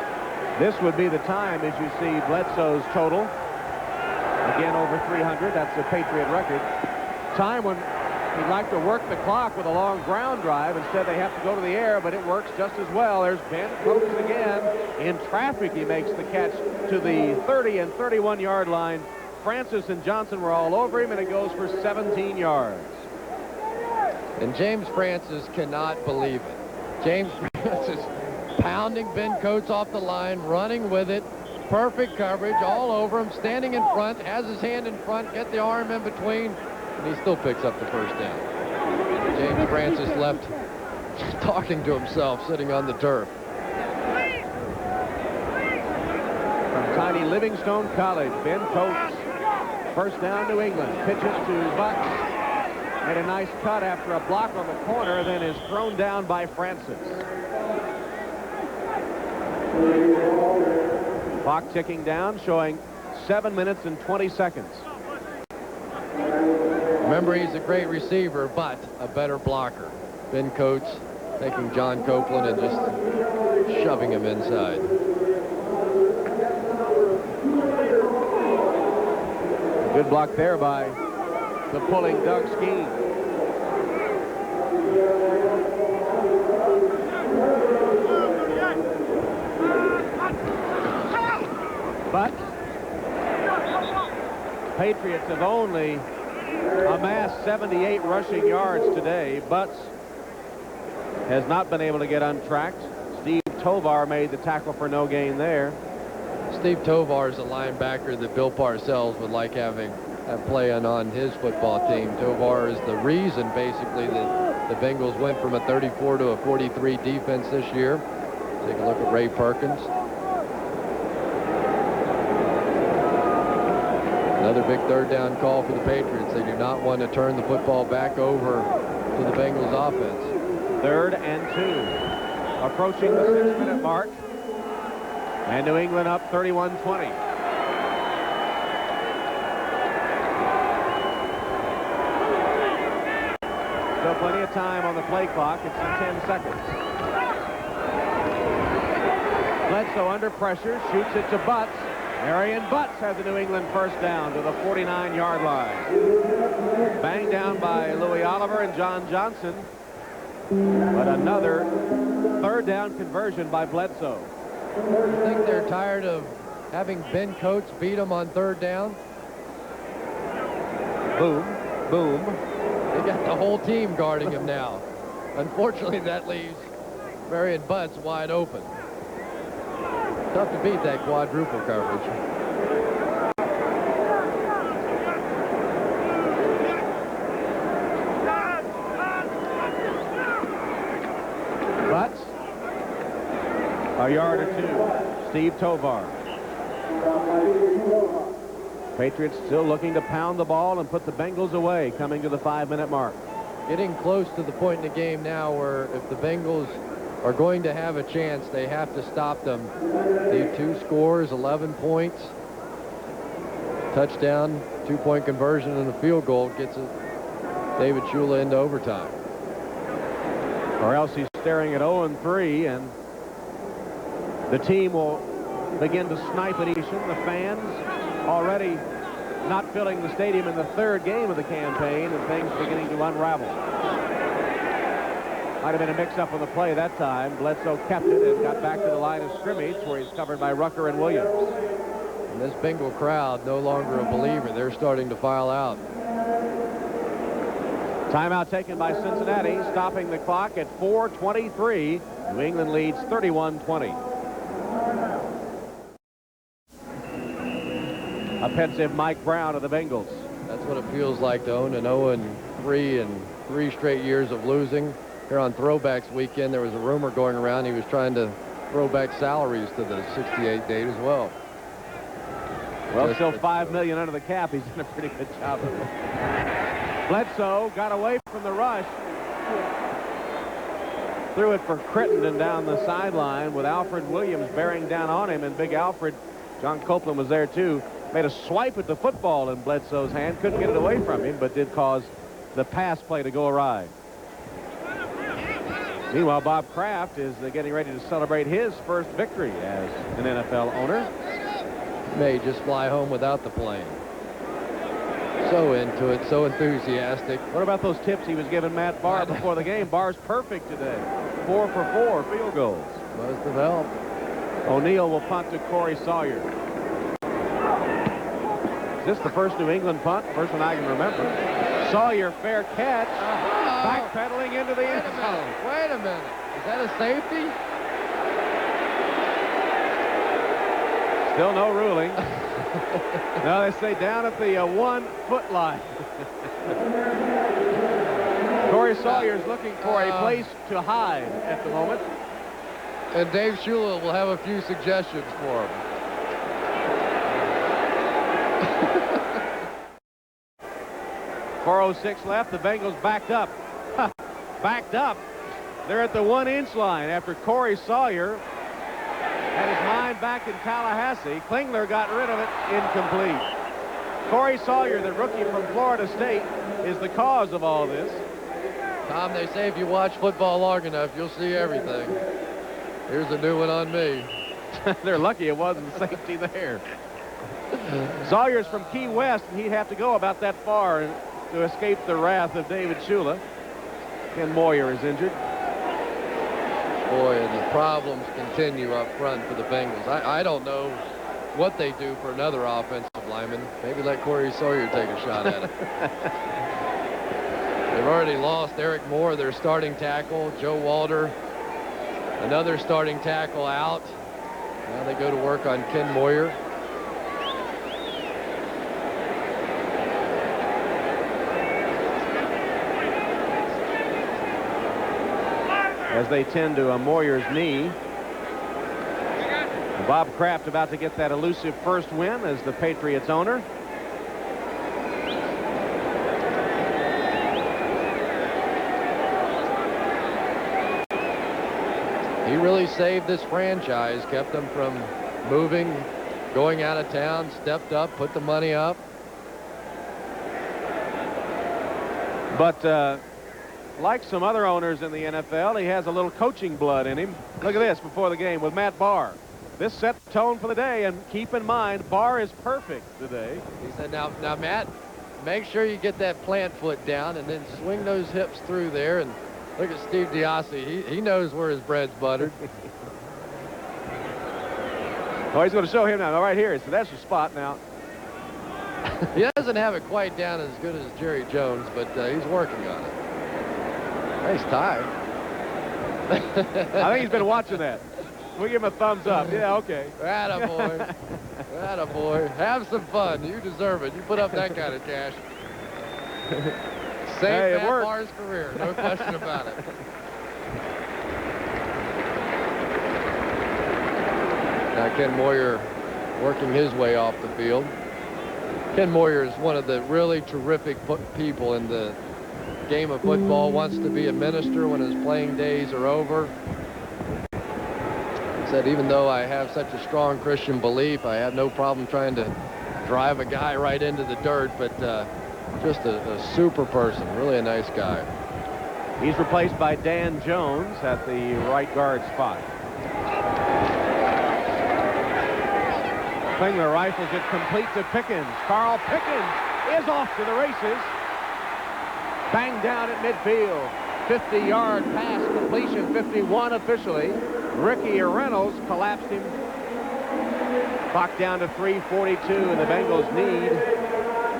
This would be the time, as you see, Bledsoe's total. Again, over 300. That's the Patriot record. Time when he'd like to work the clock with a long ground drive. Instead, they have to go to the air, but it works just as well. There's Ben Coates again. In traffic, he makes the catch to the 30 and 31-yard line. Francis and Johnson were all over him, and it goes for 17 yards. And James Francis cannot believe it. James Francis pounding Ben Coates off the line, running with it. Perfect coverage all over him, standing in front, has his hand in front, get the arm in between, and he still picks up the first down. James Francis left talking to himself, sitting on the turf. From tiny Livingstone College, Ben Coates, first down New England, pitches to Butts. Made a nice cut after a block on the corner, then is thrown down by Francis. Clock ticking down, showing 7 minutes and 20 seconds. Remember, he's a great receiver, but a better blocker. Ben Coates taking John Copeland and just shoving him inside. Good block there by the pulling Doug Skeen. But Patriots have only amassed 78 rushing yards today. Butts has not been able to get untracked. Steve Tovar made the tackle for no gain there. Steve Tovar is a linebacker that Bill Parcells would like having have playing on his football team. Tovar is the reason, basically, that the Bengals went from a 34 to a 43 defense this year. Take a look at Ray Perkins. Another big third down call for the Patriots. They do not want to turn the football back over to the Bengals offense. 3rd and 2. Approaching the 6-minute mark. And New England up 31-20. Still plenty of time on the play clock. It's 10 seconds. Bledsoe under pressure, shoots it to Butts. Marion Butts has the New England first down to the 49-yard line. Banged down by Louis Oliver and John Johnson. But another 3rd down conversion by Bledsoe. You think they're tired of having Ben Coates beat them on 3rd down? Boom, boom. They got the whole team guarding him now. Unfortunately, that leaves Marion Butts wide open. Tough to beat that quadruple coverage. Butts. A yard or 2. Steve Tovar. Patriots still looking to pound the ball and put the Bengals away, coming to the 5-minute mark. Getting close to the point in the game now where if the Bengals are going to have a chance, they have to stop them. Need 2 scores, 11 points. Touchdown, 2-point conversion, and a field goal gets David Shula into overtime. Or else he's staring at 0-3, and the team will begin to snipe at Easton. The fans already not filling the stadium in the 3rd game of the campaign, and things beginning to unravel. Might have been a mix-up on the play that time. Bledsoe kept it and got back to the line of scrimmage where he's covered by Rucker and Williams. And this Bengal crowd no longer a believer. They're starting to file out. Timeout taken by Cincinnati, stopping the clock at 4:23. New England leads 31-20. A pensive Mike Brown of the Bengals. That's what it feels like to own an 0-3 and 3 straight years of losing. Here on Throwbacks weekend, there was a rumor going around he was trying to throw back salaries to the 68 date as well. Well, still $5 million under the cap. He's done a pretty good job of it. Bledsoe got away from the rush. Threw it for Crittenden down the sideline with Alfred Williams bearing down on him, and Big Alfred, John Copeland was there too, made a swipe at the football in Bledsoe's hand. Couldn't get it away from him, but did cause the pass play to go awry. Meanwhile, Bob Kraft is getting ready to celebrate his first victory as an NFL owner. May just fly home without the plane. So into it, so enthusiastic. What about those tips he was giving Matt Barr before the game? Barr's perfect today. 4 for 4 field goals. Must have helped. O'Neal will punt to Corey Sawyer. Is this the first New England punt? First one I can remember. Sawyer, fair catch. Backpedaling into the end zone. Wait a minute. Is that a safety? Still no ruling. Now they say down at the 1-foot line. Corey Sawyer's looking for a place to hide at the moment. And Dave Shula will have a few suggestions for him. 4:06 left. The Bengals backed up. Backed up. They're at the 1-inch line after Corey Sawyer had his mind back in Tallahassee. Klingler got rid of it. Incomplete. Corey Sawyer, the rookie from Florida State, is the cause of all this. Tom, they say if you watch football long enough, you'll see everything. Here's a new one on me. They're lucky it wasn't safety there. Sawyer's from Key West, and he'd have to go about that far to escape the wrath of David Shula. Ken Moyer is injured. Boy, and the problems continue up front for the Bengals. I don't know what they do for another offensive lineman. Maybe let Corey Sawyer take a shot at it. They've already lost Eric Moore, their starting tackle. Joe Walter, another starting tackle out. Now they go to work on Ken Moyer. as they tend to Moyer's knee. Bob Kraft about to get that elusive first win as the Patriots owner. He really saved this franchise, kept them from moving, going out of town, stepped up, put the money up. But like some other owners in the NFL, he has a little coaching blood in him. Look at this before the game with Matt Barr. This set the tone for the day, and keep in mind, Barr is perfect today. He said, now, Matt, make sure you get that plant foot down and then swing those hips through there. And look at Steve Diassi. He knows where his bread's buttered. Oh, he's going to show him now. All right, here. So that's your spot now. He doesn't have it quite down as good as Jerry Jones, but he's working on it. Nice tie. I think he's been watching that. We'll give him a thumbs up. Yeah, okay. Attaboy. Attaboy. Have some fun. You deserve it. You put up that kind of cash. Save Matt Barr's career. No question about it. Now Ken Moyer working his way off the field. Ken Moyer is one of the really terrific people in the game of football. Wants to be a minister when his playing days are over. Said, even though I have such a strong Christian belief, I have no problem trying to drive a guy right into the dirt, but just a super person, really a nice guy. He's replaced by Dan Jones at the right guard spot. Klingler rifles it complete to Pickens. Carl Pickens is off to the races. Banged down at midfield. 50-yard pass completion, 51 officially. Ricky Reynolds collapsed him. Clock down to 3:42, and the Bengals need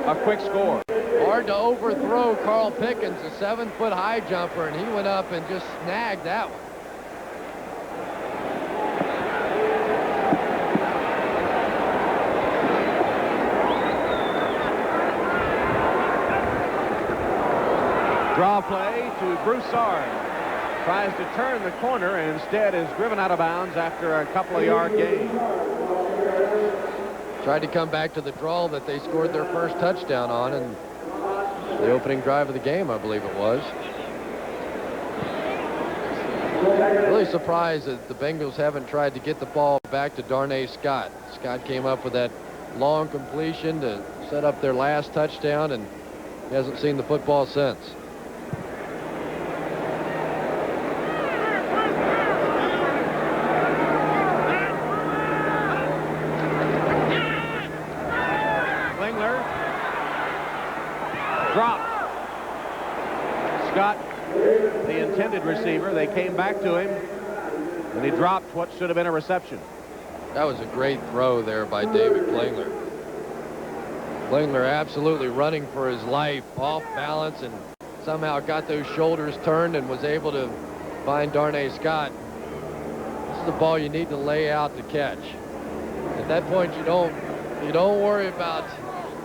a quick score. Hard to overthrow Carl Pickens, a 7-foot high jumper, and he went up and just snagged that one. Draw play to Broussard. Tries to turn the corner and instead is driven out of bounds after a couple of yard gain. Tried to come back to the draw that they scored their first touchdown on in the opening drive of the game, I believe it was. Really surprised that the Bengals haven't tried to get the ball back to Darnay Scott. Scott came up with that long completion to set up their last touchdown, and he hasn't seen the football since. Dropped. Scott, the intended receiver, they came back to him, and he dropped what should have been a reception. That was a great throw there by David Klingler. Klingler absolutely running for his life, off balance, and somehow got those shoulders turned and was able to find Darnay Scott. This is the ball you need to lay out to catch. At that point, you don't worry about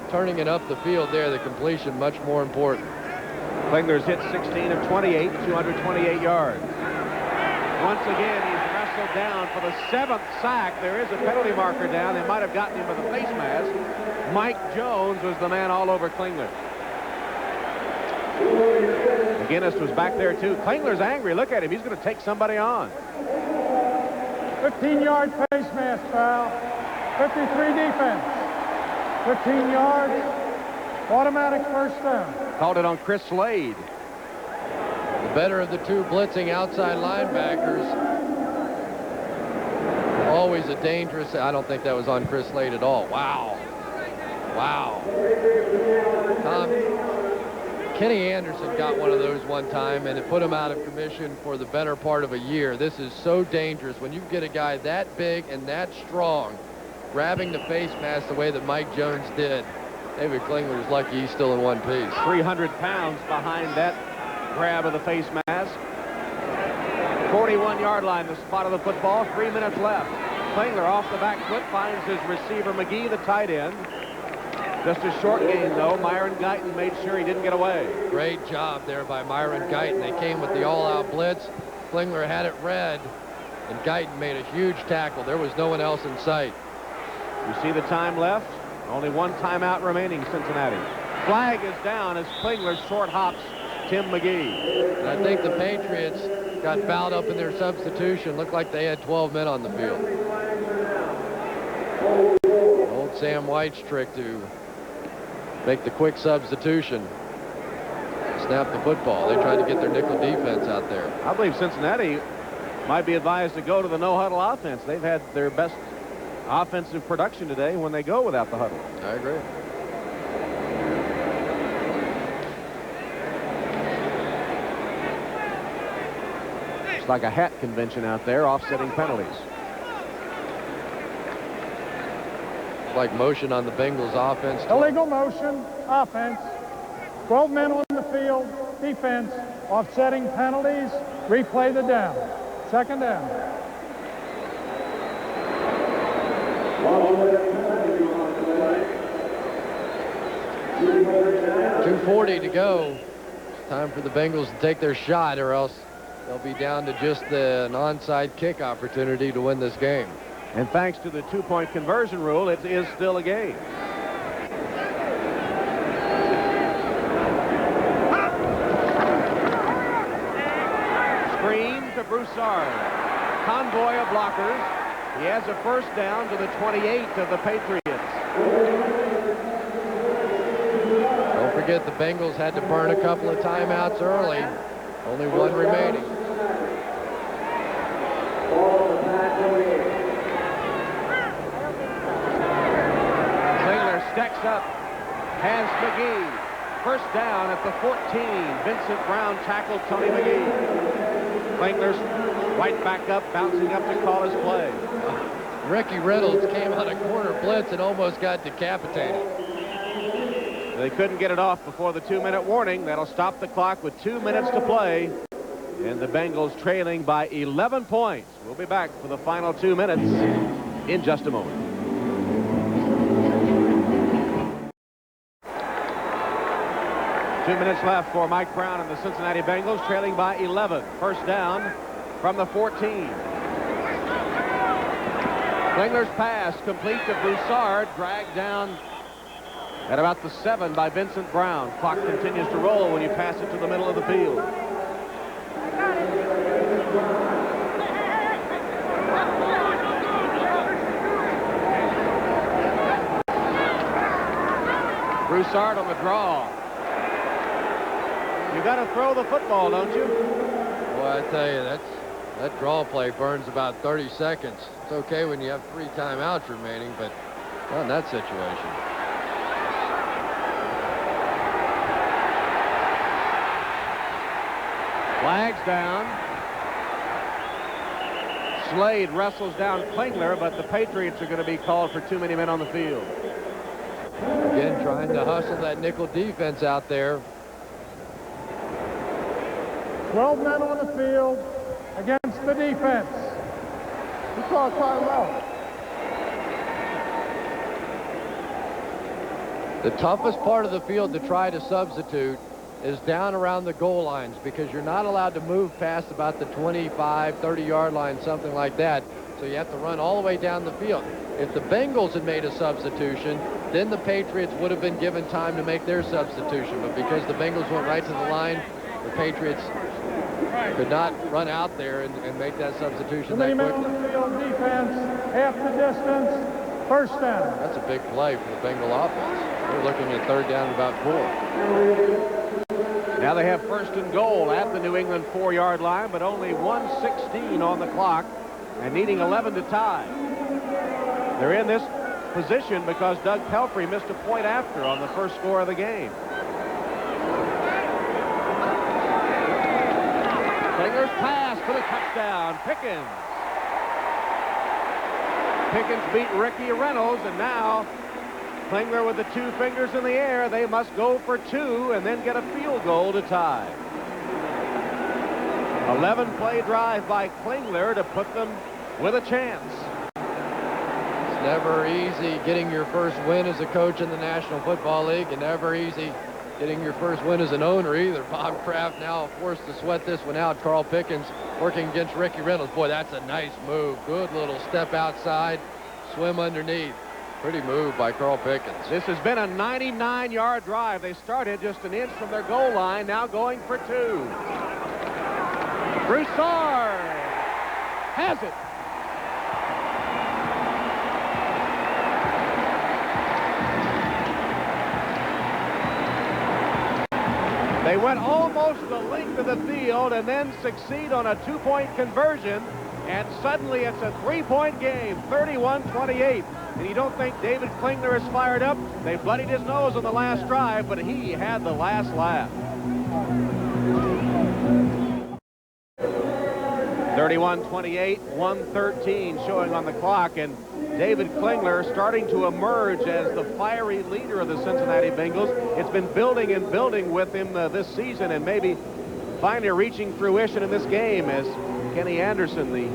turning it up the field there. The completion much more important. Klingler's hit 16 of 28, 228 yards. Once again, he's wrestled down for the 7th sack. There is a penalty marker down. They might have gotten him with a face mask. Mike Jones was the man all over Klingler. McGinnis was back there too. Klingler's angry. Look at him. He's going to take somebody on. 15-yard face mask foul. 53 defense. 15 yards, automatic first down. Called it on Chris Slade. The better of the two blitzing outside linebackers. Always a dangerous. I don't think that was on Chris Slade at all. Wow. Wow. Kenny Anderson got one of those one time, and it put him out of commission for the better part of a year. This is so dangerous when you get a guy that big and that strong grabbing the face mask the way that Mike Jones did. David Klingler's lucky he's still in one piece. 300 pounds behind that grab of the face mask. 41-yard line, the spot of the football. 3 minutes left. Klingler off the back foot finds his receiver McGee, the tight end. Just a short gain, though. Myron Guyton made sure he didn't get away. Great job there by Myron Guyton. They came with the all-out blitz. Klingler had it read, and Guyton made a huge tackle. There was no one else in sight. You see the time left? Only one timeout remaining, Cincinnati. Flag is down as Klingler short hops Tim McGee. And I think the Patriots got fouled up in their substitution. Looked like they had 12 men on the field. Old Sam White's trick to make the quick substitution. Snap the football. They tried to get their nickel defense out there. I believe Cincinnati might be advised to go to the no-huddle offense. They've had their best offensive production today when they go without the huddle. I agree. It's like a hat convention out there, offsetting penalties. Like motion on the Bengals offense. Illegal motion, offense. 12 men on the field, defense, offsetting penalties, replay the down. Second down. 2:40 to go. It's time for the Bengals to take their shot, or else they'll be down to just an onside kick opportunity to win this game. And thanks to the two-point conversion rule, it is still a game. Screen to Broussard. Convoy of blockers. He has a first down to the 28 of the Patriots. Don't forget the Bengals had to burn a couple of timeouts early. Only one remaining. Klingler stacks up. Has McGee. First down at the 14. Vincent Brown tackled Tony McGee. Klingler's right back up, bouncing up to call his play. Ricky Reynolds came on a corner blitz and almost got decapitated. They couldn't get it off before the 2-minute warning. That'll stop the clock with 2 minutes to play. And the Bengals trailing by 11 points. We'll be back for the final 2 minutes in just a moment. Two minutes left for Mike Brown and the Cincinnati Bengals, trailing by 11. First down from the 14. Klingler's pass complete to Broussard, dragged down at about the 7 by Vincent Brown. Clock continues to roll when you pass it to the middle of the field. Broussard on the draw. You got to throw the football, don't you? Boy, I tell you, that draw play burns about 30 seconds. It's okay when you have 3 timeouts remaining, but not in that situation. Flags down. Slade wrestles down Klingler, but the Patriots are going to be called for too many men on the field. Again, trying to hustle that nickel defense out there. 12 men on the field against the defense. You call timeout. The toughest part of the field to try to substitute is down around the goal lines, because you're not allowed to move past about the 25, 30-yard line, something like that. So you have to run all the way down the field. If the Bengals had made a substitution, then the Patriots would have been given time to make their substitution. But because the Bengals went right to the line, the Patriots could not run out there and make that substitution that quickly. On the field, defense, half the distance, first down. That's a big play for the Bengal offense. They're looking at third down about 4. Now they have first and goal at the New England 4-yard line, but only 1:16 on the clock and needing 11 to tie. They're in this position because Doug Pelfrey missed a point after on the first score of the game. Klingler's pass for the touchdown. Pickens. Pickens beat Ricky Reynolds, and now Klingler with the 2 fingers in the air. They must go for 2 and then get a field goal to tie. 11-play drive by Klingler to put them with a chance. It's never easy getting your first win as a coach in the National Football League, and never easy getting your first win as an owner either. Bob Kraft now forced to sweat this one out. Carl Pickens working against Ricky Reynolds. Boy, that's a nice move. Good little step outside, swim underneath. Pretty move by Carl Pickens. This has been a 99-yard drive. They started just an inch from their goal line, now going for 2. Broussard has it. They went almost the length of the field and then succeed on a 2-point conversion, and suddenly it's a 3-point game, 31-28. And you don't think David Klingler is fired up? They bloodied his nose on the last drive, but he had the last laugh. 31-28, 1:13 showing on the clock, and David Klingler starting to emerge as the fiery leader of the Cincinnati Bengals. It's been building and building with him this season, and maybe finally reaching fruition in this game as Kenny Anderson, the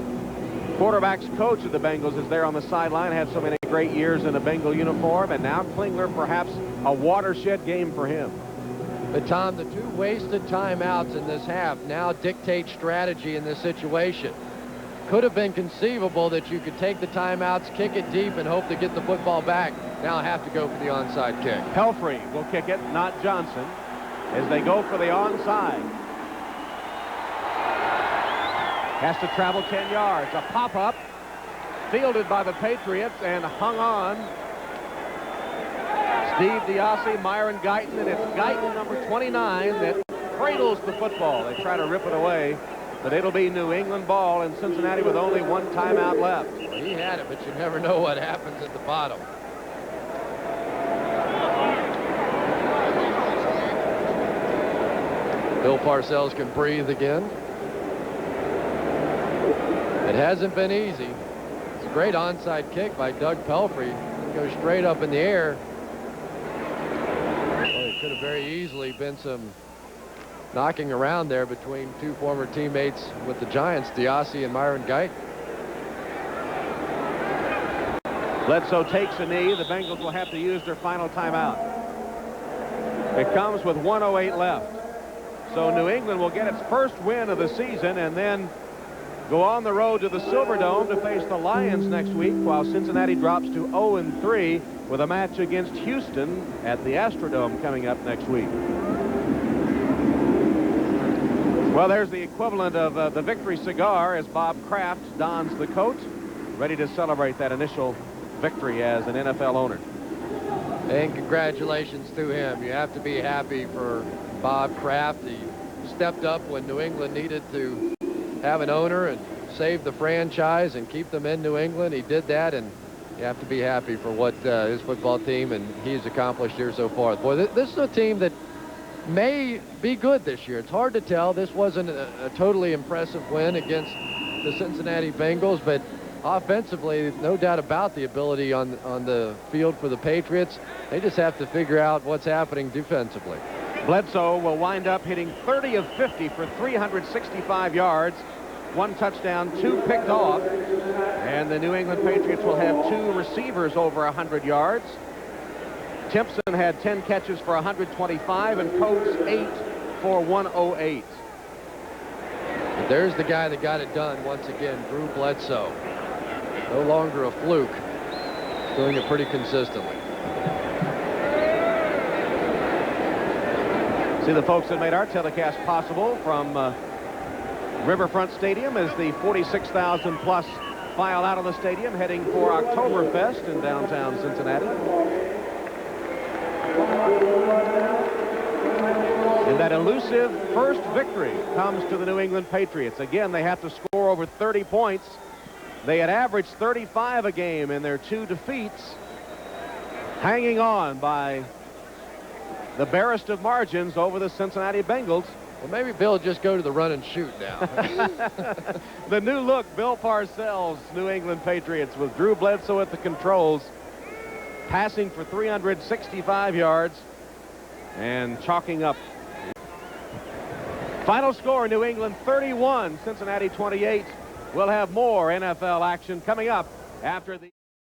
quarterback's coach of the Bengals, is there on the sideline. Had so many great years in a Bengal uniform, and now Klingler, perhaps a watershed game for him. But Tom, the 2 wasted timeouts in this half now dictate strategy in this situation. Could have been conceivable that you could take the timeouts, kick it deep, and hope to get the football back. Now have to go for the onside kick. Pelfrey will kick it, not Johnson, as they go for the onside. Has to travel 10 yards. A pop-up fielded by the Patriots and hung on. Steve Diassi, Myron Guyton, and it's Guyton, number 29, that cradles the football. They try to rip it away, but it'll be New England ball in Cincinnati with only 1 timeout left. Well, he had it, but you never know what happens at the bottom. Bill Parcells can breathe again. It hasn't been easy. It's a great onside kick by Doug Pelfrey. It goes straight up in the air. Could have very easily been some knocking around there between 2 former teammates with the Giants, Diassi and Myron Guyton. Bledsoe takes a knee. The Bengals will have to use their final timeout. It comes with 1:08 left. So New England will get its first win of the season and then go on the road to the Silverdome to face the Lions next week, while Cincinnati drops to 0-3 with a match against Houston at the Astrodome coming up next week. Well, there's the equivalent of the victory cigar as Bob Kraft dons the coat, ready to celebrate that initial victory as an NFL owner. And congratulations to him. You have to be happy for Bob Kraft. He stepped up when New England needed to have an owner and save the franchise and keep them in New England. He did that, and you have to be happy for what his football team and he's accomplished here so far. Boy, this is a team that may be good this year. It's hard to tell. This wasn't a totally impressive win against the Cincinnati Bengals, but offensively, no doubt about the ability on the field for the Patriots. They just have to figure out what's happening defensively. Bledsoe will wind up hitting 30 of 50 for 365 yards. 1 touchdown, 2 picked off. And the New England Patriots will have 2 receivers over 100 yards. Timpson had 10 catches for 125 and Coates 8 for 108. But there's the guy that got it done once again, Drew Bledsoe. No longer a fluke. Doing it pretty consistently. See the folks that made our telecast possible from Riverfront Stadium as the 46,000 plus file out of the stadium heading for Oktoberfest in downtown Cincinnati. And that elusive first victory comes to the New England Patriots. Again, they have to score over 30 points. They had averaged 35 a game in their 2 defeats, hanging on by the barest of margins over the Cincinnati Bengals. Well, maybe Bill will just go to the run and shoot now. The new look, Bill Parcells, New England Patriots, with Drew Bledsoe at the controls, passing for 365 yards and chalking up. Final score, New England 31, Cincinnati 28. We'll have more NFL action coming up after the